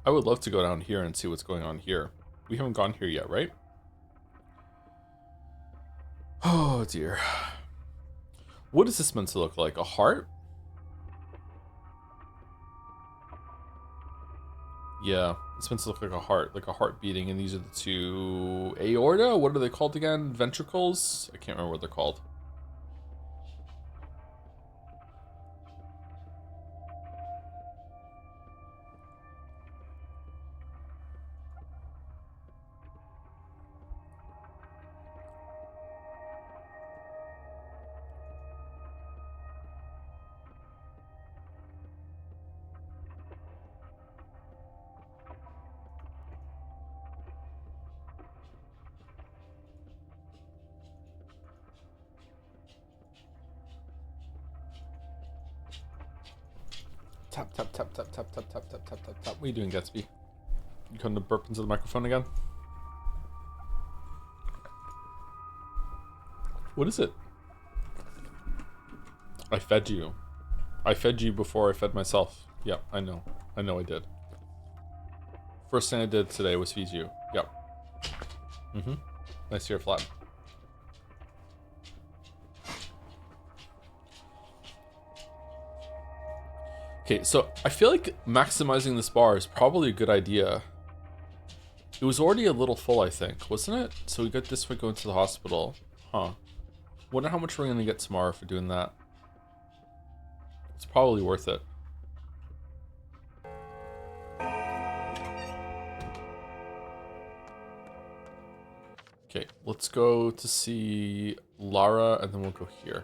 I would love to go down here and see what's going on here. We haven't gone here yet, right? Oh dear. What is this meant to look like? A heart? Yeah, it's meant to look like a heart beating, and these are the two aorta? What are they called again? Ventricles? I can't remember what they're called. Tap, tap, tap, tap, tap, tap, tap, tap, tap, tap, tap. What are you doing, Gatsby? You going to burp into the microphone again? What is it? I fed you. I fed you before I fed myself. Yep, I know. I know I did. First thing I did today was feed you. Yep. Mm-hmm. Nice ear flap. Okay, so I feel like maximizing this bar is probably a good idea. It was already a little full, I think, wasn't it? So we got this one going to the hospital. Huh. Wonder how much we're gonna get tomorrow for doing that. It's probably worth it. Okay, let's go to see Lara and then we'll go here.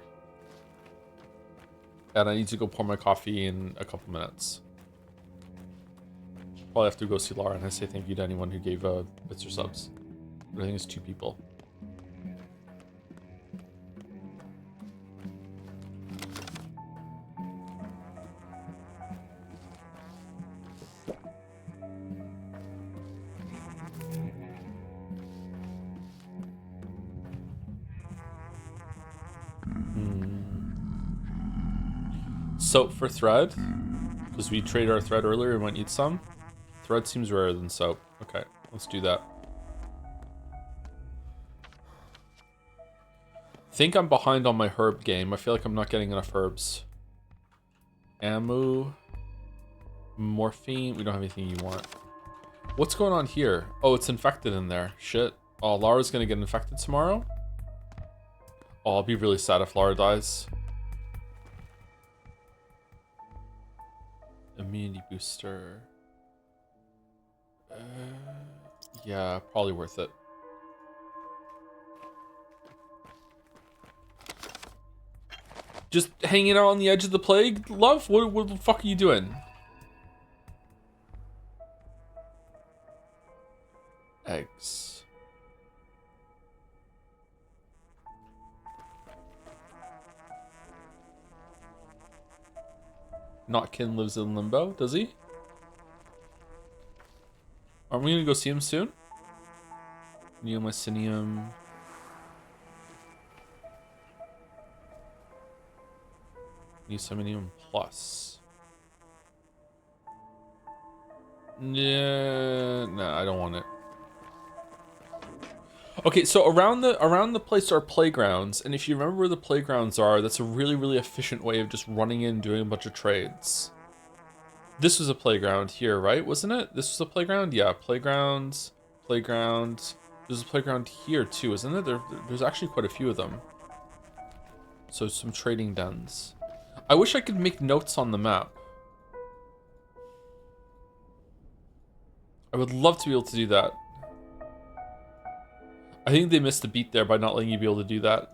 And I need to go pour my coffee in a couple minutes. Probably have to go see Lara and I say thank you to anyone who gave bits or subs. I think it's 2 people. Soap for thread, because we traded our thread earlier and might need some. Thread seems rarer than soap. Okay, let's do that. Think I'm behind on my herb game. I feel like I'm not getting enough herbs. Ammo, morphine. We don't have anything you want. What's going on here? Oh, it's infected in there. Shit. Oh, Lara's gonna get infected tomorrow? Oh, I'll be really sad if Lara dies. Immunity booster. Yeah, probably worth it. Just hanging out on the edge of the plague, love? What the fuck are you doing? Eggs. Notkin lives in limbo, does he? Aren't we gonna go see him soon? Neomycinium. Neomycinium plus. Yeah, no, I don't want it. Okay, so around the place are playgrounds, and if you remember where the playgrounds are, that's a really efficient way of just running in, doing a bunch of trades. This was a playground here, right? Wasn't it? This was a playground? Yeah, playgrounds, playground. There's a playground here too, isn't it? There's actually quite a few of them. So some trading dens. I wish I could make notes on the map. I would love to be able to do that. I think they missed a beat there by not letting you be able to do that.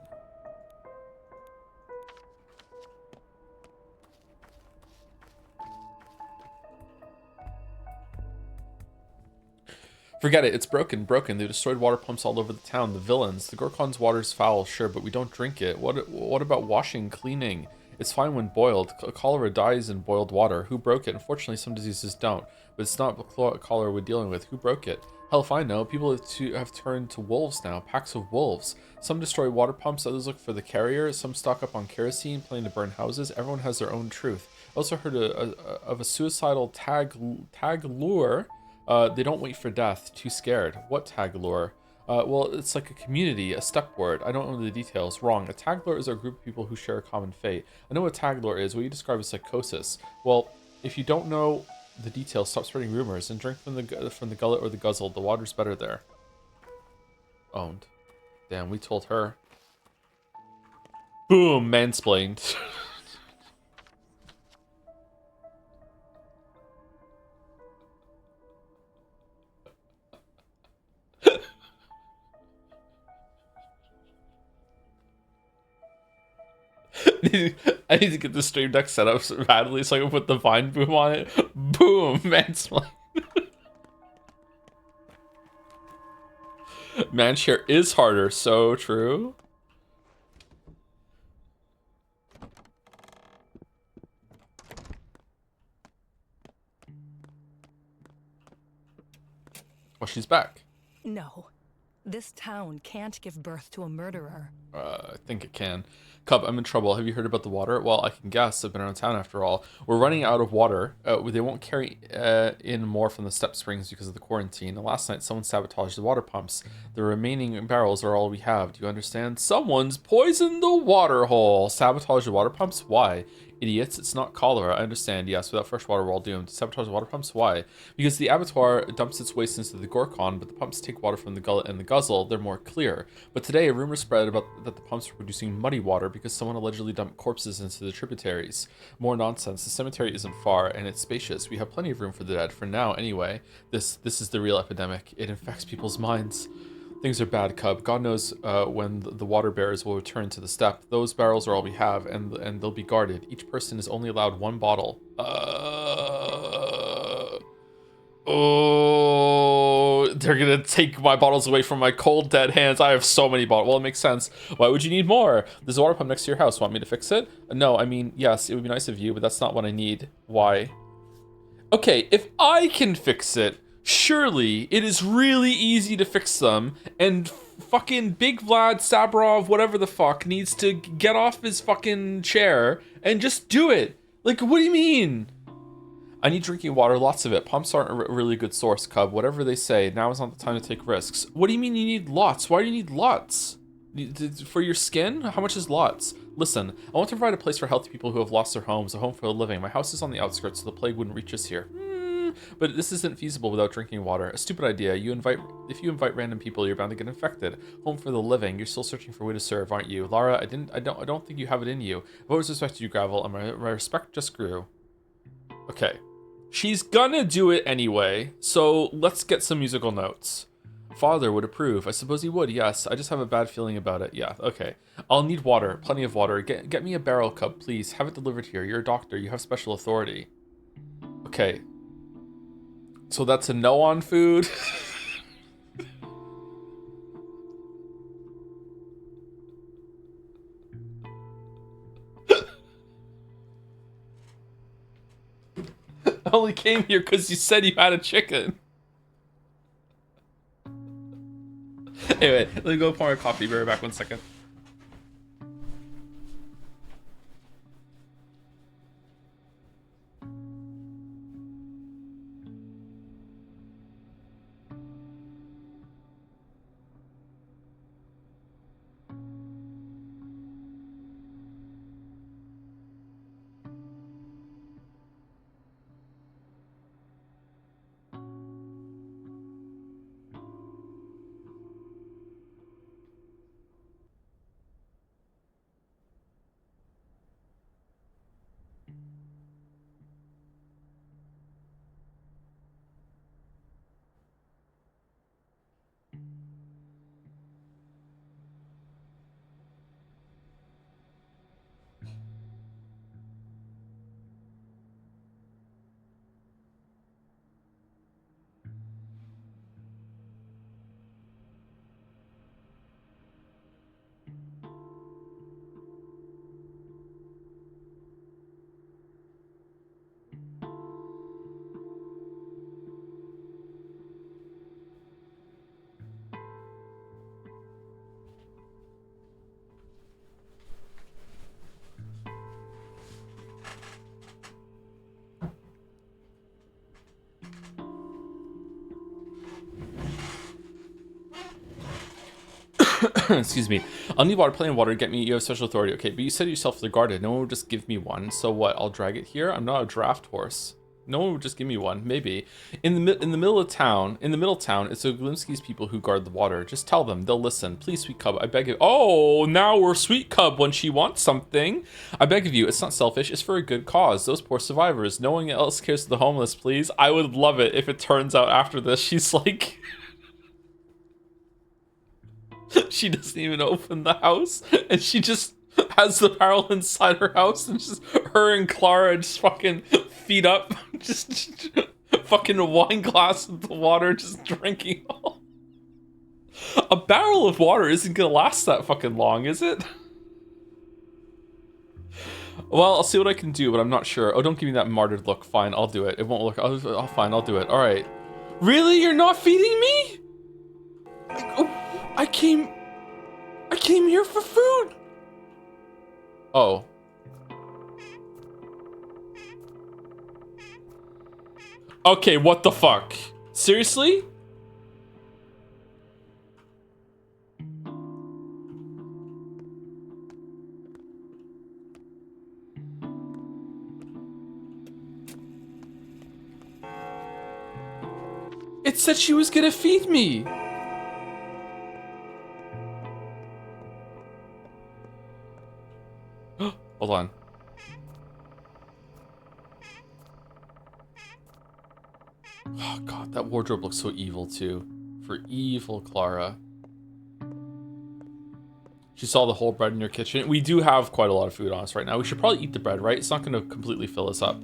Forget it, it's broken. They destroyed water pumps all over the town. The villains. The Gorkon's water's foul, sure, but we don't drink it. What about washing, cleaning? It's fine when boiled. Cholera dies in boiled water. Who broke it? Unfortunately, some diseases don't. But it's not cholera we're dealing with. Who broke it? Hell if I know. People have turned to wolves now. Packs of wolves. Some destroy water pumps. Others look for the carrier. Some stock up on kerosene, planning to burn houses. Everyone has their own truth. I also heard of a suicidal tag lure. They don't wait for death. Too scared. What tag lure? Well, it's like a community, a step word. I don't know the details. Wrong. A tag lure is a group of people who share a common fate. I know what tag lure is. What you describe as psychosis. Well, if you don't know the details, stop spreading rumors and drink from the gullet or the guzzle. The water's better there. Owned. Damn, we told her. Boom, mansplained. I need to get the stream deck set up so badly so I can put the vine boom on it. Boom, mansplained. Man share is harder, so true. Well, she's back. No. This town can't give birth to a murderer. I think it can. Cub, I'm in trouble. Have you heard about the water? Well, I can guess. I've been around town after all. We're running out of water. They won't carry in more from the step springs because of the quarantine. And last night, someone sabotaged the water pumps. The remaining barrels are all we have. Do you understand? Someone's poisoned the water hole. Sabotage the water pumps? Why? Idiots, it's not cholera. I understand. Yes, without fresh water, we're all doomed. Sabotage the water pumps? Why? Because the abattoir dumps its waste into the Gorkon, but the pumps take water from the gullet and the guzzle. They're more clear. But today, a rumor spread about that the pumps were producing muddy water because someone allegedly dumped corpses into the tributaries. More nonsense. The cemetery isn't far, and it's spacious. We have plenty of room for the dead, for now anyway. This is the real epidemic. It infects people's minds. Things are bad, Cub. God knows when the water bearers will return to the steppe. Those barrels are all we have, and they'll be guarded. Each person is only allowed one bottle. Oh, they're gonna take my bottles away from my cold, dead hands. I have so many bottles. Well, it makes sense. Why would you need more? There's a water pump next to your house. Want me to fix it? No, I mean, yes, it would be nice of you, but that's not what I need. Why? Okay, if I can fix it, surely it is really easy to fix them, and fucking Big Vlad Sabrov, whatever the fuck, needs to get off his fucking chair and just do it. Like, what do you mean? I need drinking water, lots of it. Pumps aren't a really good source, Cub. Whatever they say, now is not the time to take risks. What do you mean you need lots? Why do you need lots? For your skin? How much is lots? Listen, I want to provide a place for healthy people who have lost their homes, a home for the living. My house is on the outskirts, so the plague wouldn't reach us here. But this isn't feasible without drinking water. A stupid idea. If you invite random people, you're bound to get infected. Home for the living. You're still searching for a way to serve, aren't you? Lara, I don't think you have it in you. I've always respected you, Gravel, and my respect just grew. Okay. She's gonna do it anyway, so let's get some musical notes. Father would approve. I suppose he would, yes. I just have a bad feeling about it. Yeah, okay. I'll need water. Plenty of water. Get me a barrel, Cub, please. Have it delivered here. You're a doctor. You have special authority. Okay. So that's a no on food. I only came here because you said you had a chicken. Anyway, let me go pour my coffee. Be right back 1 second. Excuse me. I'll need water, plenty of water to get me. You have special authority. Okay, but you said yourself the guarded. No one would just give me one. So what? I'll drag it here? I'm not a draft horse. No one would just give me one. Maybe. In the middle of town, it's the Glimski's people who guard the water. Just tell them. They'll listen. Please, sweet cub, I beg of you. Oh, now we're sweet cub when she wants something. I beg of you. It's not selfish. It's for a good cause. Those poor survivors. No one else cares for the homeless, please. I would love it if it turns out after this she's like... she doesn't even open the house, and she just has the barrel inside her house, and just her and Clara just fucking feet up, just fucking a wine glass of the water, just drinking all. A barrel of water isn't gonna last that fucking long, is it? Well, I'll see what I can do, but I'm not sure. Oh, don't give me that martyred look. Fine, I'll do it. It won't look. Fine, I'll do it. All right. Really? You're not feeding me? I came here for food. Oh. Okay, what the fuck? Seriously? It said she was gonna feed me. Hold on. Oh god, that wardrobe looks so evil too. For evil Clara. She saw the whole bread in your kitchen. We do have quite a lot of food on us right now. We should probably eat the bread, right? It's not going to completely fill us up.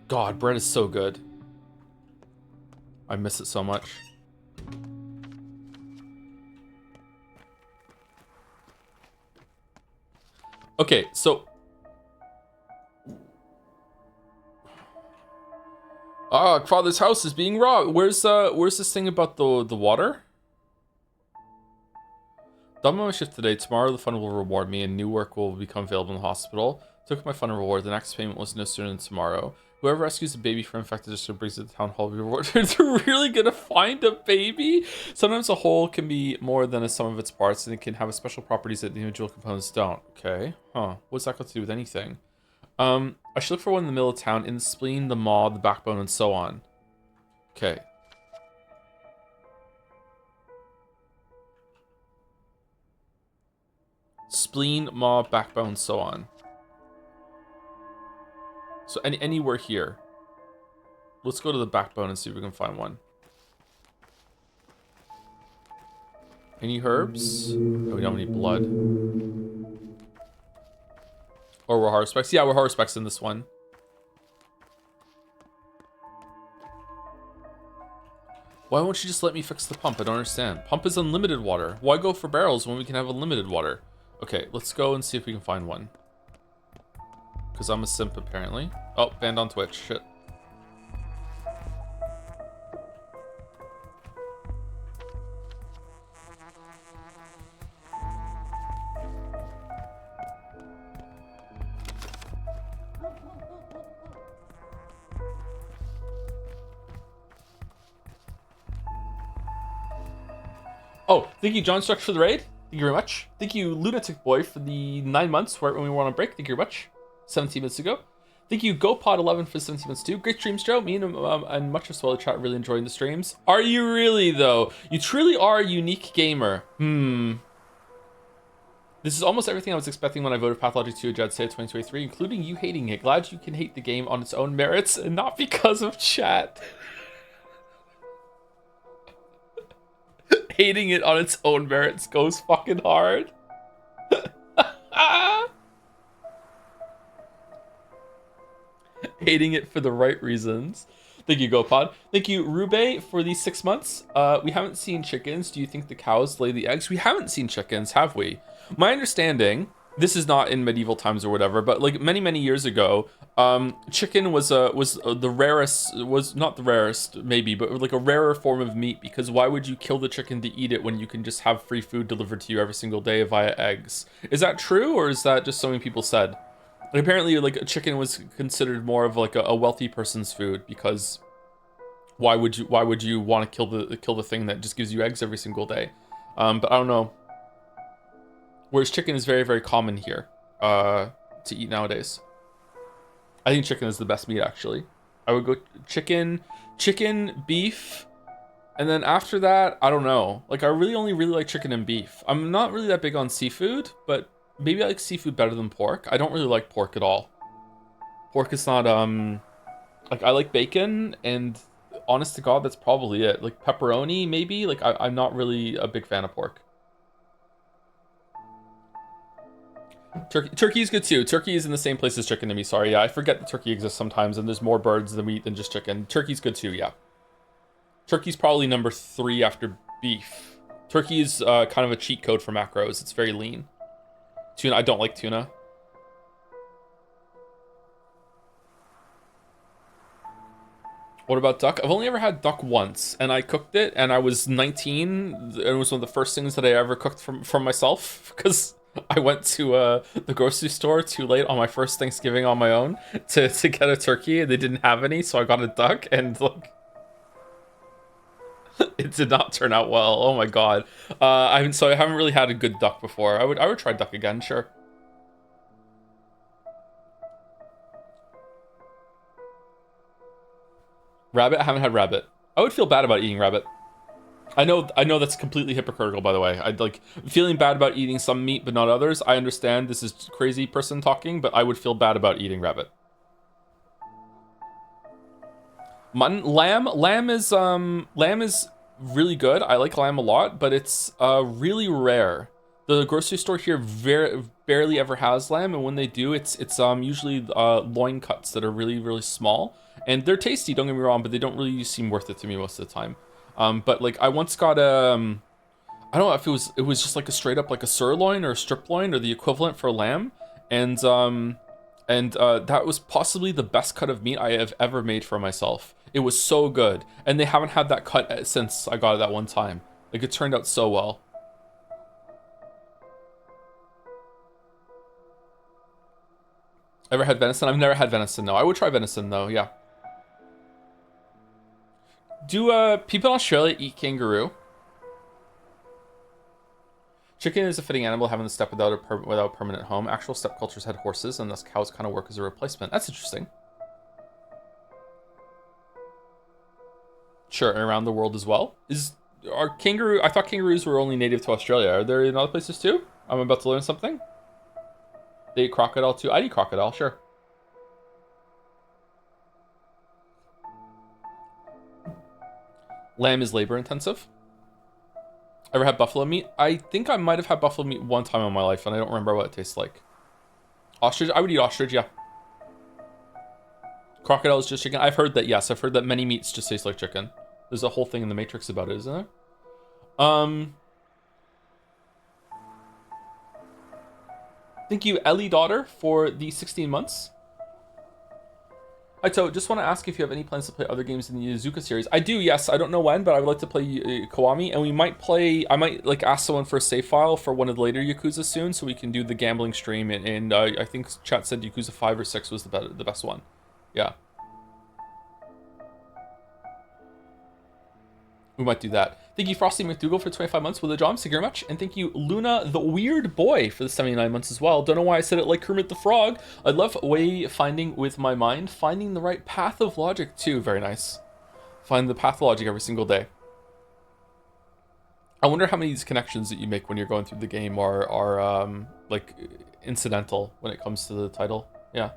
God, bread is so good. I miss it so much. Okay, so... Father's house is being robbed. Where's this thing about the water? Done my shift today. Tomorrow the fund will reward me and new work will become available in the hospital. Took my fund reward. The next payment was no sooner than tomorrow. Whoever rescues a baby from infected district brings it to the town hall will be rewarded. They're really gonna find a baby? Sometimes a whole can be more than a sum of its parts, and it can have special properties that the individual components don't. Okay. Huh. What's that got to do with anything? I should look for one in the middle of town, in the spleen, the maw, the backbone, and so on. Okay. Spleen, maw, backbone, so on. So anywhere here. Let's go to the backbone and see if we can find one. Any herbs? No, we don't need blood. Or we're Haruspecs. Yeah, we're Haruspecs in this one. Why won't you just let me fix the pump? I don't understand. Pump is unlimited water. Why go for barrels when we can have unlimited water? Okay, let's go and see if we can find one. Because I'm a simp, apparently. Oh, banned on Twitch. Shit. Oh, thank you, John Struck, for the raid. Thank you very much. Thank you, Lunatic Boy, for the 9 months right when we were on break. Thank you very much. 17 minutes ago. Thank you, GoPod11, for 17 minutes too. Great streams, Joe. Me and much of Swallow Chat really enjoying the streams. Are you really, though? You truly are a unique gamer. This is almost everything I was expecting when I voted Pathologic 2 Jed Say 2023, including you hating it. Glad you can hate the game on its own merits and not because of chat. Hating it on its own merits goes fucking hard. Hating it for the right reasons. Thank you, GoPod. Thank you, Rube, for these 6 months. We haven't seen chickens. Do you think the cows lay the eggs? We haven't seen chickens, have we? My understanding, this is not in medieval times or whatever, but like many years ago, chicken was the rarest, was not the rarest maybe, but like a rarer form of meat, because why would you kill the chicken to eat it when you can just have free food delivered to you every single day via eggs? Is that true, or is that just something people said? And apparently, like, a chicken was considered more of like a wealthy person's food, because why would you want to kill the thing that just gives you eggs every single day? But I don't know. Whereas chicken is very, very common here to eat nowadays. I think chicken is the best meat, actually. I would go chicken, beef, and then after that, I don't know. Like, I really really like chicken and beef. I'm not really that big on seafood, but maybe I like seafood better than pork. I don't really like pork at all. Pork is not, like, I like bacon, and honest to God, that's probably it. Like, pepperoni, maybe? Like, I'm not really a big fan of pork. Turkey is good too. Turkey is in the same place as chicken to me. Sorry, yeah, I forget that turkey exists sometimes, and there's more birds than meat than just chicken. Turkey's good too, yeah. Turkey's probably number 3 after beef. Turkey is kind of a cheat code for macros. It's very lean. Tuna, I don't like tuna. What about duck? I've only ever had duck once, and I cooked it, and I was 19, and it was one of the first things that I ever cooked from myself, because I went to the grocery store too late on my first Thanksgiving on my own to get a turkey, and they didn't have any, so I got a duck, and like, it did not turn out well. Oh my god. I haven't really had a good duck before. I would try duck again, sure. Rabbit? I haven't had rabbit. I would feel bad about eating rabbit. I know that's completely hypocritical, by the way. I'd like feeling bad about eating some meat but not others. I understand this is crazy person talking, but I would feel bad about eating rabbit. Mutton, lamb is really good. I like lamb a lot, but it's really rare. The grocery store here barely ever has lamb, and when they do, it's usually loin cuts that are really really small, and they're tasty. Don't get me wrong, but they don't really seem worth it to me most of the time. But like I once got I don't know if it was just like a straight up like a sirloin or a strip loin or the equivalent for lamb, and that was possibly the best cut of meat I have ever made for myself. It was so good, and they haven't had that cut since I got it that one time. Like, it turned out so well. Ever had venison? I've never had venison, no. I would try venison, though, yeah. Do people in Australia eat kangaroo? Chicken is a fitting animal having the steppe without a permanent home. Actual steppe cultures had horses, and thus cows kind of work as a replacement. That's interesting. Sure, and around the world as well. I thought kangaroos were only native to Australia. Are there in other places too? I'm about to learn something. They eat crocodile too. I eat crocodile, sure. Lamb is labor intensive. Ever had buffalo meat? I think I might have had buffalo meat one time in my life, and I don't remember what it tastes like. Ostrich? I would eat ostrich, yeah. Crocodile is just chicken. I've heard that, yes. I've heard that many meats just taste like chicken. There's a whole thing in the Matrix about it, isn't there? Thank you, Ellie Daughter, for the 16 months. Hi, just want to ask if you have any plans to play other games in the Yazuka series. I do, yes. I don't know when, but I would like to play Kiwami, and we might play... I might like ask someone for a save file for one of the later Yakuza soon, so we can do the gambling stream, and I think chat said Yakuza 5 or 6 was the best one. Yeah. We might do that. Thank you, Frosty McDougal, for 25 months with a job. Thank you very much. And thank you, Luna the Weird Boy, for the 79 months as well. Don't know why I said it like Kermit the Frog. I love wayfinding with my mind. Finding the right path of logic, too. Very nice. Find the pathologic every single day. I wonder how many of these connections that you make when you're going through the game are like, incidental when it comes to the title. Yeah.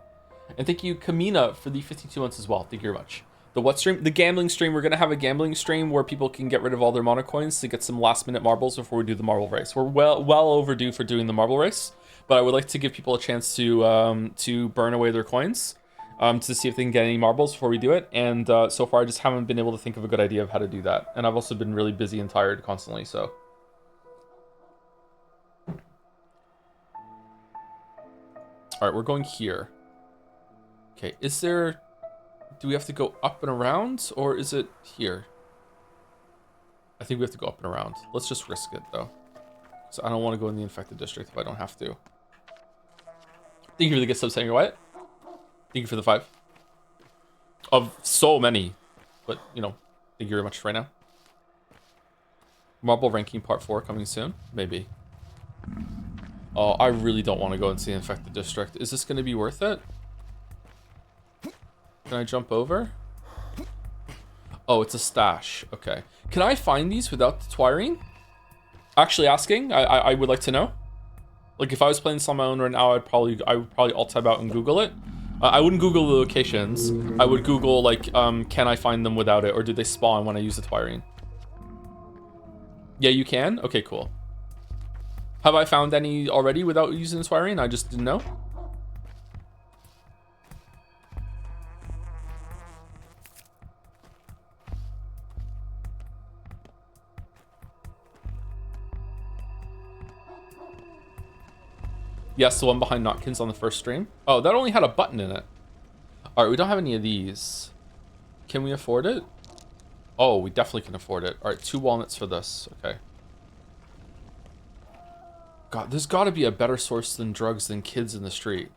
And thank you, Kamina, for the 52 months as well. Thank you very much. The what stream? The gambling stream. We're going to have a gambling stream where people can get rid of all their mono coins to get some last minute marbles before we do the marble race. We're well overdue for doing the marble race, but I would like to give people a chance to burn away their coins to see if they can get any marbles before we do it. And so far I just haven't been able to think of a good idea of how to do that. And I've also been really busy and tired constantly, so. All right, we're going here. Okay, do we have to go up and around, or is it here? I think we have to go up and around. Let's just risk it, though. So I don't want to go in the infected district if I don't have to. Thank you for the gift sub, Samuel Wyatt. Thank you for the 5. Of so many. But, you know, thank you very much right now. Marble ranking part 4 coming soon? Maybe. Oh, I really don't want to go into the infected district. Is this going to be worth it? Can I jump over? Oh, it's a stash. Okay. Can I find these without the Twirine? Actually asking. I would like to know. Like, if I was playing this on my own right now, I would probably alt tab out and Google it. I wouldn't Google the locations. I would Google, like, can I find them without it? Or do they spawn when I use the Twirine? Yeah, you can? Okay, cool. Have I found any already without using the Twirine? I just didn't know. Yes, the one behind Notkins on the first stream. Oh, that only had a button in it. All right, we don't have any of these. Can we afford it? Oh, we definitely can afford it. All right, 2 walnuts for this. Okay. God, there's got to be a better source than drugs than kids in the street.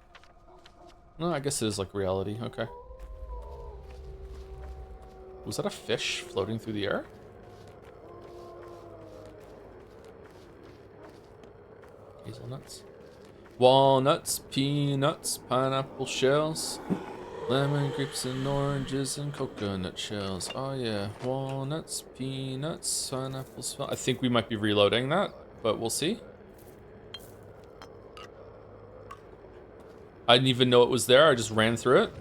No, I guess it is like reality. Okay. Was that a fish floating through the air? Hazelnuts. Walnuts, peanuts, pineapple shells, lemon, grapes, and oranges, and coconut shells. Oh yeah, walnuts, peanuts, pineapples. I think we might be reloading that, but we'll see. I didn't even know it was there. I just ran through it.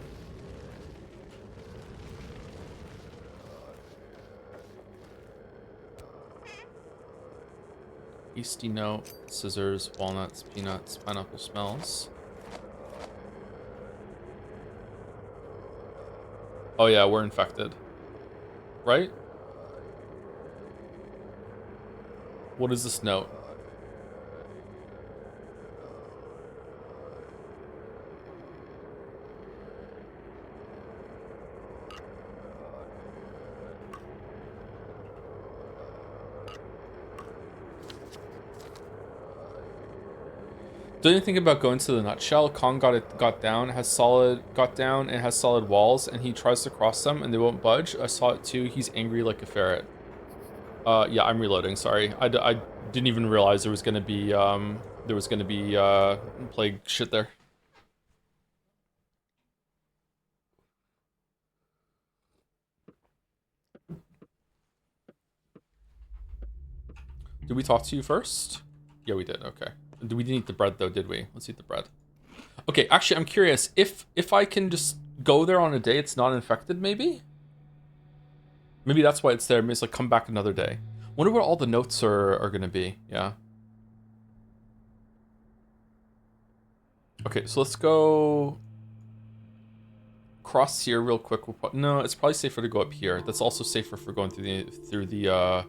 Yeasty note, scissors, walnuts, peanuts, pineapple smells. Oh yeah, we're infected. Right? What is this note? Don't you think about going to the nutshell? Kong got down and has solid walls, and he tries to cross them and they won't budge. I saw it too. He's angry like a ferret. Yeah, I'm reloading. Sorry, I didn't even realize there was gonna be plague shit there. Did we talk to you first? Yeah, we did. Okay. We didn't eat the bread though, did we? Let's eat the bread. Okay, actually, I'm curious if I can just go there on a day it's not infected, maybe. Maybe that's why it's there. Maybe it's like come back another day. Wonder what all the notes are gonna be. Yeah. Okay, so let's go cross here real quick. No, it's probably safer to go up here. That's also safer for going through the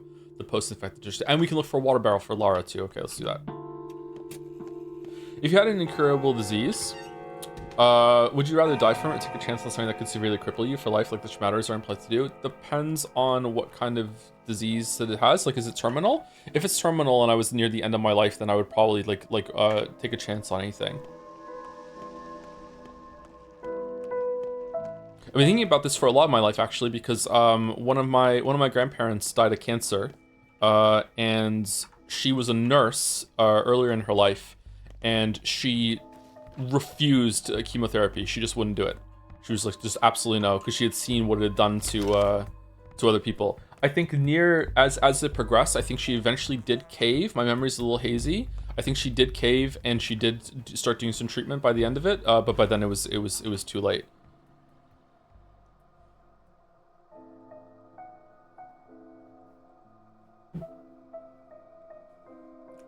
post-infected district. And we can look for a water barrel for Lara too. Okay, let's do that. If you had an incurable disease, would you rather die from it or take a chance on something that could severely cripple you for life, like the Schmatters are implied to do? It depends on what kind of disease that it has. Like, is it terminal? If it's terminal and I was near the end of my life, then I would probably take a chance on anything. I've been thinking about this for a lot of my life, actually, because one of my grandparents died of cancer, and she was a nurse earlier in her life. And she refused chemotherapy. She just wouldn't do it. She was like, just absolutely no, because she had seen what it had done to other people. I think as it progressed, I think she eventually did cave. My memory's a little hazy. I think she did cave and she did start doing some treatment by the end of it. But by then it was too late.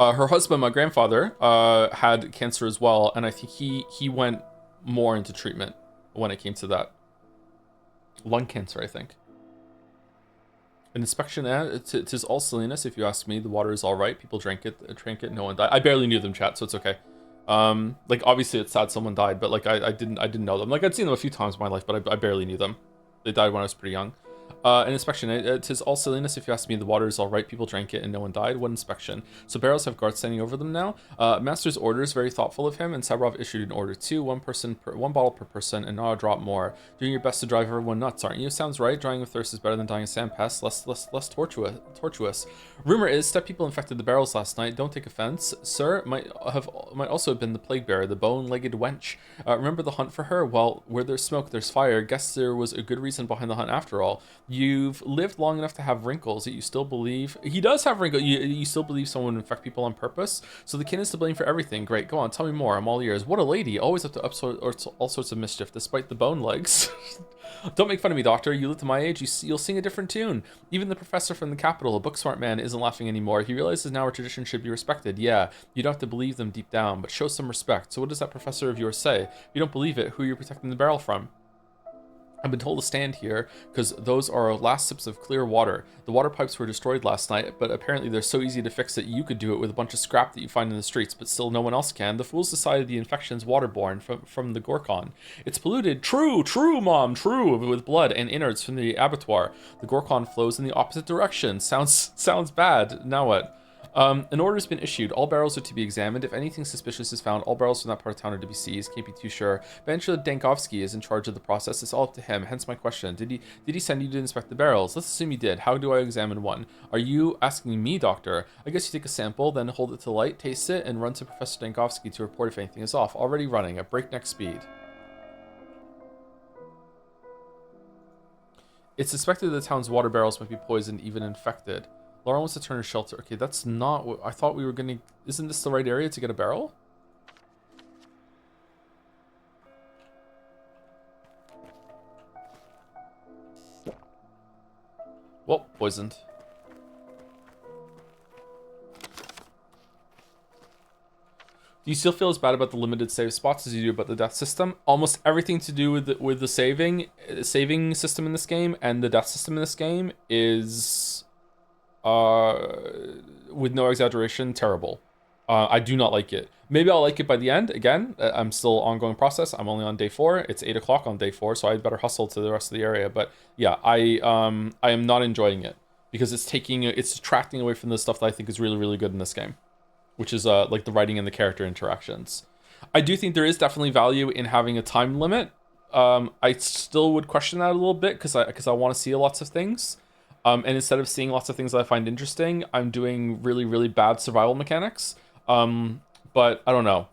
Her husband, my grandfather, had cancer as well, and I think he went more into treatment when it came to that. Lung cancer, I think. An inspection, it is all silliness if you ask me. The water is all right. People drank it, no one died. I barely knew them, chat, so it's okay. Like, obviously it's sad someone died, but like I didn't know them. Like, I'd seen them a few times in my life, but I barely knew them. They died when I was pretty young. An inspection. It is all silliness if you ask me. The water is all right. People drank it and no one died. What inspection? So barrels have guards standing over them now. Master's orders, very thoughtful of him, and Sabrov issued an order too. One bottle per person, and not a drop more. Doing your best to drive everyone nuts, aren't you? Sounds right. Dying of thirst is better than dying of sand pests. Less tortuous. Rumor is step people infected the barrels last night. Don't take offense, sir. Might also have been the plague bearer, the bone-legged wench. Remember the hunt for her? Well, where there's smoke, there's fire. Guess there was a good reason behind the hunt after all. You've lived long enough to have wrinkles, yet you still believe... He does have wrinkles. You still believe someone would infect people on purpose? So the kin is to blame for everything. Great, go on, tell me more. I'm all ears. What a lady. Always up to all sorts of mischief, despite the bone legs. Don't make fun of me, doctor. You live to my age, you'll sing a different tune. Even the professor from the capital, a book-smart man, isn't laughing anymore. He realizes now our tradition should be respected. Yeah, you don't have to believe them deep down, but show some respect. So what does that professor of yours say? If you don't believe it, who are you protecting the barrel from? I've been told to stand here because those are our last sips of clear water. The water pipes were destroyed last night, but apparently they're so easy to fix that you could do it with a bunch of scrap that you find in the streets, but still no one else can. The fools decided the infection's waterborne from the Gorkon. It's polluted. True, Mom, true, with blood and innards from the abattoir. The Gorkon flows in the opposite direction. Sounds bad. Now what? An order has been issued. All barrels are to be examined. If anything suspicious is found, all barrels from that part of town are to be seized. Can't be too sure. But Angela Dankovsky is in charge of the process. It's all up to him. Hence my question. Did he send you to inspect the barrels? Let's assume he did. How do I examine one? Are you asking me, doctor? I guess you take a sample, then hold it to light, taste it, and run to Professor Dankovsky to report if anything is off. Already running at breakneck speed. It's suspected the town's water barrels might be poisoned, even infected. Laura wants to turn her shelter. Okay, that's not what I thought we were gonna... Isn't this the right area to get a barrel? Well, poisoned. Do you still feel as bad about the limited save spots as you do about the death system? Almost everything to do with the saving system in this game and the death system in this game is... with no exaggeration, terrible. I do not like it. Maybe I'll like it by the end. Again, I'm still ongoing process. I'm only on day 4. It's 8 o'clock on day 4, so I better hustle to the rest of the area. But yeah, I am not enjoying it because it's detracting away from the stuff that I think is really, really good in this game, which is like the writing and the character interactions. I do think there is definitely value in having a time limit. I still would question that a little bit because I want to see lots of things. And instead of seeing lots of things that I find interesting, I'm doing really, really bad survival mechanics. But I don't know.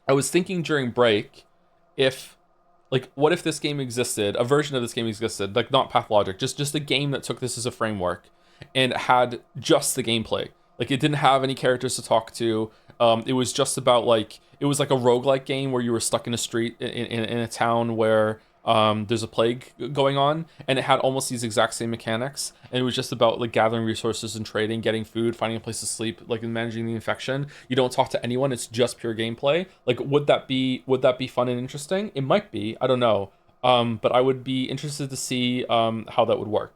I was thinking during break, what if this game existed, a version of this game existed, like not Pathologic, just a game that took this as a framework and had just the gameplay. Like it didn't have any characters to talk to. It was just about it was like a roguelike game where you were stuck in a street in a town where there's a plague going on, and it had almost these exact same mechanics, and it was just about like gathering resources and trading, getting food, finding a place to sleep, like managing the infection. You don't talk to anyone, it's just pure gameplay. Like would that be fun and interesting? It might be, I don't know. But I would be interested to see how that would work.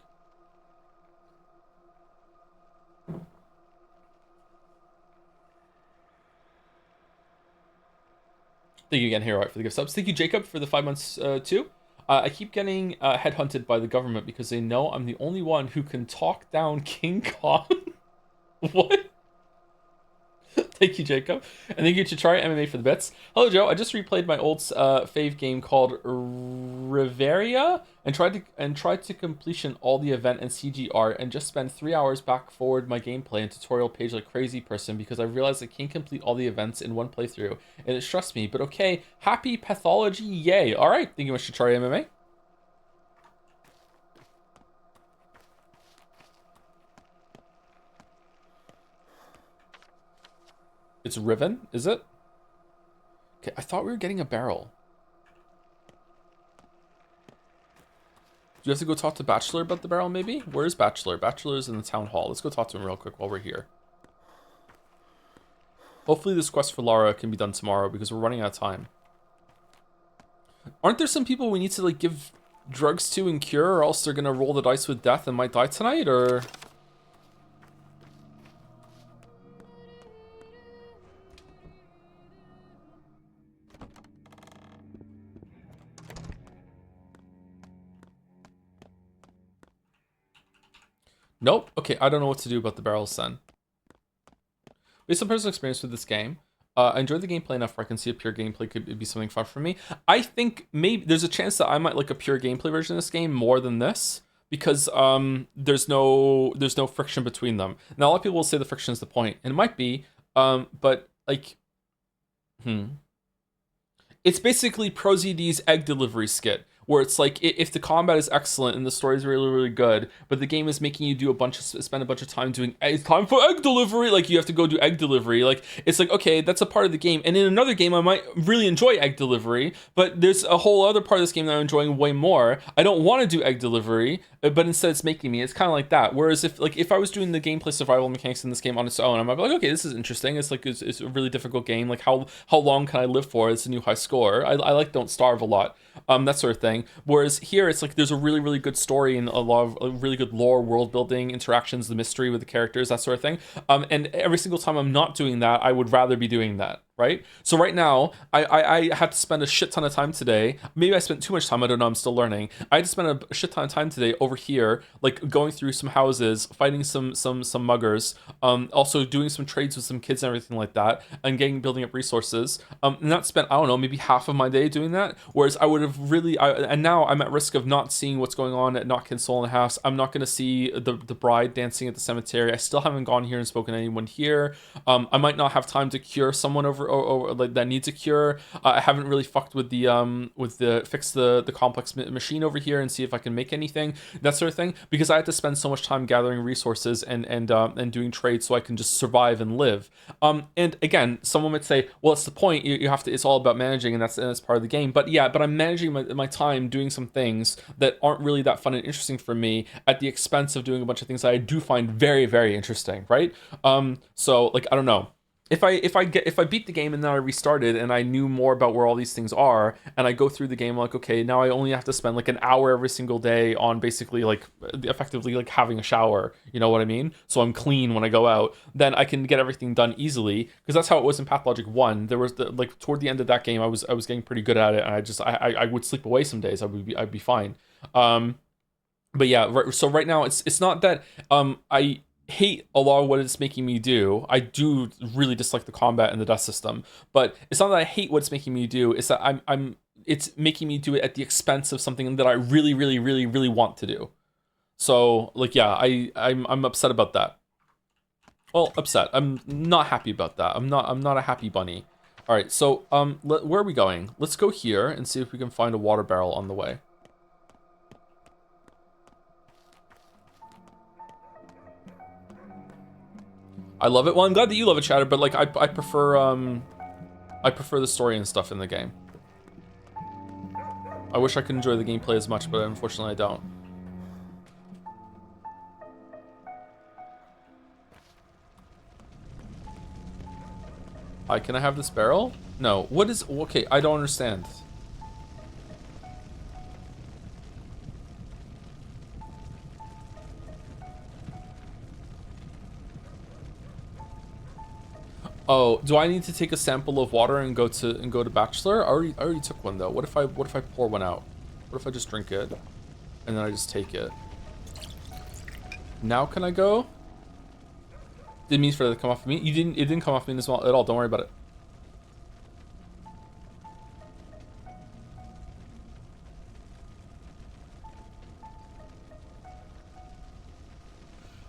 Thank you again, Hero, for the gift subs. Thank you, Jacob, for the 5 months too. I keep getting headhunted by the government because they know I'm the only one who can talk down King Kong. What? Thank you, Jacob. And thank you to Try MMA for the bits. Hello, Joe. I just replayed my old fave game called Riveria and tried to completion all the event and CG art and just spent 3 hours back forward my gameplay and tutorial page like crazy person because I realized I can't complete all the events in one playthrough and it stressed me. But okay, happy pathology, yay! All right, thank you much to Try MMA. It's Riven, is it? Okay, I thought we were getting a barrel. Do you have to go talk to Bachelor about the barrel, maybe? Where's Bachelor? Bachelor's in the town hall. Let's go talk to him real quick while we're here. Hopefully this quest for Lara can be done tomorrow because we're running out of time. Aren't there some people we need to, like, give drugs to and cure, or else they're gonna roll the dice with death and might die tonight, or... Nope. Okay, I don't know what to do about the barrels then. Based on personal experience with this game, I enjoyed the gameplay enough where I can see a pure gameplay could be something fun for me. I think maybe there's a chance that I might like a pure gameplay version of this game more than this because there's no friction between them. Now a lot of people will say the friction is the point, and it might be, but like, it's basically ProZD's egg delivery skit, where it's like if the combat is excellent and the story is really really good, but the game is making you do spend a bunch of time doing it's time for egg delivery, like you have to go do egg delivery, like it's like, okay, that's a part of the game. And in another game I might really enjoy egg delivery, but there's a whole other part of this game that I'm enjoying way more. I don't want to do egg delivery, but instead it's making me. It's kind of like that. Whereas if I was doing the gameplay survival mechanics in this game on its own, I might be like, okay, this is interesting. It's like it's a really difficult game. Like how long can I live for? It's a new high score. I like Don't Starve a lot, that sort of thing. Whereas here it's like there's a really really good story and a lot of really good lore, world building, interactions, the mystery with the characters, that sort of thing. And every single time I'm not doing that, I would rather be doing that. Right? So right now, I had to spend a shit ton of time today. Maybe I spent too much time. I don't know. I'm still learning. I had to spend a shit ton of time today over here, like going through some houses, fighting some muggers, also doing some trades with some kids and everything like that, and building up resources. And that spent, I don't know, maybe half of my day doing that. Whereas I would have really, and now I'm at risk of not seeing what's going on at Not Soul in the House. I'm not going to see the bride dancing at the cemetery. I still haven't gone here and spoken to anyone here. I might not have time to cure someone over or like that needs a cure. I haven't really fucked with the fix the complex machine over here and see if I can make anything, that sort of thing, because I had to spend so much time gathering resources and doing trades so I can just survive and live. And again, someone might say, well, it's the point. You have to. It's all about managing, and that's part of the game. But yeah, but I'm managing my time doing some things that aren't really that fun and interesting for me at the expense of doing a bunch of things that I do find very very interesting, right? So like, I don't know. If I beat the game and then I restarted and I knew more about where all these things are, and I go through the game like, okay, now I only have to spend like an hour every single day on basically like effectively like having a shower, you know what I mean? So I'm clean when I go out, then I can get everything done easily, because that's how it was in Pathologic 1. There was like toward the end of that game I was getting pretty good at it, and I would sleep away some days. I'd be fine. But yeah, so right now it's not that I hate a lot of what it's making me do. I do really dislike the combat and the death system, but it's not that I hate what it's making me do. It's that it's making me do it at the expense of something that I really, really, really, really want to do. So like, yeah, I'm upset about that. Well, upset. I'm not happy about that. I'm not a happy bunny. All right, so where are we going? Let's go here and see if we can find a water barrel on the way. I love it. Well, I'm glad that you love it, Chatter, but like I prefer the story and stuff in the game. I wish I could enjoy the gameplay as much, but unfortunately I don't. Hi, can I have this barrel? No. What is... Okay, I don't understand. Oh, do I need to take a sample of water and go to Bachelor? I already took one though. What if I pour one out? What if I just drink it and then I just take it? Now can I go? Didn't mean for it to come off of me. It didn't come off me as well at all. Don't worry about it.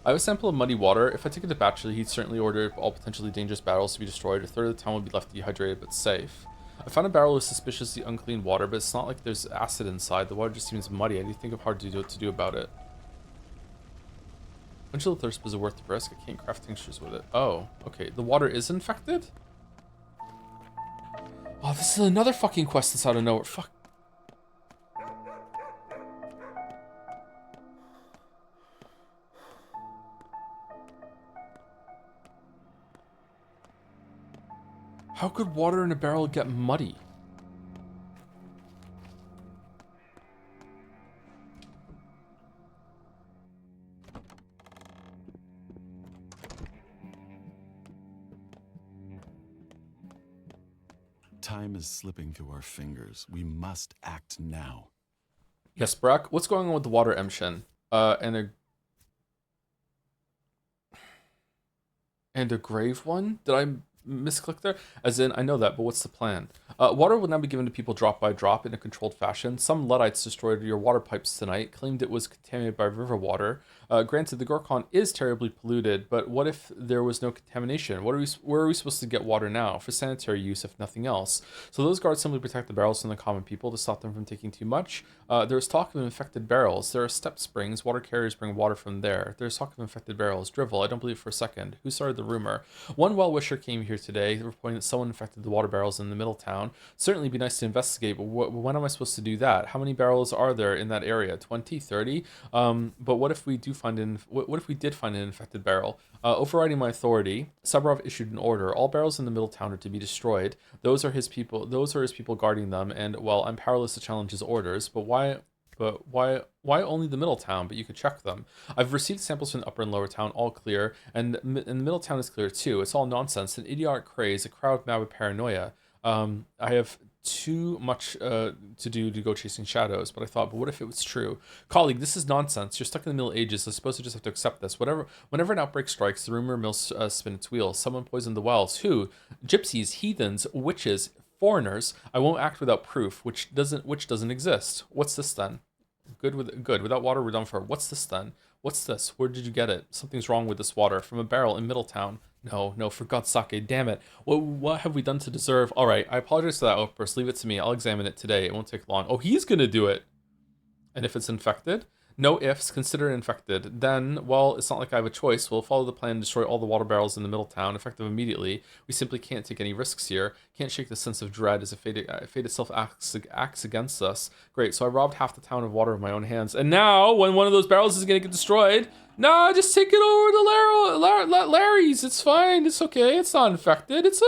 I have a sample of muddy water. If I take it to Bachelor, he'd certainly order all potentially dangerous barrels to be destroyed. A third of the town would be left dehydrated but safe. I found a barrel with suspiciously unclean water, but it's not like there's acid inside. The water just seems muddy. I need to think of hard to do about it. Quenchable thirst was worth the risk. I can't craft tinctures with it. Oh, okay. The water is infected? Oh, this is another fucking quest that's out of nowhere. Fuck. How could water in a barrel get muddy? Time is slipping through our fingers. We must act now. Yes, Brack. What's going on with the water, Emshin? And a grave one? Did I misclick there? As in, I know that, but what's the plan? Water will now be given to people drop by drop in a controlled fashion. Some Luddites destroyed your water pipes tonight, claimed it was contaminated by river water. Granted, the Gorkon is terribly polluted, but what if there was no contamination? Where are we supposed to get water now? For sanitary use, if nothing else. So those guards simply protect the barrels from the common people to stop them from taking too much. There's talk of infected barrels. There are step springs. Water carriers bring water from there. There's talk of infected barrels. Drivel, I don't believe for a second. Who started the rumor? One well-wisher came here today, reporting that someone infected the water barrels in the middle town. Certainly be nice to investigate, but when am I supposed to do that? How many barrels are there in that area? 20, 30? But what if we do find what if we did find an infected barrel? Overriding my authority, Sabarov issued an order. All barrels in the middle town are to be destroyed. Those are his people guarding them, and well, I'm powerless to challenge his orders, but why only the middle town? But you could check them. I've received samples from the upper and lower town, all clear, and the middle town is clear too. It's all nonsense, an idiotic craze, a crowd mad with paranoia. I have too much to do to go chasing shadows, but I thought, but what if it was true? Colleague, this is nonsense. You're stuck in the Middle Ages. I suppose you just have to accept this. Whenever an outbreak strikes, the rumor mill spin its wheels. Someone poisoned the wells. Who? Gypsies, heathens, witches, foreigners. I won't act without proof, which doesn't exist. What's this then? Good. Without water, we're done for. What's this then? What's this? Where did you get it? Something's wrong with this water. From a barrel in Middletown. No, for God's sake, damn it. What have we done to deserve? All right, I apologize for that outburst. Leave it to me. I'll examine it today. It won't take long. Oh, he's going to do it. And if it's infected? No ifs, consider it infected. Then, well, it's not like I have a choice. We'll follow the plan and destroy all the water barrels in the middle town, effective immediately. We simply can't take any risks here. Can't shake the sense of dread as if fate itself acts against us. Great, so I robbed half the town of water with my own hands. And now, when one of those barrels is going to get destroyed, nah, just take it over to Larry's. It's fine. It's okay. It's not infected. It's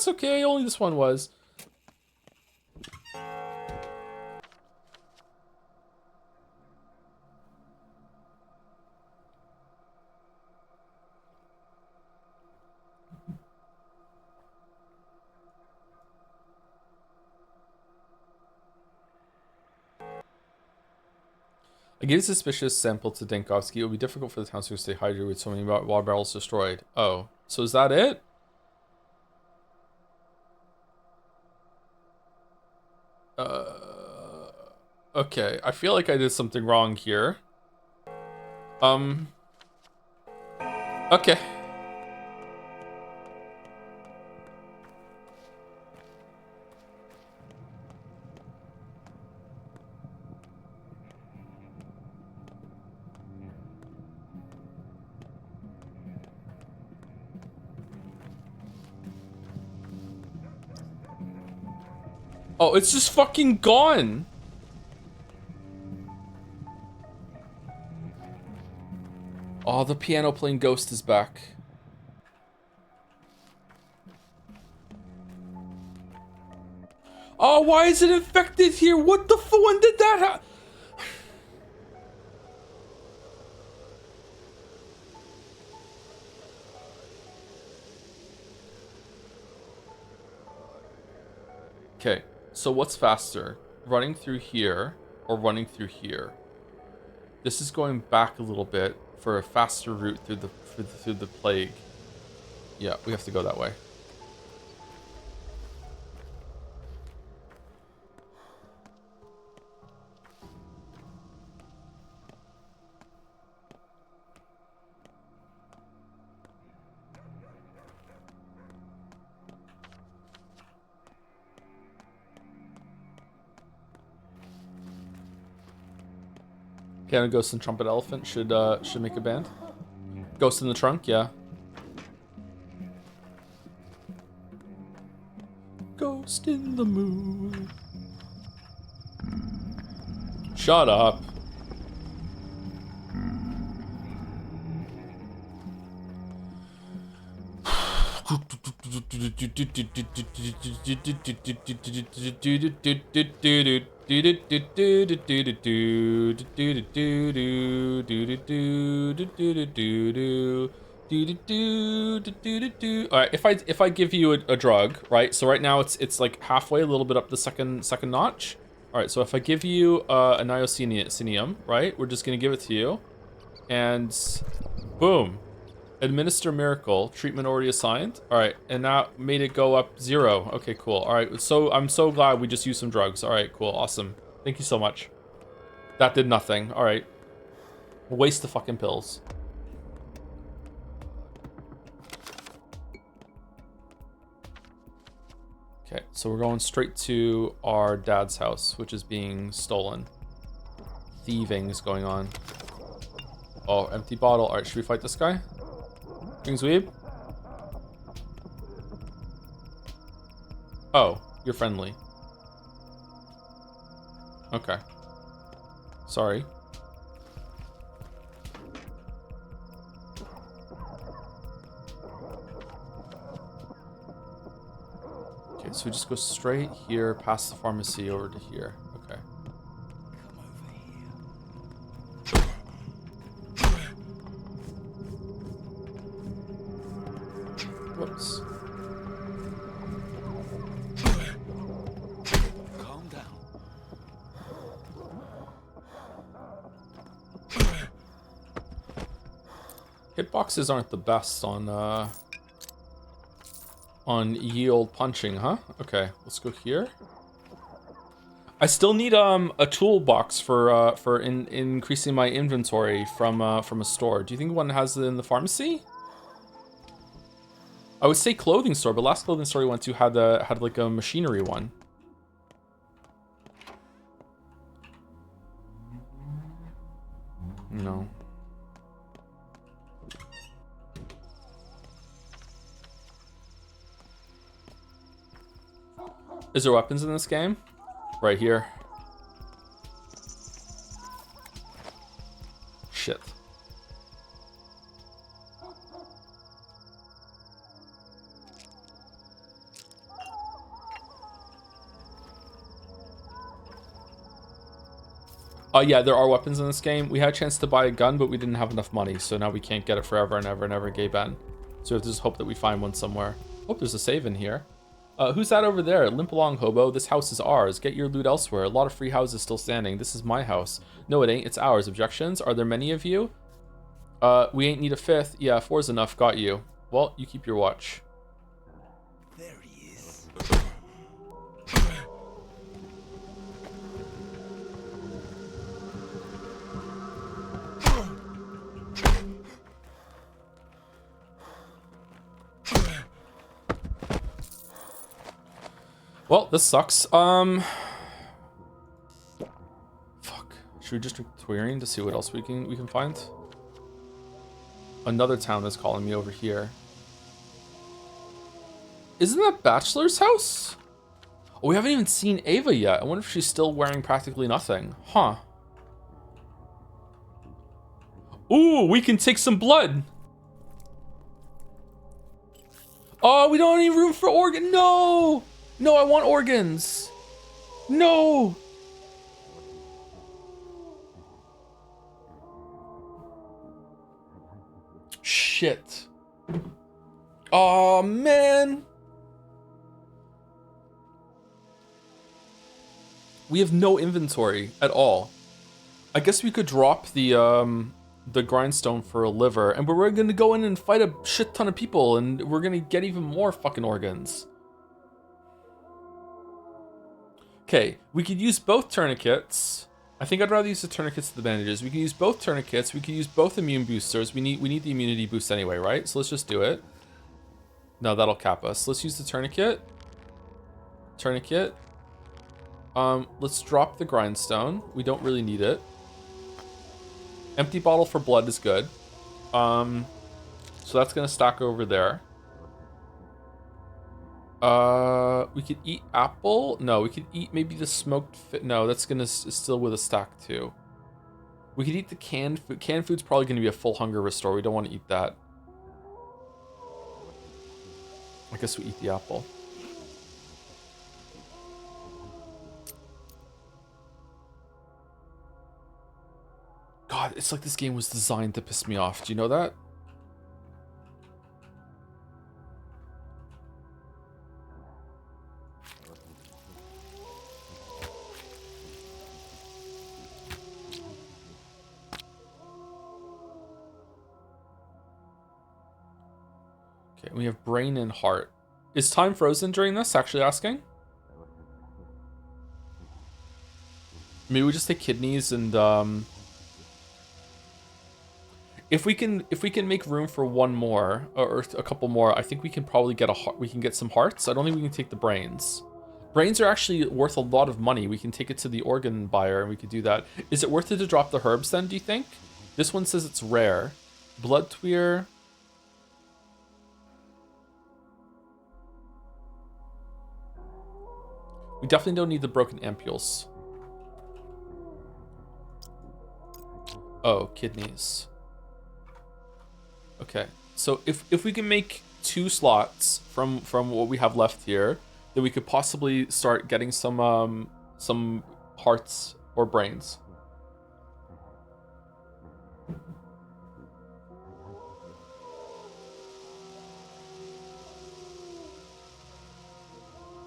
okay. Only this one was. I gave a suspicious sample to Denkovsky. It would be difficult for the townsfolk to stay hydrated with so many water barrels destroyed. Oh, so is that it? Okay. I feel like I did something wrong here. Okay. Oh, it's just fucking gone. Oh, the piano playing ghost is back. Oh, why is it infected here? What the fuck? When did that happen? Okay, so what's faster? Running through here or running through here? This is going back a little bit for a faster route through the plague. Yeah, we have to go that way. Piano, Ghost, and Trumpet Elephant should make a band. Ghost in the Trunk, yeah. Ghost in the Moon. Shut up. Alright, if I give you a drug, right? So right now it's like halfway, a little bit up the second notch. Alright, so if I give you a niacinium, right? We're just gonna give it to you. And boom. Administer miracle. Treatment already assigned. All right, and now made it go up 0. Okay, cool. All right, so I'm so glad we just used some drugs. All right, cool, awesome. Thank you so much. That did nothing. All right. Waste the fucking pills. Okay, so we're going straight to our dad's house, which is being stolen. Thieving is going on. Oh, empty bottle. All right, should we fight this guy? King's Weeb? Oh, you're friendly. Okay. Sorry. Okay, so we just go straight here, past the pharmacy, over to here. Okay. Whoops. Calm down. Hitboxes aren't the best on ye old punching, huh? Okay, let's go here. I still need a toolbox for increasing my inventory from a store. Do you think one has it in the pharmacy? I would say clothing store, but last clothing store we went to had like a machinery one. No. Is there weapons in this game? Right here. Shit. Yeah, there are weapons in this game. We had a chance to buy a gun, but we didn't have enough money, so now we can't get it forever and ever and ever, Gay Ben. So we have to just hope that we find one somewhere. Oh, there's a save in here. Who's that over there? Limp along, hobo. This house is ours. Get your loot elsewhere. A lot of free houses still standing. This is my house. No, it ain't. It's ours. Objections? Are there many of you? We ain't need a 5th. Yeah, 4's enough. Got you. Well, you keep your watch. There he is. Well, this sucks. Fuck. Should we just drink Tweering to see what else we can find? Another town is calling me over here. Isn't that Bachelor's house? Oh, we haven't even seen Ava yet. I wonder if she's still wearing practically nothing. Huh. Ooh, we can take some blood. Oh, we don't have any room for organ. No! No, I want organs. No! Shit. Oh, man. We have no inventory at all. I guess we could drop the grindstone for a liver, and we're gonna go in and fight a shit ton of people, and we're gonna get even more fucking organs. Okay, we could use both tourniquets. I think I'd rather use the tourniquets than the bandages. We can use both tourniquets. We can use both immune boosters. We need the immunity boost anyway, right? So let's just do it. No, that'll cap us. Let's use the tourniquet. Tourniquet. Let's drop the grindstone. We don't really need it. Empty bottle for blood is good. So that's gonna stack over there. We could eat apple. No, we could eat maybe the smoked fit. No, that's gonna still with a stack too. We could eat the canned food. Canned food's probably gonna be a full hunger restore. We don't want to eat that. I guess we eat the apple. God, it's like this game was designed to piss me off. Do you know that? Okay, we have brain and heart. Is time frozen during this? Actually asking. Maybe we just take kidneys and if we can make room for one more or a couple more, I think we can probably get we can get some hearts. I don't think we can take the brains. Brains are actually worth a lot of money. We can take it to the organ buyer and we could do that. Is it worth it to drop the herbs then, do you think? This one says it's rare. Blood tweer. We definitely don't need the broken ampules. Oh, kidneys. Okay, so if we can make 2 slots from what we have left here, then we could possibly start getting some hearts or brains.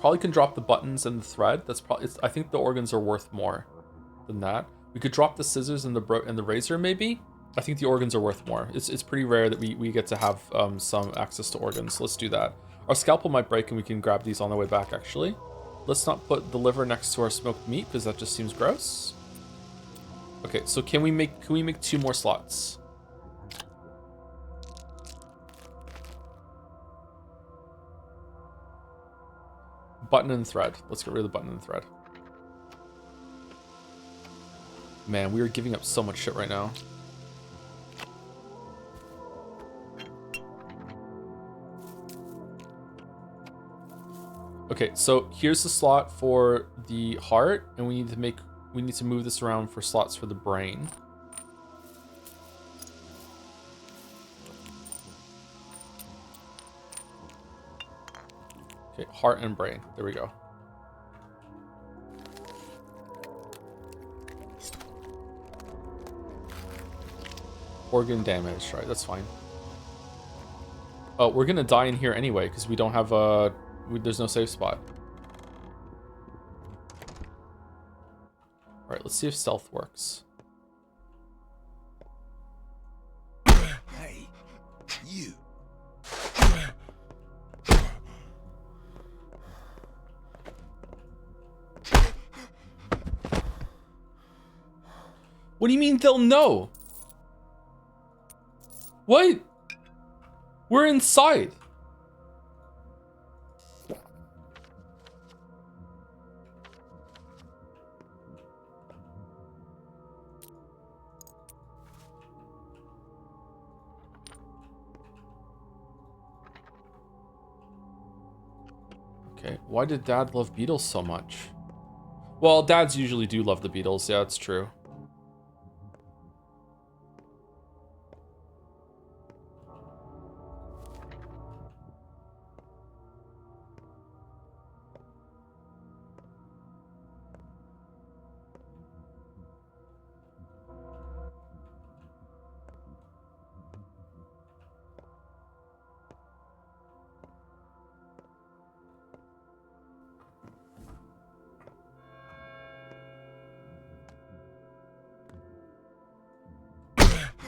Probably can drop the buttons and the thread. That's probably. I think the organs are worth more than that. We could drop the scissors and the razor maybe. I think the organs are worth more. It's pretty rare that we get to have some access to organs. Let's do that. Our scalpel might break and we can grab these on the way back actually. Let's not put the liver next to our smoked meat because that just seems gross. Okay, so can we make 2 more slots? Button and thread. Let's get rid of the button and thread. Man, we are giving up so much shit right now. Okay, so here's the slot for the heart, and we need to move this around for slots for the brain. Okay, heart and brain. There we go. Organ damage, right? That's fine. Oh, we're gonna die in here anyway because we don't have there's no safe spot. All right, let's see if stealth works. Hey, you. What do you mean they'll know? What? We're inside. Okay, why did Dad love Beatles so much? Well, dads usually do love the Beatles. Yeah, that's true.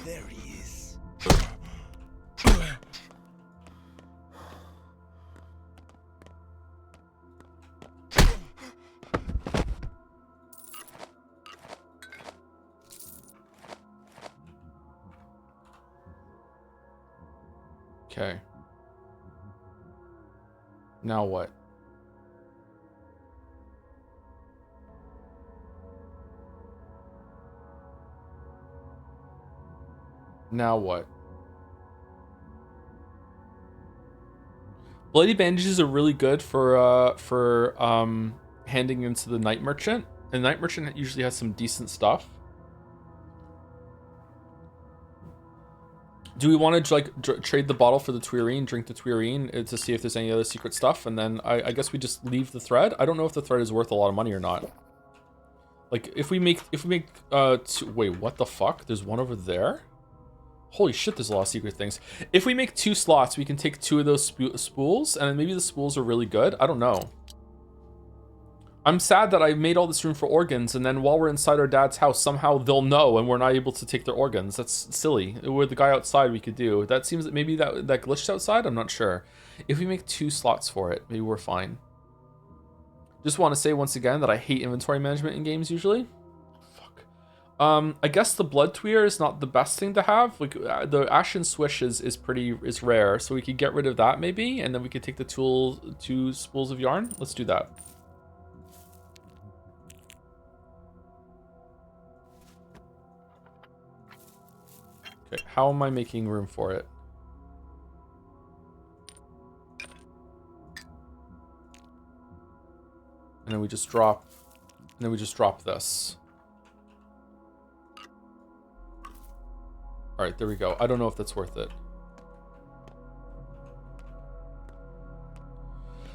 There he is. Okay. Now what? Now what? Bloody bandages are really good for handing into the night merchant. And the night merchant usually has some decent stuff. Do we want to like trade the bottle for the tuerine, drink the tuerine to see if there's any other secret stuff, and then I guess we just leave the thread. I don't know if the thread is worth a lot of money or not. Like if we make wait, what the fuck? There's one over there. Holy shit, there's a lot of secret things. If we make 2 slots, we can take 2 of those spools, and maybe the spools are really good. I don't know. I'm sad that I made all this room for organs, and then while we're inside our dad's house, somehow they'll know, and we're not able to take their organs. That's silly. With the guy outside, we could do. That seems that maybe that glitched outside. I'm not sure. If we make 2 slots for it, maybe we're fine. Just want to say once again that I hate inventory management in games usually. Fuck. I guess the blood tweer is not the best thing to have. Like the ashen swish is rare, so we could get rid of that maybe, and then we could take the 2 spools of yarn. Let's do that. Okay, how am I making room for it? And then we just drop, this. All right, there we go. I don't know if that's worth it.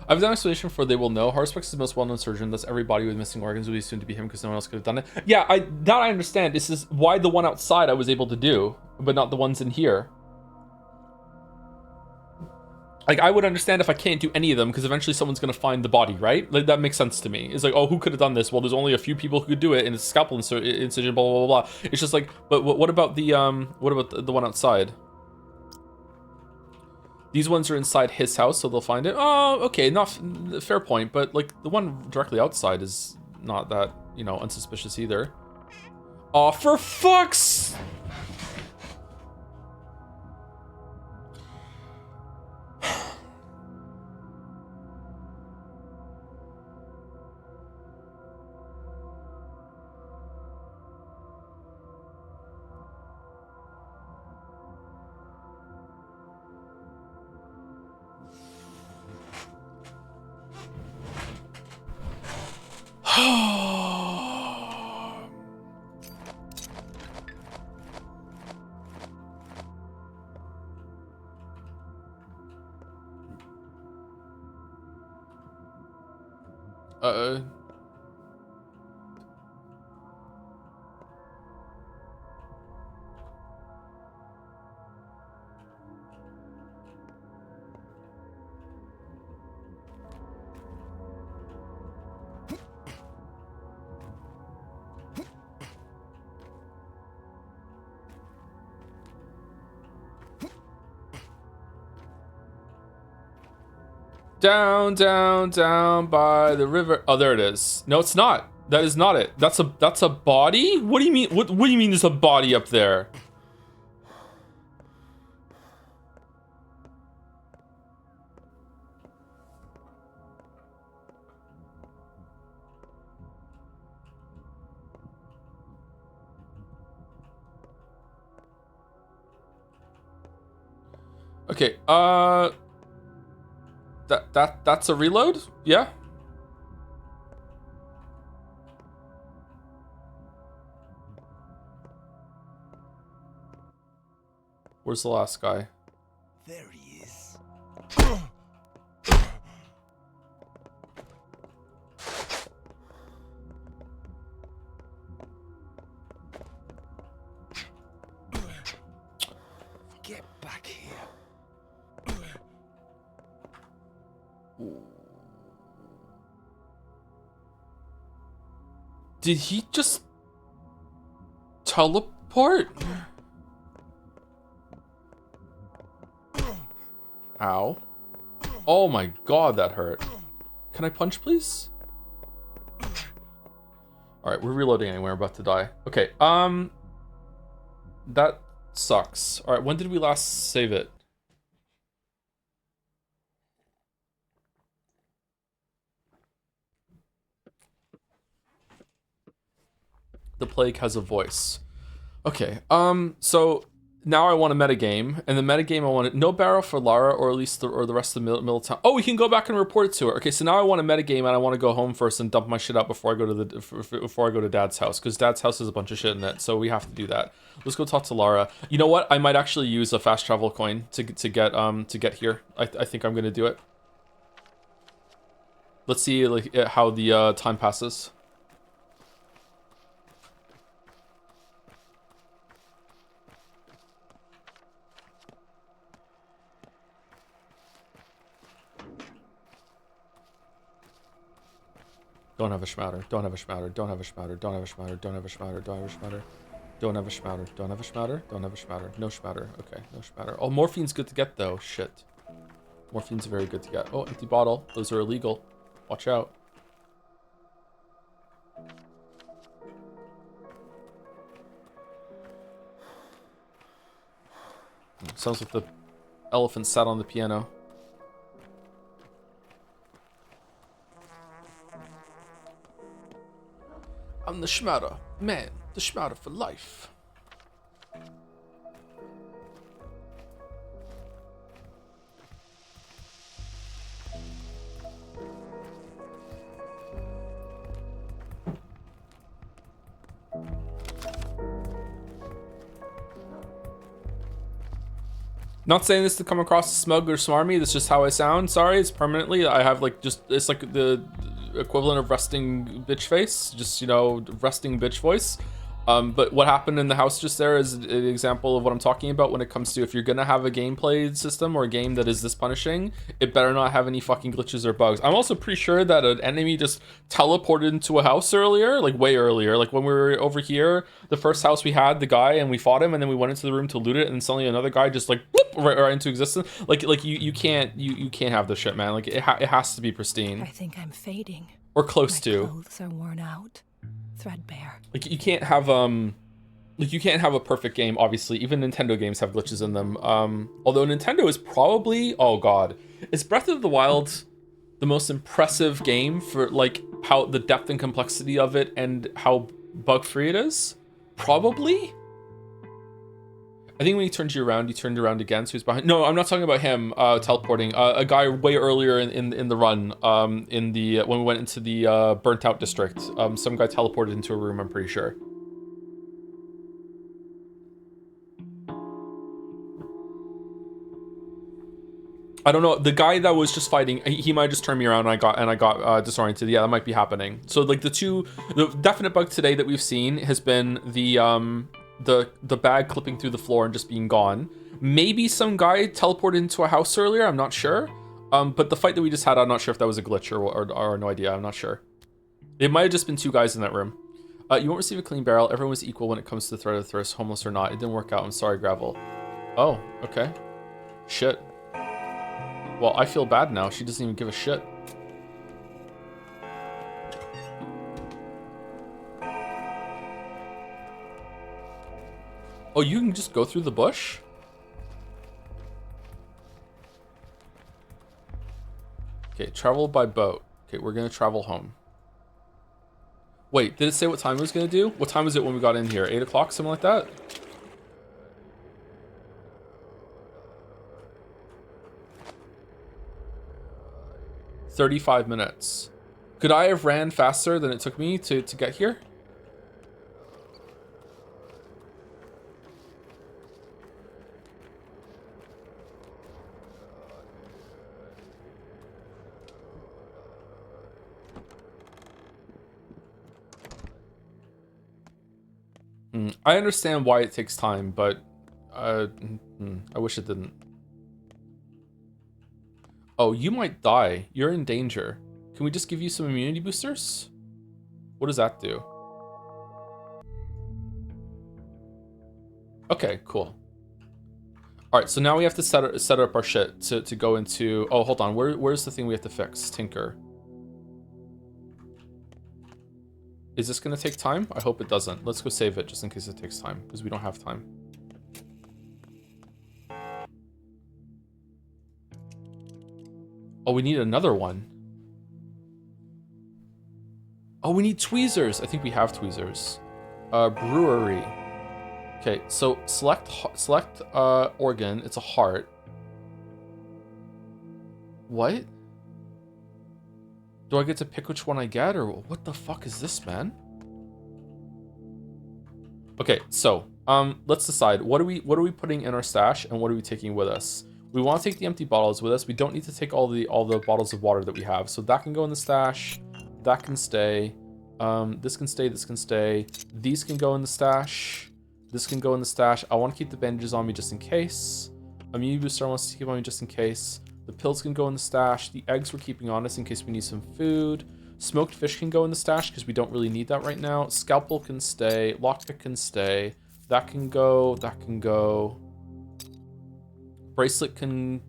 I've done an explanation for They Will Know. Haruspex is the most well-known surgeon, thus every body with missing organs would be assumed to be him because no one else could have done it. Yeah, I understand. This is why the one outside I was able to do, but not the ones in here. Like, I would understand if I can't do any of them because eventually someone's going to find the body, right? Like, that makes sense to me. It's like, oh, who could have done this? Well, there's only a few people who could do it, and it's a scalpel incision, blah, blah, blah, blah. It's just like, but what about the one outside? These ones are inside his house, so they'll find it. Oh, okay, fair point. But, like, the one directly outside is not that, you know, unsuspicious either. Oh, for fuck's... Down, down, down by the river. Oh, there it is. No, it's not. That is not it. That's a body? What do you mean? What do you mean there's a body up there? Okay, that's a reload? Yeah? Where's the last guy? There he is. Get back here. Did he just teleport? Ow. Oh my god, that hurt. Can I punch, please? Alright, we're reloading anyway, we're about to die. Okay, that sucks. Alright, when did we last save it? The plague has a voice. Okay, so now I want a metagame, and the metagame I want no barrel for Lara, or at least the rest of the middle town. Oh, we can go back and report it to her. Okay, so now I want a metagame, and I want to go home first and dump my shit out before I go to Dad's house, because Dad's house has a bunch of shit in it, so we have to do that. Let's go talk to Lara. You know what? I might actually use a fast travel coin to get here. I think I'm gonna do it. Let's see like how the time passes. Don't have a schmatter. Don't have a schmatter. Don't have a schmatter. Don't have a schmatter. Don't have a schmatter. Don't have a schmatter. Don't have a schmatter. Don't have a schmatter. Don't have a schmatter. No schmatter. Okay, no schmatter. Oh, morphine's good to get though. Shit. Morphine's very good to get. Oh, empty bottle. Those are illegal. Watch out. Sounds like the elephant sat on the piano. I'm the schmatter. Man, the schmatter for life. Not saying this to come across as smug or smarmy, that's just how I sound. Sorry, it's permanently. I have like just, it's like the equivalent of resting bitch face, just, you know, resting bitch voice. But what happened in the house just there is an example of what I'm talking about when it comes to if you're gonna have a gameplay system or a game that is this punishing, it better not have any fucking glitches or bugs. I'm also pretty sure that an enemy just teleported into a house earlier, like way earlier. Like when we were over here, the first house we had the guy and we fought him and then we went into the room to loot it and suddenly another guy just like whoop, right into existence. Like you can't have this shit, man. Like it has to be pristine. I think I'm fading. Or close My to. clothes are worn out, threadbare. Like you can't have a perfect game. Obviously, even Nintendo games have glitches in them. Although Nintendo is probably, oh god, is Breath of the Wild the most impressive game for like how the depth and complexity of it and how bug free it is? Probably. I think when he turned you around, he turned around again, so he's behind. No, I'm not talking about him teleporting. A guy way earlier in the run, when we went into the burnt out district. Some guy teleported into a room, I'm pretty sure. I don't know. The guy that was just fighting, he might just turn me around and I got disoriented. Yeah, that might be happening. So like the definite bug today that we've seen has been the bag clipping through the floor and just being gone. Maybe some guy teleported into a house earlier, I'm not sure. But the fight that we just had, I'm not sure if that was a glitch or no idea, I'm not sure. It might have just been two guys in that room. You won't receive a clean barrel. Everyone was equal when it comes to the threat of the thirst, homeless or not. It didn't work out. I'm sorry, Gravel. Oh, okay. Shit. Well, I feel bad now. She doesn't even give a shit. Oh, you can just go through the bush? Okay, travel by boat. Okay, we're gonna travel home. Wait, did it say what time it was gonna do? What time was it when we got in here? 8 o'clock, something like that? "35 minutes. Could I have ran faster than it took me to get here? I understand why it takes time, but I wish it didn't. Oh, you might die. You're in danger. Can we just give you some immunity boosters? What does that do? Okay, cool. All right, so now we have to set up our shit to go into. Oh, hold on. Where's the thing we have to fix? Tinker. Is this gonna take time? I hope it doesn't. Let's go save it just in case it takes time because we don't have time. Oh, we need another one. Oh, we need tweezers. I think we have tweezers. Brewery. Okay, so select organ. It's a heart. What? Do I get to pick which one I get, or what the fuck is this, man? Okay, so let's decide what are we putting in our stash and what are we taking with us. We want to take the empty bottles with us. We don't need to take all the bottles of water that we have, so that can go in the stash. That can stay. This can stay. This can stay. These can go in the stash. This can go in the stash. I want to keep the bandages on me just in case. Immunity booster wants to keep on me just in case. The pills can go in the stash. The eggs we're keeping on us in case we need some food. Smoked fish can go in the stash because we don't really need that right now. Scalpel can stay. Lockpick can stay. That can go. That can go. Bracelet can...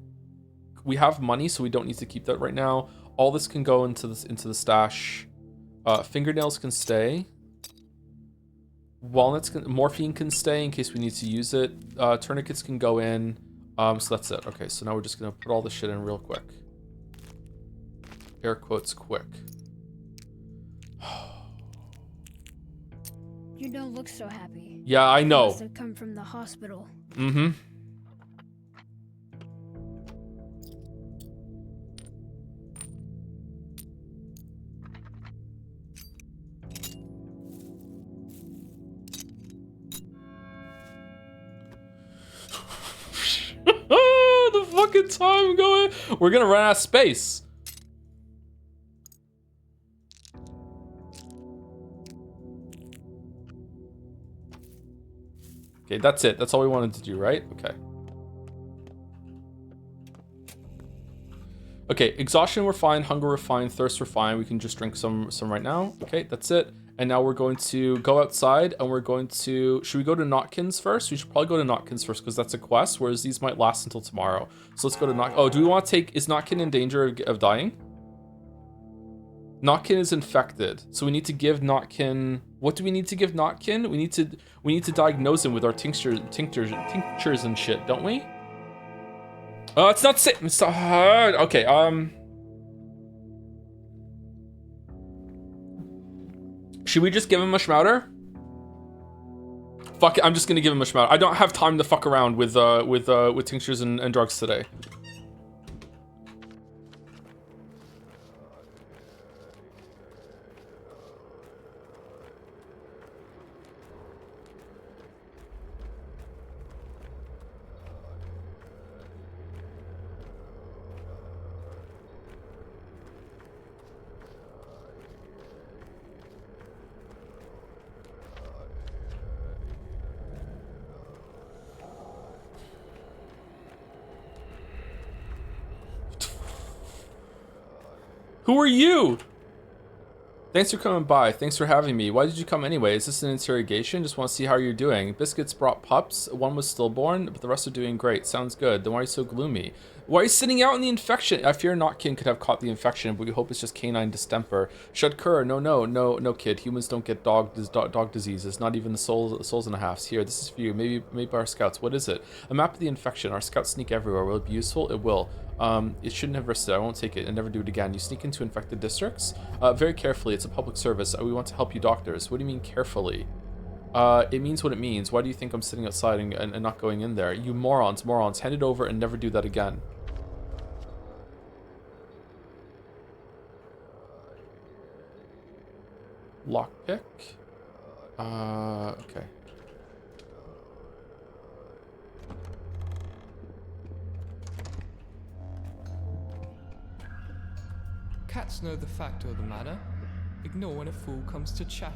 We have money, so we don't need to keep that right now. All this can go into the stash. Fingernails can stay. Morphine can stay in case we need to use it. Tourniquets can go in. So that's it. Okay, so now we're just gonna put all this shit in real quick. Air quotes quick. You don't look so happy. Yeah, I know. Must have come from the hospital. Mm-hmm. The fucking time going. We're gonna run out of space. Okay, that's it. That's all we wanted to do, right? Okay. Okay, exhaustion we're fine, hunger we're fine, thirst we're fine. We can just drink some right now. Okay, that's it. And now we're going to go outside and we're going to... Should we go to Notkins first? We should probably go to Notkins first because that's a quest, whereas these might last until tomorrow. So let's go to Notkin. Oh, do we want to take... Is Notkin in danger of dying? Notkin is infected. So we need to give Notkin... What do we need to give Notkin? We need to diagnose him with our tinctures and shit, don't we? It's not safe. It's not hard. Okay, should we just give him a schmouter? Fuck it, I'm just gonna give him a schmouter. I don't have time to fuck around with tinctures and drugs today. Who are you? Thanks for coming by. Thanks for having me. Why did you come anyway? Is this an interrogation? Just want to see how you're doing. Biscuits brought pups. One was stillborn, but the rest are doing great. Sounds good. Then why are you so gloomy? Why are you sitting out in the infection? I fear Notkin could have caught the infection, but we hope it's just canine distemper. Shudkur, no, kid. Humans don't get dog diseases. Not even the souls and a halves. Here, this is for you. Maybe by our scouts. What is it? A map of the infection. Our scouts sneak everywhere. Will it be useful? It will. It shouldn't have risked it. I won't take it and never do it again. You sneak into infected districts? Very carefully. It's a public service. We want to help you doctors. What do you mean carefully? It means what it means. Why do you think I'm sitting outside and not going in there? You morons. Hand it over and never do that again. Lockpick? Okay. Cats know the fact of the matter. Ignore when a fool comes to chatter.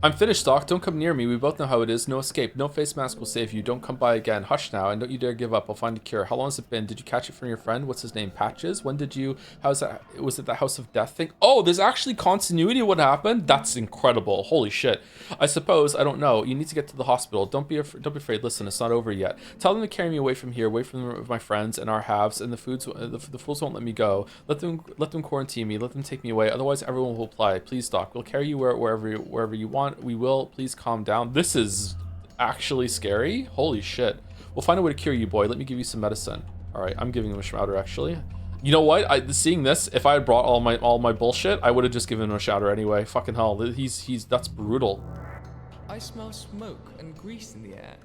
I'm finished, Doc. Don't come near me. We both know how it is. No escape. No face mask will save you. Don't come by again. Hush now, and don't you dare give up. I'll find a cure. How long has it been? Did you catch it from your friend? What's his name? Patches? When did you... How's that? Was it the House of Death thing? Oh, there's actually continuity of what happened? That's incredible. Holy shit. I suppose. I don't know. You need to get to the hospital. Don't be afraid. Listen, it's not over yet. Tell them to carry me away from here, away from my friends and our halves, and the fools won't let me go. Let them quarantine me. Let them take me away. Otherwise, everyone will apply. Please, Doc. We'll carry you wherever you want. We will. Please calm down. This is actually scary. Holy shit. We'll find a way to cure you, boy. Let me give you some medicine. All right, I'm giving him a shrouder, actually. You know what? Seeing this, if I had brought all my bullshit, I would have just given him a shrouder anyway. Fucking hell. That's brutal. I smell smoke and grease in the air.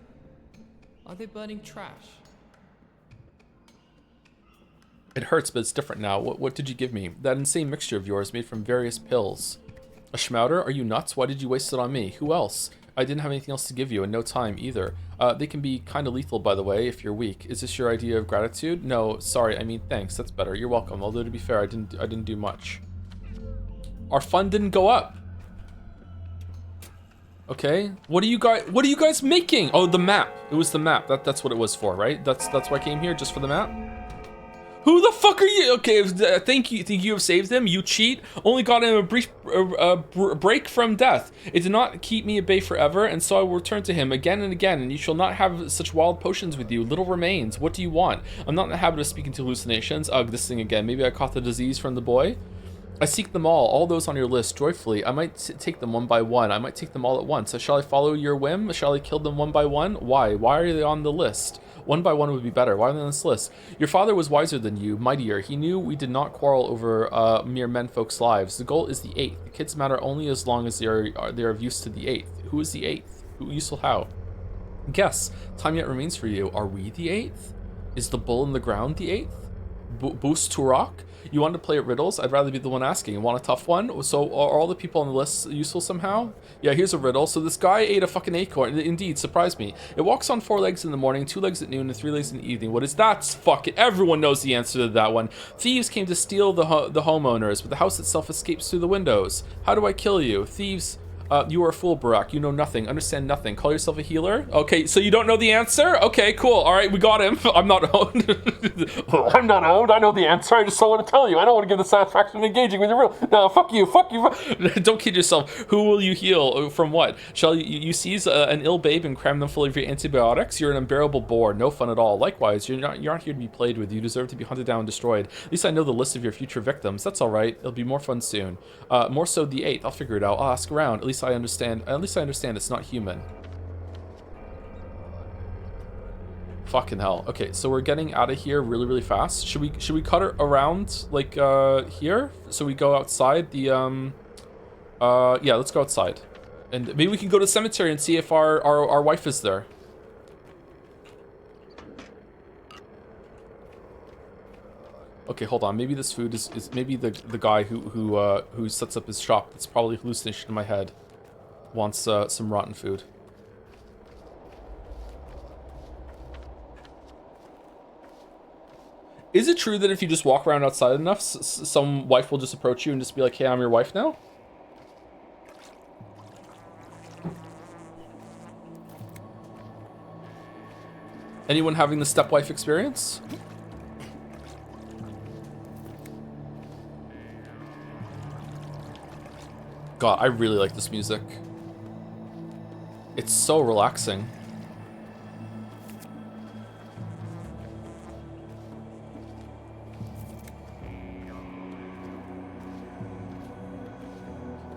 Are they burning trash? It hurts, but it's different now. What did you give me? That insane mixture of yours made from various pills. A schmouder? Are you nuts? Why did you waste it on me? Who else? I didn't have anything else to give you, and no time either. They can be kind of lethal, by the way, if you're weak. Is this your idea of gratitude? No, sorry. I mean, thanks. That's better. You're welcome. Although to be fair, I didn't do much. Our fund didn't go up. Okay. What are you guys making? Oh, the map. It was the map. That's what it was for, right? That's why I came here, just for the map. Who the fuck are you? Okay, think you have saved him? You cheat. Only got him a brief break from death. It did not keep me at bay forever, and so I will return to him again and again. And you shall not have such wild potions with you. Little remains. What do you want? I'm not in the habit of speaking to hallucinations. Ugh, this thing again. Maybe I caught the disease from the boy. I seek them all those on your list, joyfully. I might take them one by one. I might take them all at once. Shall I follow your whim? Shall I kill them one by one? Why? Why are they on the list? One by one would be better. Why are they on this list? Your father was wiser than you, mightier. He knew we did not quarrel over mere menfolk's lives. The goal is the 8th. The kids matter only as long as they are of use to the 8th. Who is the 8th? Who useful how? Guess. Time yet remains for you. Are we the 8th? Is the bull in the ground the 8th? Boost to rock? You want to play at riddles? I'd rather be the one asking. You want a tough one? So are all the people on the list useful somehow? Yeah, here's a riddle. So this guy ate a fucking acorn. Indeed, surprised me. It walks on 4 legs in the morning, 2 legs at noon, and 3 legs in the evening. What is that? Fuck it. Everyone knows the answer to that one. Thieves came to steal the homeowners, but the house itself escapes through the windows. How do I kill you? Thieves... you are a fool, Barack. You know nothing. Understand nothing. Call yourself a healer? Okay, so you don't know the answer? Okay, cool. All right, we got him. I'm not owned. I'm not owned. I know the answer. I just don't want to tell you. I don't want to give the satisfaction of engaging with your real... No, fuck you. Fuck you. Don't kid yourself. Who will you heal? From what? Shall you seize an ill babe and cram them full of your antibiotics? You're an unbearable bore. No fun at all. Likewise, you're not here to be played with. You deserve to be hunted down and destroyed. At least I know the list of your future victims. That's all right. It'll be more fun soon. More so the 8th. I'll figure it out. I'll ask around. At least I understand it's not human. Fucking hell. Okay, so we're getting out of here really, really fast. Should we cut it around like here? So we go outside the yeah, let's go outside. And maybe we can go to the cemetery and see if our wife is there. Okay, hold on. Maybe this food is maybe the guy who sets up his shop. That's probably a hallucination in my head. Wants some rotten food. Is it true that if you just walk around outside enough, some wife will just approach you and just be like, "Hey, I'm your wife now"? Anyone having the stepwife experience? God, I really like this music. It's so relaxing.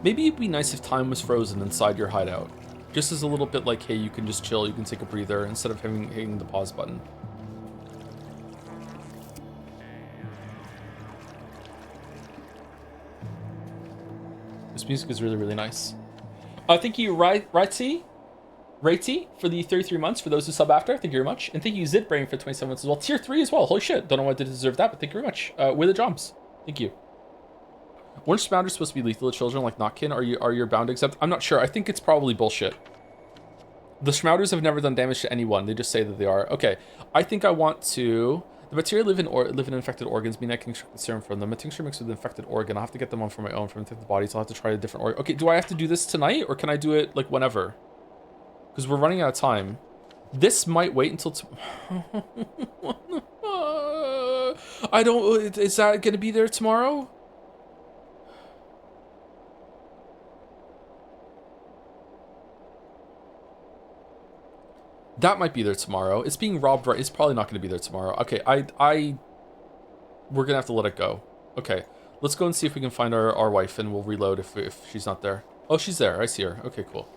Maybe it'd be nice if time was frozen inside your hideout. Just as a little bit like, hey, you can just chill, you can take a breather, instead of hitting the pause button. This music is really, really nice. Thank you, Raiti, for the 33 months, for those who sub after. Thank you very much. And thank you, Zidbrain, for 27 months as well. Tier 3 as well. Holy shit. Don't know why I did deserve that, but thank you very much. We're the Joms. Thank you. Weren't Schmounders supposed to be lethal to children like Notkin? Are you bound to accept? I'm not sure. I think it's probably bullshit. The Schmounders have never done damage to anyone. They just say that they are. Okay. I think I want to... The bacteria live in infected organs, meaning I can extract the serum from them. A tincture mixed with an infected organ. I'll have to get them on for my own from infected bodies. I'll have to try a different organ. Okay, do I have to do this tonight, or can I do it, like, whenever? Because we're running out of time. This might wait until... I don't... Is that going to be there tomorrow? That might be there tomorrow. It's being robbed right. It's probably not going to be there tomorrow. Okay, we're going to have to let it go. Okay, let's go and see if we can find our wife, and we'll reload if she's not there. Oh, she's there. I see her. Okay, cool.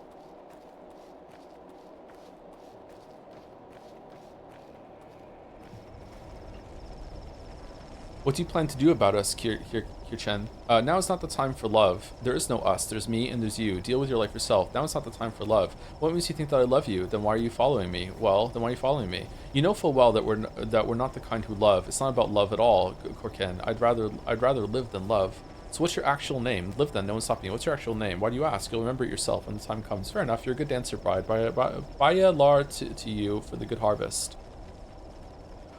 What do you plan to do about us, Kirchen? Now is not the time for love. There is no us. There's me and there's you. Deal with your life yourself. Now is not the time for love. What makes you think that I love you? Then why are you following me? Well, then why are you following me? You know full well that we're not the kind who love. It's not about love at all, Korken. I'd rather live than love. So what's your actual name? Live then. No one's stopping you. What's your actual name? Why do you ask? You'll remember it yourself when the time comes. Fair enough. You're a good dancer, bride. Baya lar to you for the good harvest.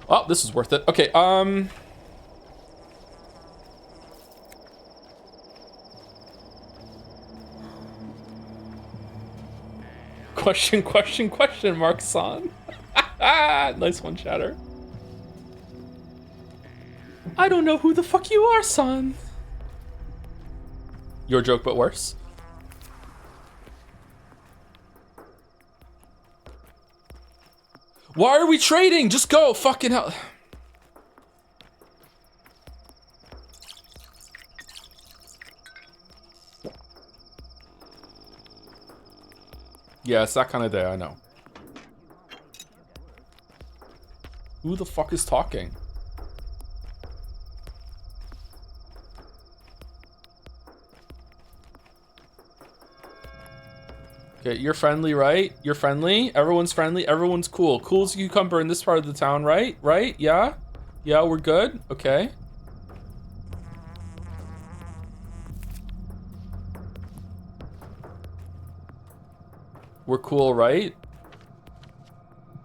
Oh, this is worth it. Okay. Question mark, son. Nice one, Chatter. I don't know who the fuck you are, son. Your joke, but worse. Why are we trading? Just go, fucking hell. Yeah, it's that kind of day, I know. Who the fuck is talking? Okay, you're friendly, right? You're friendly? Everyone's friendly? Everyone's cool. Cool as a cucumber in this part of the town, right? Right? Yeah? Yeah, we're good? Okay. We're cool, right?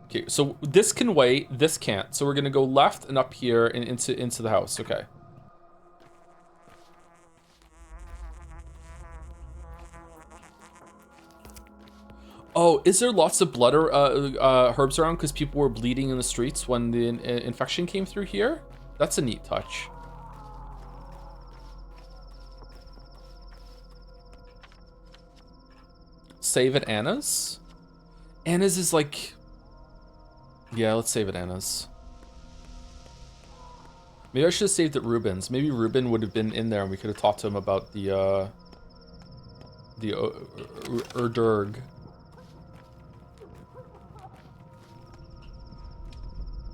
Okay, so this can wait, this can't. So we're gonna go left and up here and into the house, okay. Oh, is there lots of blood or herbs around because people were bleeding in the streets when the infection came through here? That's a neat touch. Save at Anna's? Anna's is like... Yeah, let's save at Anna's. Maybe I should have saved at Ruben's. Maybe Ruben would have been in there and we could have talked to him about the Erdurg.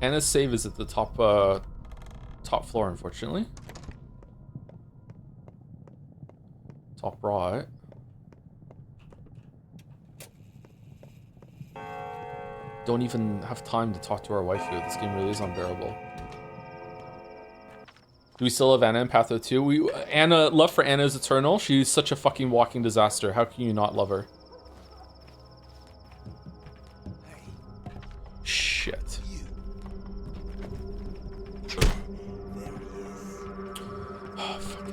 Anna's save is at the top floor, unfortunately. Top right. Don't even have time to talk to our waifu. This game really is unbearable. Do we still have Anna in Patho 2? Anna, love for Anna is eternal. She's such a fucking walking disaster. How can you not love her? Shit. Oh, fuck.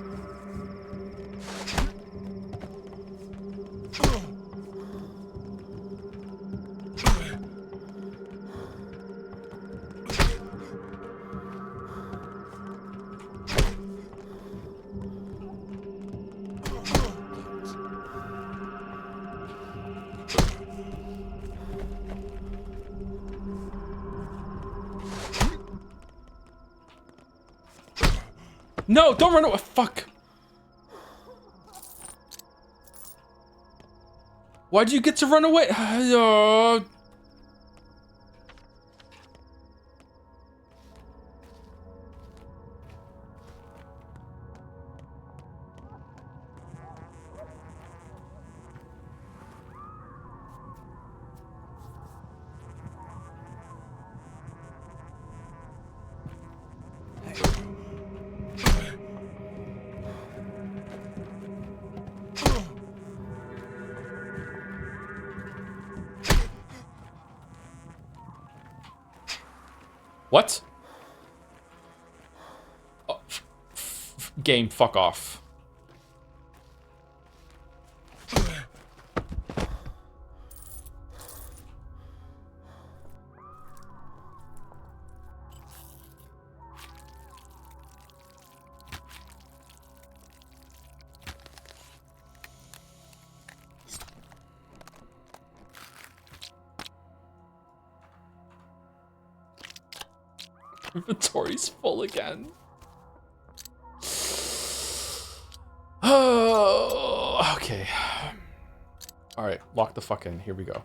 No, don't run away. Fuck. Why'd you get to run away? What? Oh, game, fuck off. Inventory's full again. Oh, okay. All right, lock the fuck in. Here we go.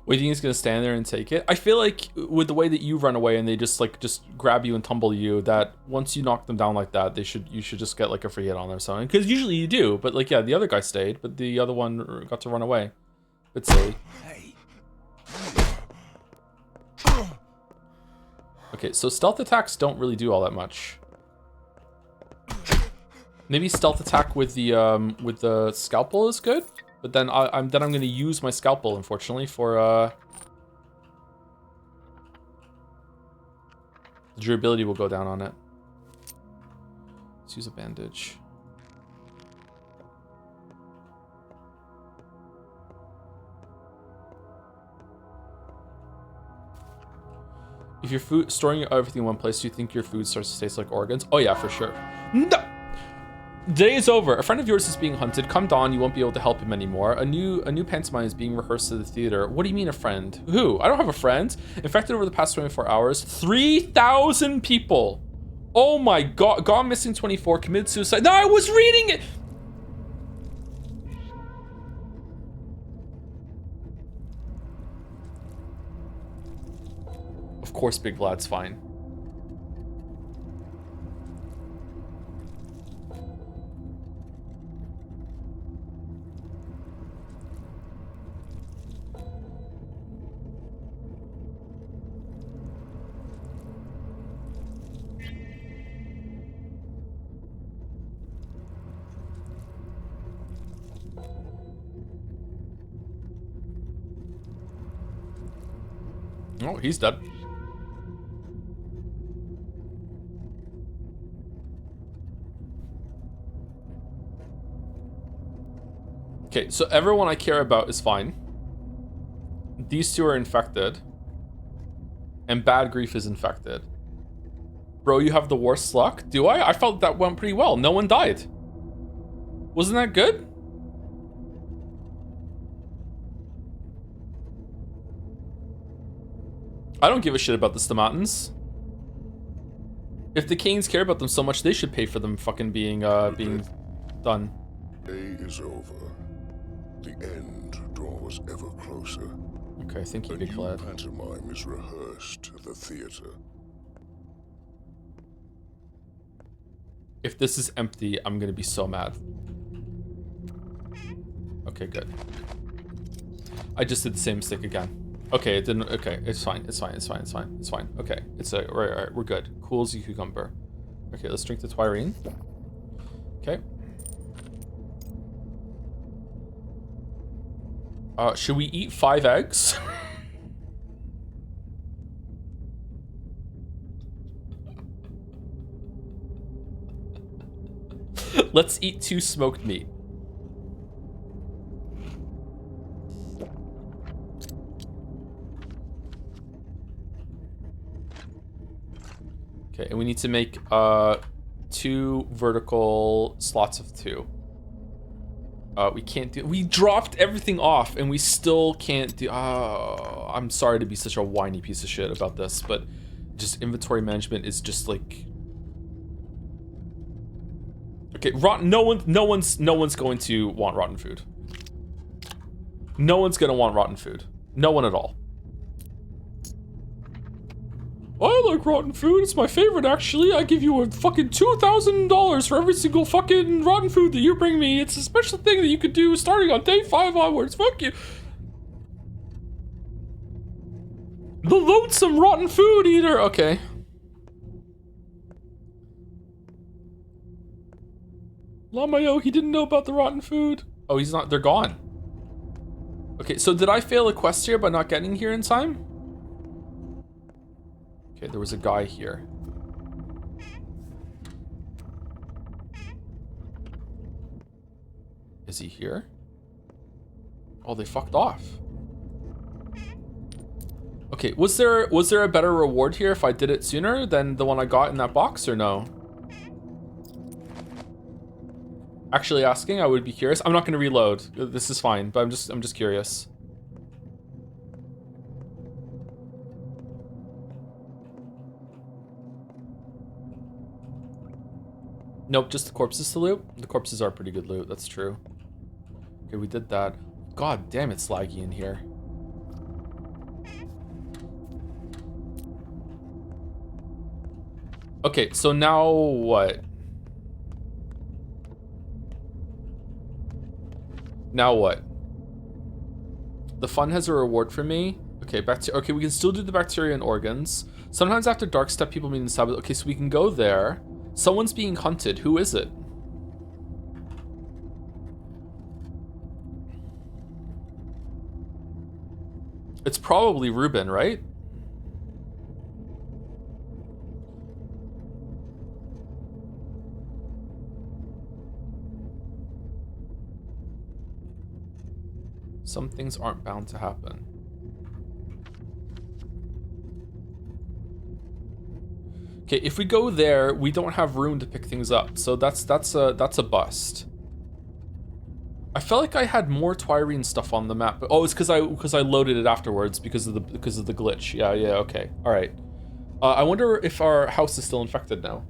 Wait, do you think he's gonna stand there and take it? I feel like with the way that you run away and they just grab you and tumble you, that once you knock them down like that, you should just get like a free hit on there or something. Because usually you do, but like yeah, the other guy stayed, but the other one got to run away. Bit silly. Okay, so stealth attacks don't really do all that much. Maybe stealth attack with the scalpel is good. But then I'm going to use my scalpel, unfortunately, for the durability will go down on it. Let's use a bandage. If your food storing everything in one place, do you think your food starts to taste like organs? Oh yeah, for sure. No! Day is over. A friend of yours is being hunted. Come dawn, you won't be able to help him anymore. A new pantomime is being rehearsed at the theater. What do you mean a friend? Who? I don't have a friend. Infected over the past 24 hours. 3,000 people. Oh my god. Gone missing 24. Committed suicide. No, I was reading it. Of course, Big Vlad's fine. Oh, he's dead. Okay, so everyone I care about is fine. These two are infected. And Bad Grief is infected. Bro, you have the worst luck? Do I? I felt that went pretty well. No one died. Wasn't that good? I don't give a shit about the Stomatans. If the Canes care about them so much, they should pay for them fucking being done. Day is over. The end draws ever closer. Okay, thank you, A Big new Lad. pantomime is rehearsed at the theater. If this is empty, I'm gonna be so mad. Okay, good. I just did the same mistake again. Okay, it didn't. Okay, it's fine. It's fine. It's fine. It's fine. It's fine. Okay, it's a right. We're good. Cool as a cucumber. Okay, let's drink the Twirine. Okay. Should we eat 5 eggs? Let's eat 2 smoked meat. Okay, and we need to make 2 vertical slots of 2. We can't do. We dropped everything off, and we still can't do. I'm sorry to be such a whiny piece of shit about this, but just inventory management is just like. Okay, rotten. No one's going to want rotten food. No one's gonna want rotten food. No one at all. I like rotten food. It's my favorite, actually. I give you a fucking $2,000 for every single fucking rotten food that you bring me. It's a special thing that you could do starting on day 5 onwards. Fuck you. The lonesome rotten food eater. Okay. Lamayo, he didn't know about the rotten food. Oh, he's not. They're gone. Okay, so did I fail a quest here by not getting here in time? Okay, there was a guy here. Is he here? Oh, they fucked off. Okay, was there a better reward here if I did it sooner than the one I got in that box, or no? Actually asking, I would be curious. I'm not gonna reload. This is fine, but I'm just curious. Nope, just the corpses to loot. The corpses are pretty good loot, that's true. Okay, we did that. God damn, it's laggy in here. Okay, so now what? Now what? The fun has a reward for me. Okay, okay, we can still do the bacteria and organs. Sometimes after dark step, people mean sabotage. Okay, so we can go there. Someone's being hunted. Who is it? It's probably Ruben, right? Some things aren't bound to happen. Okay, if we go there, we don't have room to pick things up, so that's a bust. I felt like I had more Twirene stuff on the map, but oh, it's because I loaded it afterwards because of the glitch. Yeah, okay, all right. I wonder if our house is still infected now.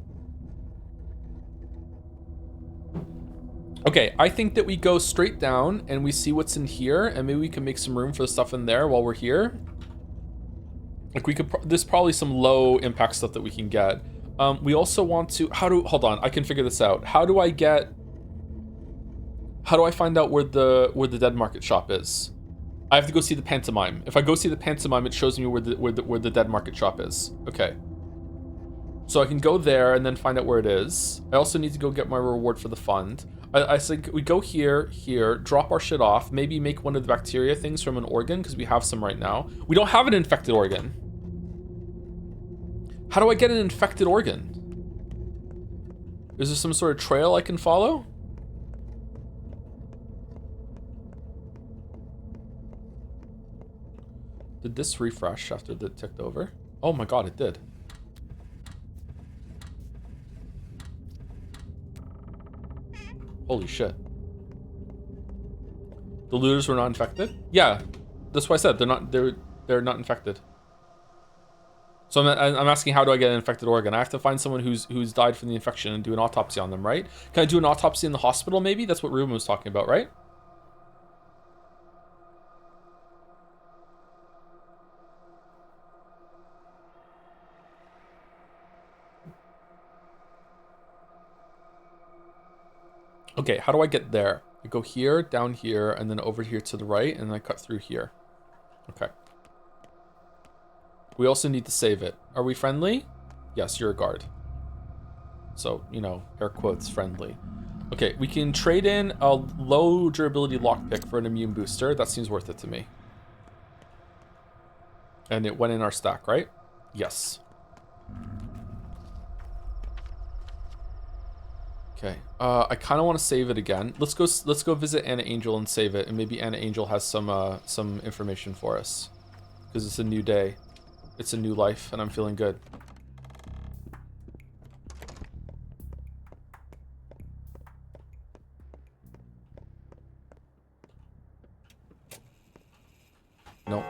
Okay, I think that we go straight down and we see what's in here, and maybe we can make some room for the stuff in there while we're here. Like we could, there's probably some low impact stuff that we can get. We also want to, hold on, I can figure this out. How do I find out where the dead market shop is? I have to go see the pantomime. If I go see the pantomime, it shows me where the dead market shop is. Okay. So I can go there and then find out where it is. I also need to go get my reward for the fund. I think we go here, drop our shit off, maybe make one of the bacteria things from an organ, because we have some right now. We don't have an infected organ. How do I get an infected organ? Is there some sort of trail I can follow? Did this refresh after it ticked over? Oh my god, it did. Holy shit. The looters were not infected? Yeah, that's why I said they're not infected. So I'm asking, how do I get an infected organ? I have to find someone who's died from the infection and do an autopsy on them, right? Can I do an autopsy in the hospital maybe? That's what Ruben was talking about, right? Okay, how do I get there? I go here, down here, and then over here to the right, and then I cut through here. Okay. We also need to save it. Are we friendly? Yes, you're a guard. So, you know, air quotes, friendly. Okay, we can trade in a low durability lockpick for an immune booster. That seems worth it to me. And it went in our stack, right? Yes. Okay, I kind of want to save it again. Let's go visit Anna Angel and save it, and maybe Anna Angel has some information for us, because it's a new day, it's a new life, and I'm feeling good. Nope.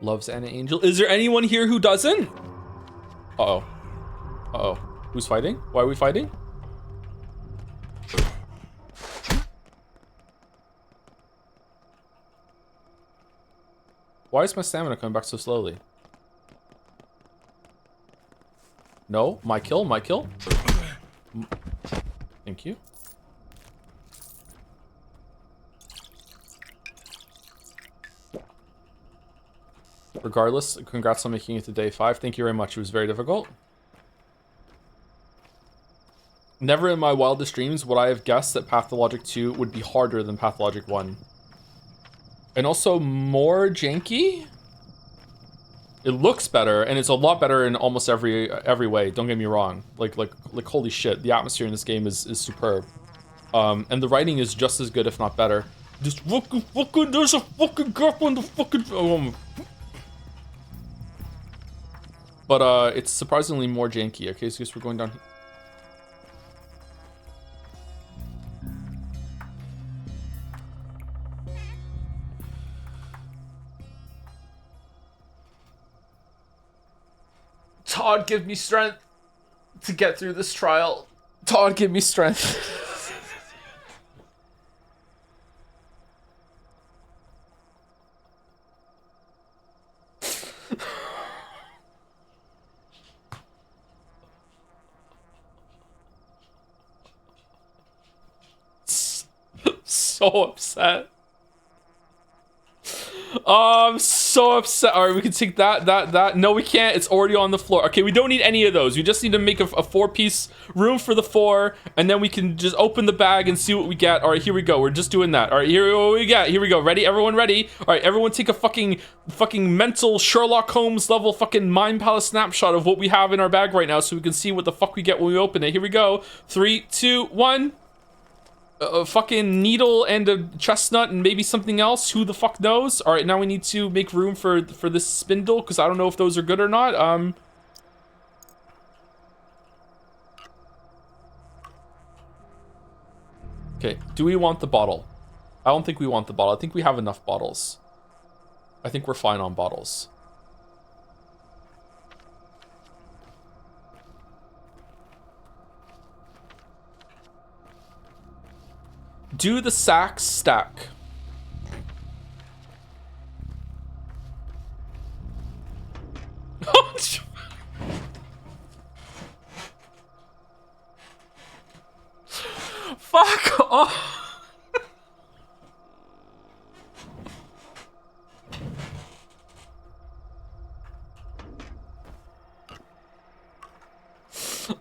Loves Anna Angel. Is there anyone here who doesn't? Uh-oh. Uh-oh. Who's fighting? Why are we fighting? Why is my stamina coming back so slowly? No? My kill? My kill? Thank you. Regardless, congrats on making it to day 5. Thank you very much. It was very difficult. Never in my wildest dreams would I have guessed that Pathologic 2 would be harder than Pathologic 1. And also more janky? It looks better, and it's a lot better in almost every way. Don't get me wrong. Like holy shit, the atmosphere in this game is superb. And the writing is just as good, if not better. Just fucking there's a fucking gap on the fucking But it's surprisingly more janky. Okay, so I guess we're going down here. Todd, give me strength to get through this trial. Todd, give me strength. So upset. Oh, I'm so upset. All right, we can take that. No, we can't. It's already on the floor. Okay, we don't need any of those. We just need to make a 4-piece room for the 4, and then we can just open the bag and see what we get. All right, here we go. We're just doing that. All right, here we got. Here we go. Ready? Everyone ready? All right, everyone take a fucking mental Sherlock Holmes level fucking Mind Palace snapshot of what we have in our bag right now so we can see what the fuck we get when we open it. Here we go. 3, 2, 1. a fucking needle and a chestnut and maybe something else. Who the fuck knows? All right, now we need to make room for this spindle because I don't know if those are good or not. Okay, do we want the bottle? I don't think we want the bottle. I think we have enough bottles. I think we're fine on bottles. Do the sacks stack? Fuck off.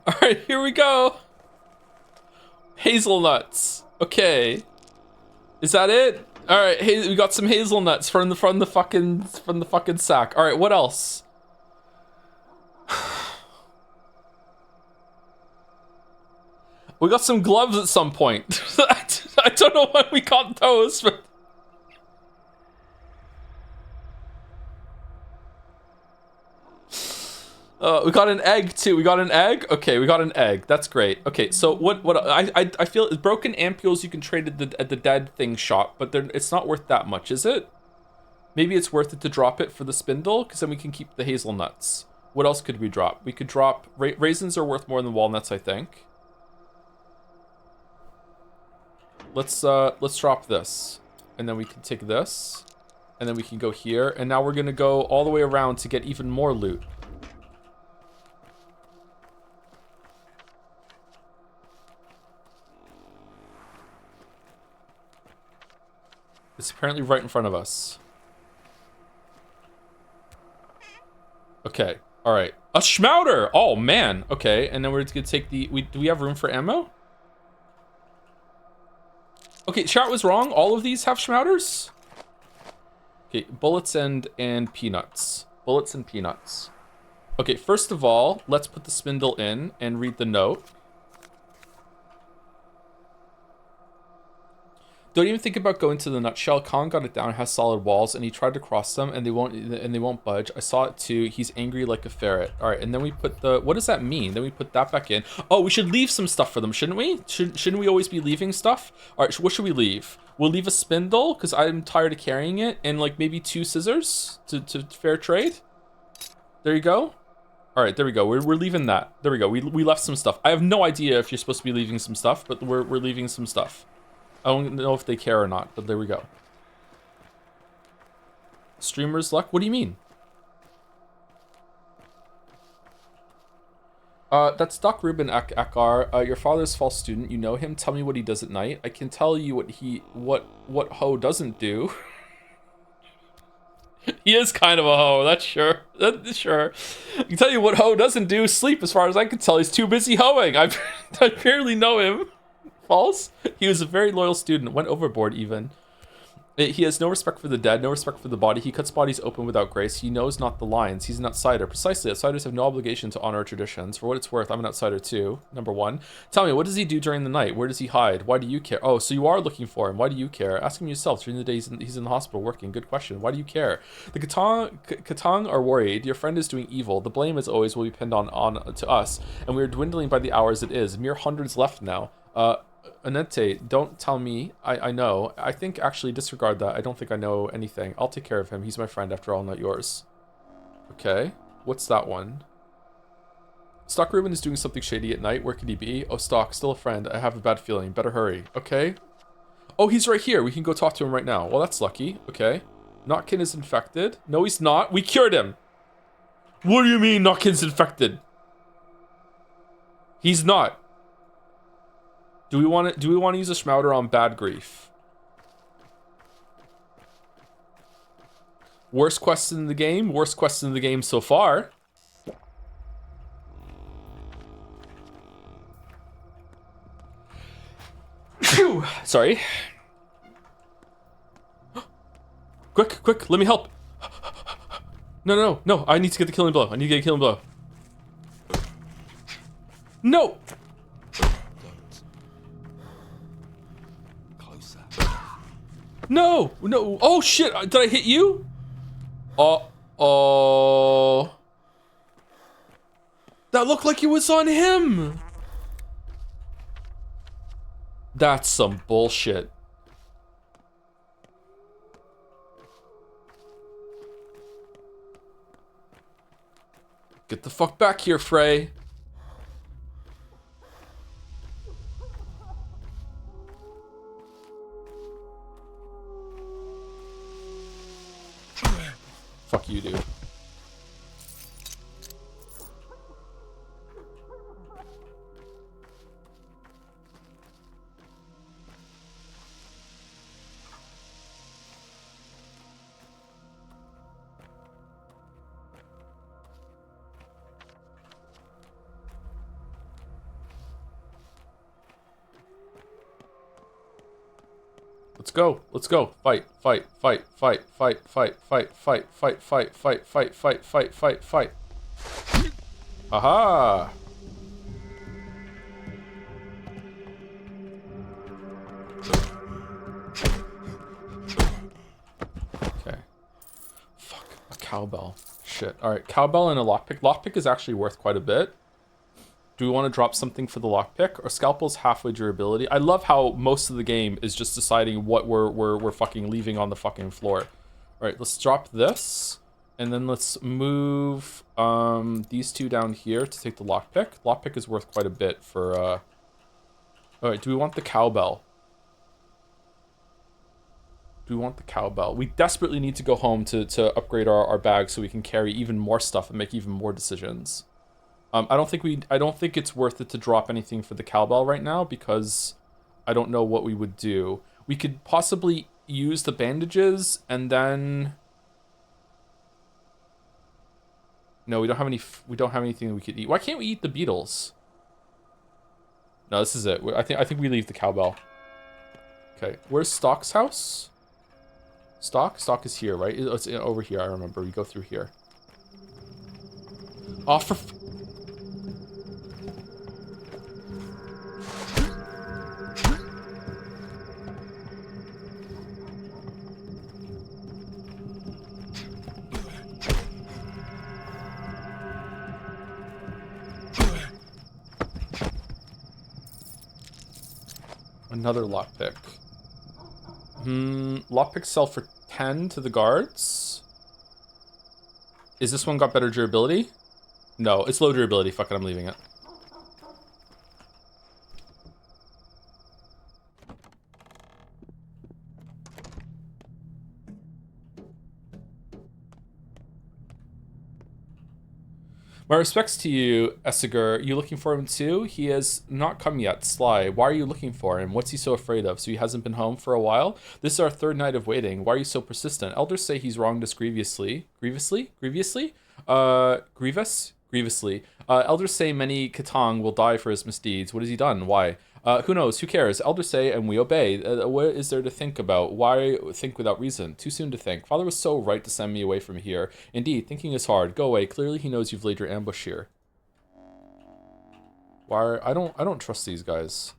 All right, here we go. Hazelnuts. Okay. Is that it? All right, hey, we got some hazelnuts from the fucking sack. All right, what else? We got some gloves at some point. I don't know when we got those, but we got an egg too. We got an egg. Okay, we got an egg. That's great. Okay, so what I feel broken ampules you can trade at the dead thing shop, but it's not worth that much, is it? Maybe it's worth it to drop it for the spindle, because then we can keep the hazelnuts. What else could we drop? We could drop raisins are worth more than walnuts, I think. Let's drop this, and then we can take this, and then we can go here, and now we're gonna go all the way around to get even more loot. It's apparently right in front of us. Okay, all right. A schmouter! Oh, man. Okay, and then we're gonna take the... do we have room for ammo? Okay, chat was wrong. All of these have schmouters? Okay, bullets and peanuts. Bullets and peanuts. Okay, first of all, let's put the spindle in and read the note. Don't even think about going to the nutshell. Khan got it down. It has solid walls, and he tried to cross them, and they won't budge. I saw it too. He's angry like a ferret. All right, and then we put the. What does that mean? Then we put that back in. Oh, we should leave some stuff for them, shouldn't we? Shouldn't we always be leaving stuff? All right, what should we leave? We'll leave a spindle because I'm tired of carrying it, and like maybe 2 scissors to fair trade. There you go. All right, there we go. We're leaving that. There we go. We left some stuff. I have no idea if you're supposed to be leaving some stuff, but we're leaving some stuff. I don't know if they care or not, but there we go. Streamer's luck? What do you mean? That's Doc Ruben Akar. Your father's false student. You know him. Tell me what he does at night. I can tell you what Ho doesn't do. He is kind of a hoe, that's sure. That's sure. I can tell you what Ho doesn't do. Sleep, as far as I can tell. He's too busy hoeing. I barely know him. False. He was a very loyal student, went overboard even. He has no respect for the dead, no respect for the body. He cuts bodies open without grace. He knows not the lines. He's an outsider. Precisely, outsiders have no obligation to honor traditions. For what it's worth, I'm an outsider too. Number 1. Tell me, what does he do during the night? Where does he hide? Why do you care? Oh, so you are looking for him. Why do you care? Ask him yourself. During the day, he's in the hospital working. Good question. Why do you care? The Katang are worried. Your friend is doing evil. The blame, as always, will be pinned on to us. And we are dwindling by the hours it is. Mere hundreds left now. Anette, don't tell me. I know. I think actually disregard that. I don't think I know anything. I'll take care of him. He's my friend after all, not yours. Okay. What's that one? Stock Ruben is doing something shady at night. Where could he be? Oh, Stock, still a friend. I have a bad feeling. Better hurry. Okay. Oh, he's right here. We can go talk to him right now. Well, that's lucky. Okay. Notkin is infected. No, he's not. We cured him. What do you mean Notkin's infected? He's not. Do we want to use a Schmouter on Bad Grief? Worst quest in the game? Worst quest in the game so far. Phew! Sorry. Quick, let me help. No, I need to get the killing blow. No! No, no. Oh shit! Did I hit you? Oh. That looked like it was on him. That's some bullshit. Get the fuck back here, Frey. Fuck you, dude. Let's go. Let's go. Fight, fight, fight, fight, fight, fight, fight, fight, fight, fight, fight, fight, fight, fight, fight, fight. Aha! Okay. Fuck, a cowbell. Shit. Alright, cowbell and a lockpick. Lockpick is actually worth quite a bit. Do we want to drop something for the lockpick? Or scalpel's halfway durability? I love how most of the game is just deciding what we're fucking leaving on the fucking floor. Alright, let's drop this. And then let's move these two down here to take the lockpick. Lockpick is worth quite a bit for... Alright, do we want the cowbell? Do we want the cowbell? We desperately need to go home to upgrade our bag so we can carry even more stuff and make even more decisions. I don't think it's worth it to drop anything for the cowbell right now because I don't know what we would do. We could possibly use the bandages and then... No, we don't have anything we could eat. Why can't we eat the beetles? No, this is it. I think we leave the cowbell. Okay, where's Stock's house? Stock is here, right? It's over here. I remember. We go through here. Oh, for... Another lockpick. Lockpicks sell for 10 to the guards. Is this one got better durability? No, it's low durability. Fuck it, I'm leaving it. My respects to you, Essiger. You looking for him too? He has not come yet, Sly. Why are you looking for him? What's he so afraid of? So he hasn't been home for a while? This is our third night of waiting. Why are you so persistent? Elders say he's wronged us grievously. Grievously? Elders say many Katang will die for his misdeeds. What has he done? Why? Who knows? Who cares? Elders say and we obey. What is there to think about? Why think without reason? Too soon to think. Father was so right to send me away from here. Indeed, thinking is hard. Go away. Clearly he knows you've laid your ambush here. Why? I don't trust these guys.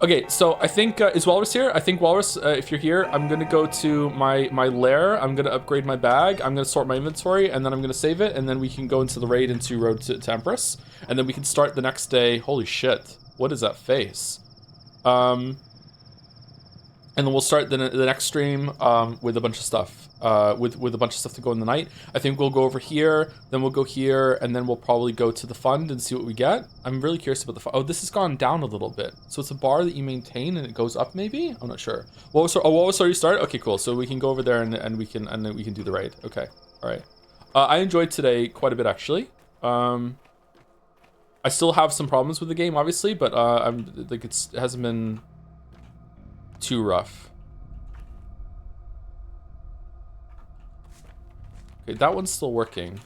Okay, so I think, is Walrus here? I think Walrus, if you're here, I'm gonna go to my lair, I'm gonna upgrade my bag, I'm gonna sort my inventory, and then I'm gonna save it, and then we can go into the raid into Road to Empress, and then we can start the next day. Holy shit, what is that face? And then we'll start the next stream with a bunch of stuff, with a bunch of stuff to go in the night. I think we'll go over here, then we'll go here, and then we'll probably go to the fund and see what we get. I'm really curious about the fund. Oh, this has gone down a little bit. So it's a bar that you maintain and it goes up maybe? I'm not sure. What was you start? Okay, cool. So we can go over there and then we can do the raid. Okay, all right. I enjoyed today quite a bit actually. I still have some problems with the game, obviously, but I'm like it hasn't been too rough. Okay, that one's still working.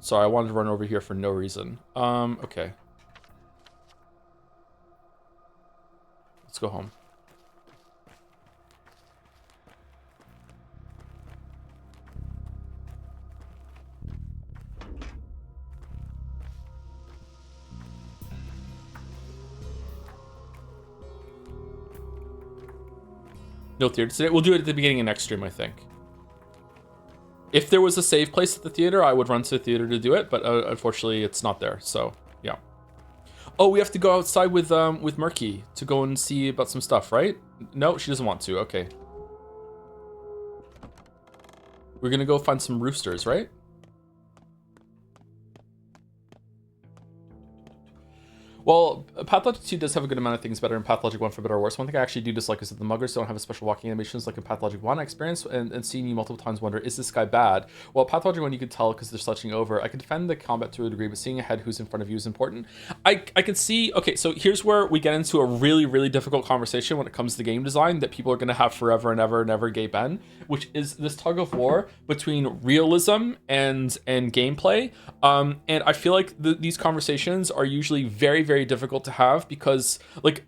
Sorry, I wanted to run over here for no reason. Okay. Let's go home. No theater today. We'll do it at the beginning of next stream, I think. If there was a save place at the theater, I would run to the theater to do it, but unfortunately it's not there, so yeah. Oh, we have to go outside with Murky to go and see about some stuff, right? No, she doesn't want to, okay. We're gonna go find some roosters, right? Well, Pathologic 2 does have a good amount of things better in Pathologic 1 for better or worse. One thing I actually do dislike is that the muggers don't have a special walking animations like in Pathologic 1. I experienced and seeing you multiple times wonder, is this guy bad? Well, Pathologic 1 you could tell because they're slouching over. I can defend the combat to a degree, but seeing ahead who's in front of you is important. I can see, okay, so here's where we get into a really, really difficult conversation when it comes to game design that people are going to have forever and ever and ever gay Ben, which is this tug of war between realism and gameplay. And I feel like these conversations are usually very, very difficult to have because like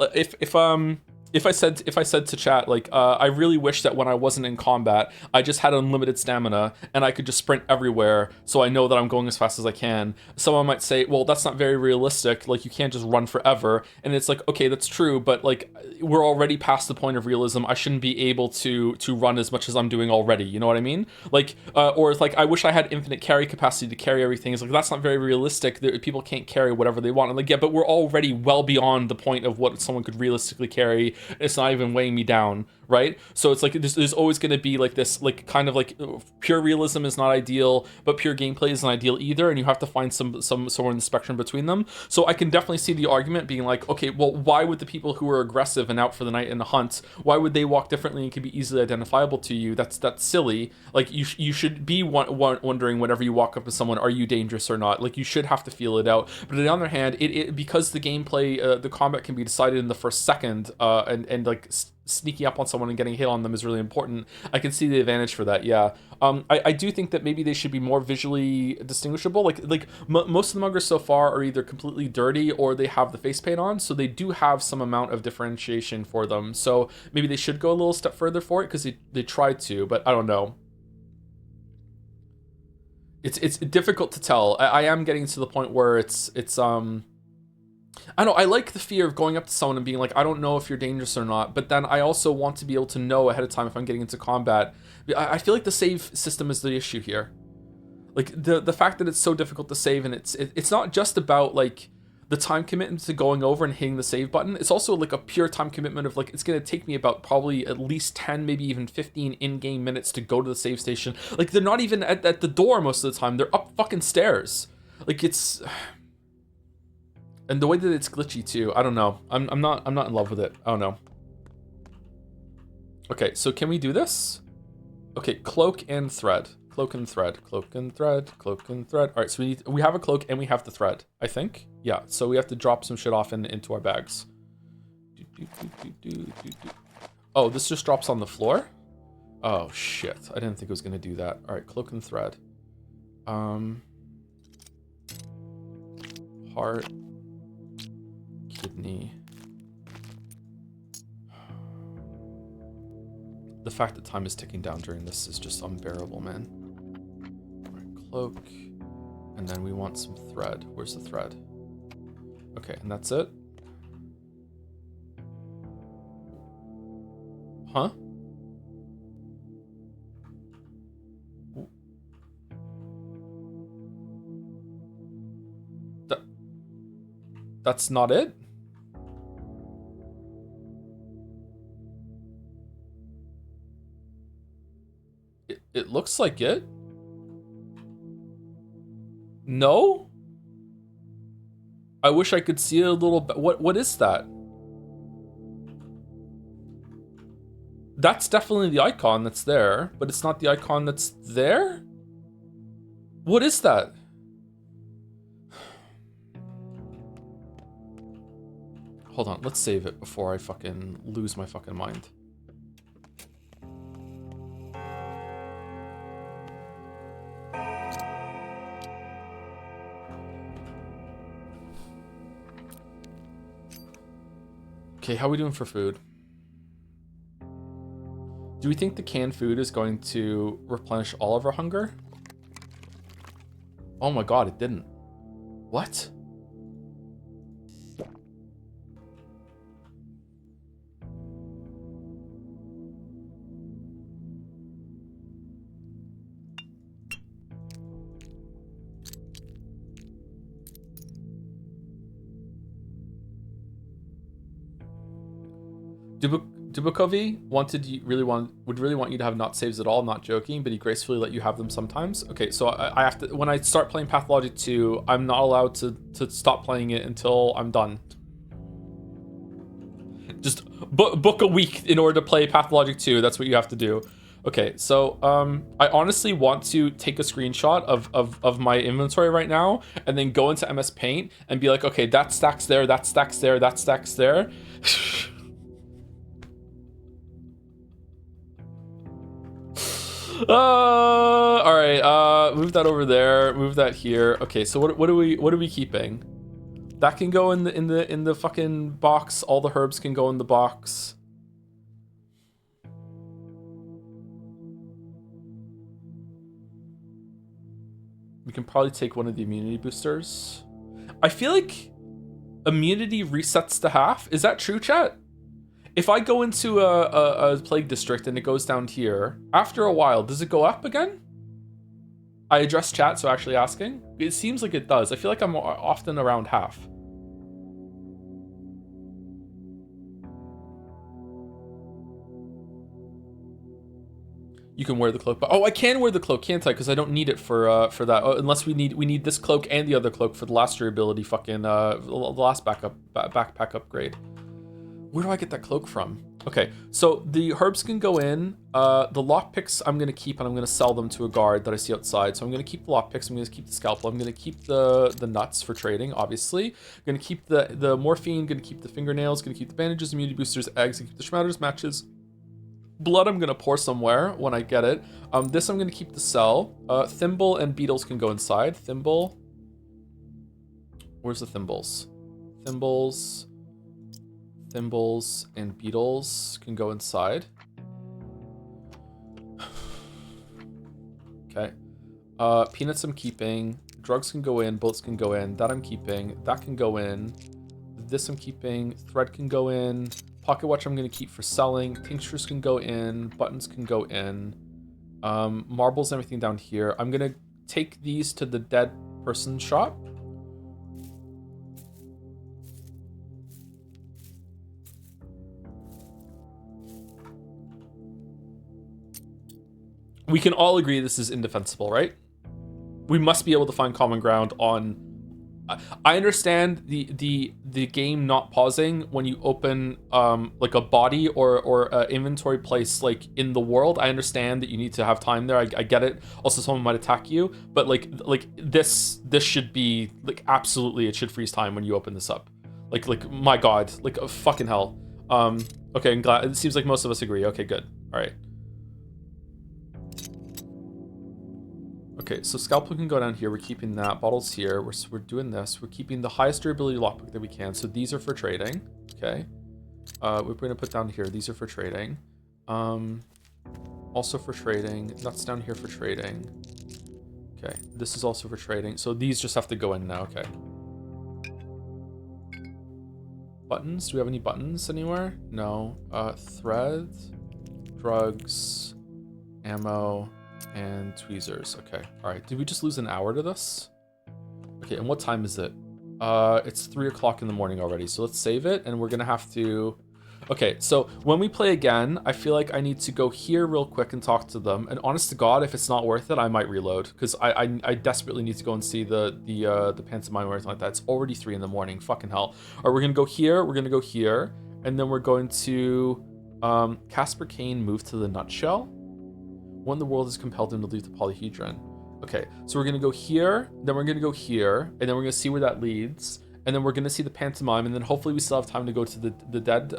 if I said to chat like I really wish that when I wasn't in combat I just had unlimited stamina and I could just sprint everywhere so I know that I'm going as fast as I can, someone might say, well, that's not very realistic, like you can't just run forever. And it's like, okay, that's true, but like we're already past the point of realism. I shouldn't be able to run as much as I'm doing already, you know what I mean? Like or it's like I wish I had infinite carry capacity to carry everything. It's like that's not very realistic. People can't carry whatever they want. And like, yeah, but we're already well beyond the point of what someone could realistically carry. It's not even weighing me down, right? So it's like there's always going to be like this, like kind of like pure realism is not ideal, but pure gameplay isn't ideal either, and you have to find somewhere in the spectrum between them. So I can definitely see the argument being like, okay, well, why would the people who are aggressive and out for the night in the hunt, why would they walk differently and can be easily identifiable to you? That's silly. Like you should be wondering whenever you walk up to someone, are you dangerous or not? Like you should have to feel it out. But on the other hand, it because the gameplay, the combat can be decided in the first second, and like sneaking up on someone and getting hit on them is really important. I can see the advantage for that. Yeah. I do think that maybe they should be more visually distinguishable. Like most of the muggers so far are either completely dirty or they have the face paint on, so they do have some amount of differentiation for them. So maybe they should go a little step further for it because they tried to, but I don't know. It's difficult to tell. I am getting to the point where it's I don't know, I like the fear of going up to someone and being like, I don't know if you're dangerous or not, but then I also want to be able to know ahead of time if I'm getting into combat. I feel like the save system is the issue here. Like the fact that it's so difficult to save, and it's not just about like the time commitment to going over and hitting the save button. It's also like a pure time commitment of like, it's going to take me about probably at least 10, maybe even 15 in-game minutes to go to the save station. Like they're not even at the door most of the time. They're up fucking stairs. Like it's... And the way that it's glitchy too, I don't know. I'm not in love with it. I don't know. Okay, so can we do this? Okay, cloak and thread. Cloak and thread. Cloak and thread. Cloak and thread. All right, so we have a cloak and we have the thread, I think. Yeah, so we have to drop some shit off into our bags. Oh, this just drops on the floor? Oh shit, I didn't think it was gonna do that. All right, cloak and thread. Heart. Kidney. The fact that time is ticking down during this is just unbearable, man. All right, cloak. And then we want some thread. Where's the thread? Okay, and that's it? Huh? That's not it? It looks like it. No? I wish I could see it a little bit. What is that? That's definitely the icon that's there, but it's not the icon that's there? What is that? Hold on, let's save it before I fucking lose my fucking mind. Okay, how are we doing for food? Do we think the canned food is going to replenish all of our hunger? Oh my god, it didn't. What? Dubukovi would really want you to have not saves at all. I'm not joking, but he gracefully let you have them sometimes. Okay, so I have to, when I start playing Pathologic 2, I'm not allowed to stop playing it until I'm done. Just book a week in order to play Pathologic 2. That's what you have to do. Okay, so I honestly want to take a screenshot of my inventory right now and then go into MS Paint and be like, okay, that stacks there, that stacks there, that stacks there. All right, move that over there, move that here. Okay, so what are we keeping? That can go in the fucking box. All the herbs can go in the box. We can probably take one of the immunity boosters. I feel like immunity resets to half. Is that true, chat? If I go into a plague district and it goes down here, after a while, does it go up again? I address chat, so actually asking. It seems like it does. I feel like I'm often around half. You can wear the cloak, but I can wear the cloak, can't I? Because I don't need it for that. Oh, unless we need this cloak and the other cloak for the last durability fucking the last backpack upgrade. Where do I get that cloak from? Okay, so the herbs can go in. The lockpicks I'm gonna keep and I'm gonna sell them to a guard that I see outside. So I'm gonna keep the lockpicks. I'm gonna keep the scalpel. I'm gonna keep the nuts for trading, obviously. I'm gonna keep the morphine. Gonna keep the fingernails. Gonna keep the bandages, immunity boosters, eggs. Gonna keep the schmatters, matches. Blood I'm gonna pour somewhere when I get it. This I'm gonna keep the cell. Thimble and beetles can go inside. Thimble. Where's the thimbles? Thimbles and beetles can go inside. Okay. Peanuts I'm keeping. Drugs can go in. Bullets can go in. That I'm keeping. That can go in. This I'm keeping. Thread can go in. Pocket watch I'm going to keep for selling. Tinctures can go in. Buttons can go in. Marbles, everything down here. I'm going to take these to the dead person shop. We can all agree this is indefensible, right? We must be able to find common ground on... I understand the game not pausing when you open like a body or a inventory place like in the world. I understand that you need to have time there. I get it. Also, someone might attack you, but like this should be like absolutely it should freeze time when you open this up. Like my god, like fucking hell. Okay, I'm glad. It seems like most of us agree. Okay, good. All right. Okay, so scalpel can go down here. We're keeping that. Bottles here. We're doing this. We're keeping the highest durability lockpick that we can. So these are for trading. Okay. We're going to put down here. These are for trading. Also for trading. That's down here for trading. Okay. This is also for trading. So these just have to go in now. Okay. Buttons. Do we have any buttons anywhere? No. Thread. Drugs. Ammo. And tweezers. Okay. All right. Did we just lose an hour to this? Okay. And what time is it? It's 3 o'clock in the morning already. So let's save it. And we're going to have to... Okay. So when we play again, I feel like I need to go here real quick and talk to them. And honest to God, if it's not worth it, I might reload. Because I desperately need to go and see the pantomime or anything like that. It's already 3 in the morning. Fucking hell. All right. We're going to go here. We're going to go here. And then we're going to... Casper Kane move to the nutshell. When the world is compelled him to leave the polyhedron. Okay, so we're gonna go here, then we're gonna go here, and then we're gonna see where that leads, and then we're gonna see the pantomime, and then hopefully we still have time to go to the dead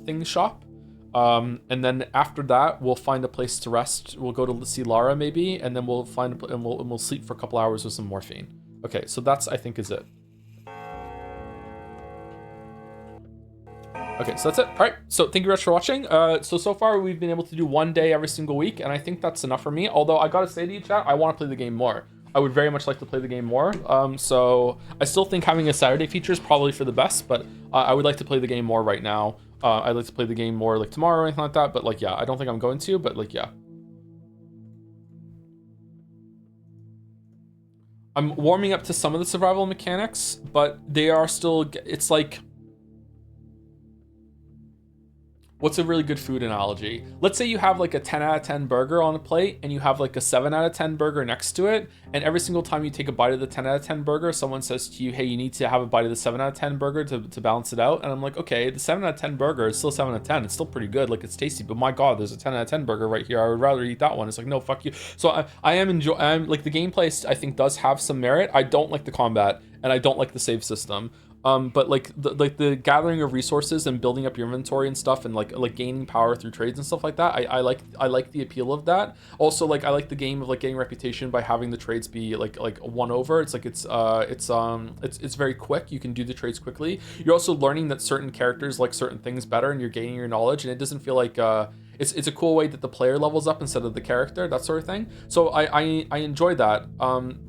thing shop. And then after that, we'll find a place to rest. We'll go to see Lara maybe, and then we'll find and we'll sleep for a couple hours with some morphine. Okay, so that's I think is it. Okay, so that's it. All right, so thank you guys for watching. So far we've been able to do 1 day every single week, and I think that's enough for me. Although I gotta say to you, chat, I want to play the game more. I would very much like to play the game more. So I still think having a Saturday feature is probably for the best, but I would like to play the game more right now. I'd like to play the game more like tomorrow or anything like that, but like, yeah, I don't think I'm going to, but like, yeah. I'm warming up to some of the survival mechanics, but they are still, it's like, What's a really good food analogy? Let's say you have like a 10 out of 10 burger on a plate and you have like a 7 out of 10 burger next to it. And every single time you take a bite of the 10 out of 10 burger, someone says to you, hey, you need to have a bite of the 7 out of 10 burger to balance it out. And I'm like, okay, the 7 out of 10 burger is still 7 out of 10. It's still pretty good. Like, it's tasty, but my God, there's a 10 out of 10 burger right here. I would rather eat that one. It's like, no, fuck you. So I'm like, the gameplay I think does have some merit. I don't like the combat and I don't like the save system. But like the gathering of resources and building up your inventory and stuff, and like gaining power through trades and stuff like that, I like the appeal of that. Also, like, I like the game of like getting reputation by having the trades be like one over. It's like it's very quick. You can do the trades quickly. You're also learning that certain characters like certain things better, and you're gaining your knowledge, and it doesn't feel like it's a cool way that the player levels up instead of the character, that sort of thing. So I enjoy that,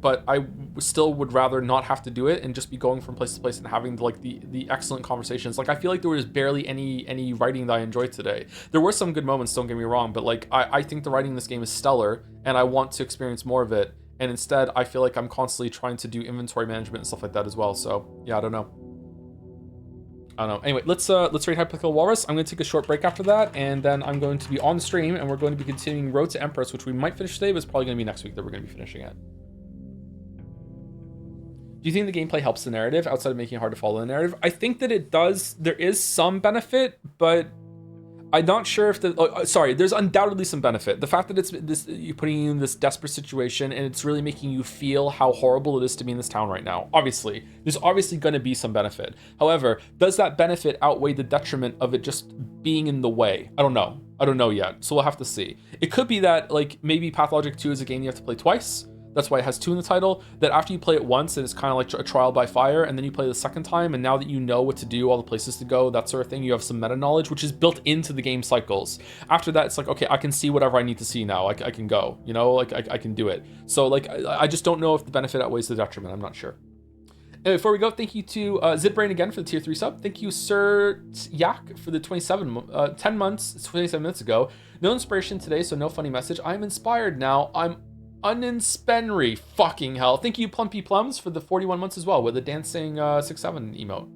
but I still would rather not have to do it and just be going from place to place and having like the excellent conversations. Like, I feel like there was barely any writing that I enjoyed today. There were some good moments, don't get me wrong, but like I think the writing in this game is stellar, and I want to experience more of it. And instead, I feel like I'm constantly trying to do inventory management and stuff like that as well. So yeah, I don't know. Anyway, let's rate Hypothetical Walrus. I'm going to take a short break after that, and then I'm going to be on the stream, and we're going to be continuing Road to Empress, which we might finish today, but it's probably going to be next week that we're going to be finishing it. Do you think the gameplay helps the narrative outside of making it hard to follow the narrative? I think that it does. There is some benefit, but I'm not sure if there's undoubtedly some benefit. The fact that it's you're putting you in this desperate situation, and it's really making you feel how horrible it is to be in this town right now. Obviously, there's obviously going to be some benefit. However, does that benefit outweigh the detriment of it just being in the way? I don't know yet. So we'll have to see. It could be that like maybe Pathologic 2 is a game you have to play twice. That's why it has 2 in the title. That after you play it once, and it's kind of like a trial by fire, and then you play the second time, and now that you know what to do, all the places to go, that sort of thing, you have some meta knowledge, which is built into the game cycles. After that, it's like, okay, I can see whatever I need to see now. I can go, you know, like I can do it. So like, I just don't know if the benefit outweighs the detriment. I'm not sure. And before we go, thank you to Zipbrain again for the tier 3 sub. Thank you, Sir Yak, for the 10 months, 27 minutes ago. No inspiration today, so no funny message. I'm inspired now. I'm uninspenry. Fucking hell. Thank you, Plumpy Plums, for the 41 months as well with the dancing 6-7 emote.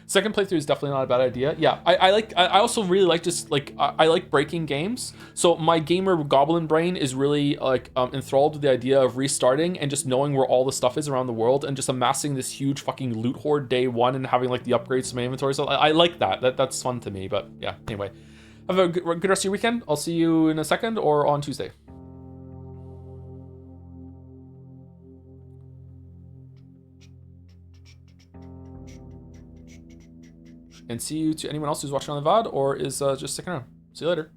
Second playthrough is definitely not a bad idea. Yeah, I also really like just like I like breaking games. So my gamer goblin brain is really like enthralled with the idea of restarting and just knowing where all the stuff is around the world and just amassing this huge fucking loot hoard day one and having like the upgrades to my inventory. So I like that. That's fun to me. But yeah, anyway. Have a good rest of your weekend. I'll see you in a second or on Tuesday. And see you to anyone else who's watching on the VOD or is just sticking around. See you later.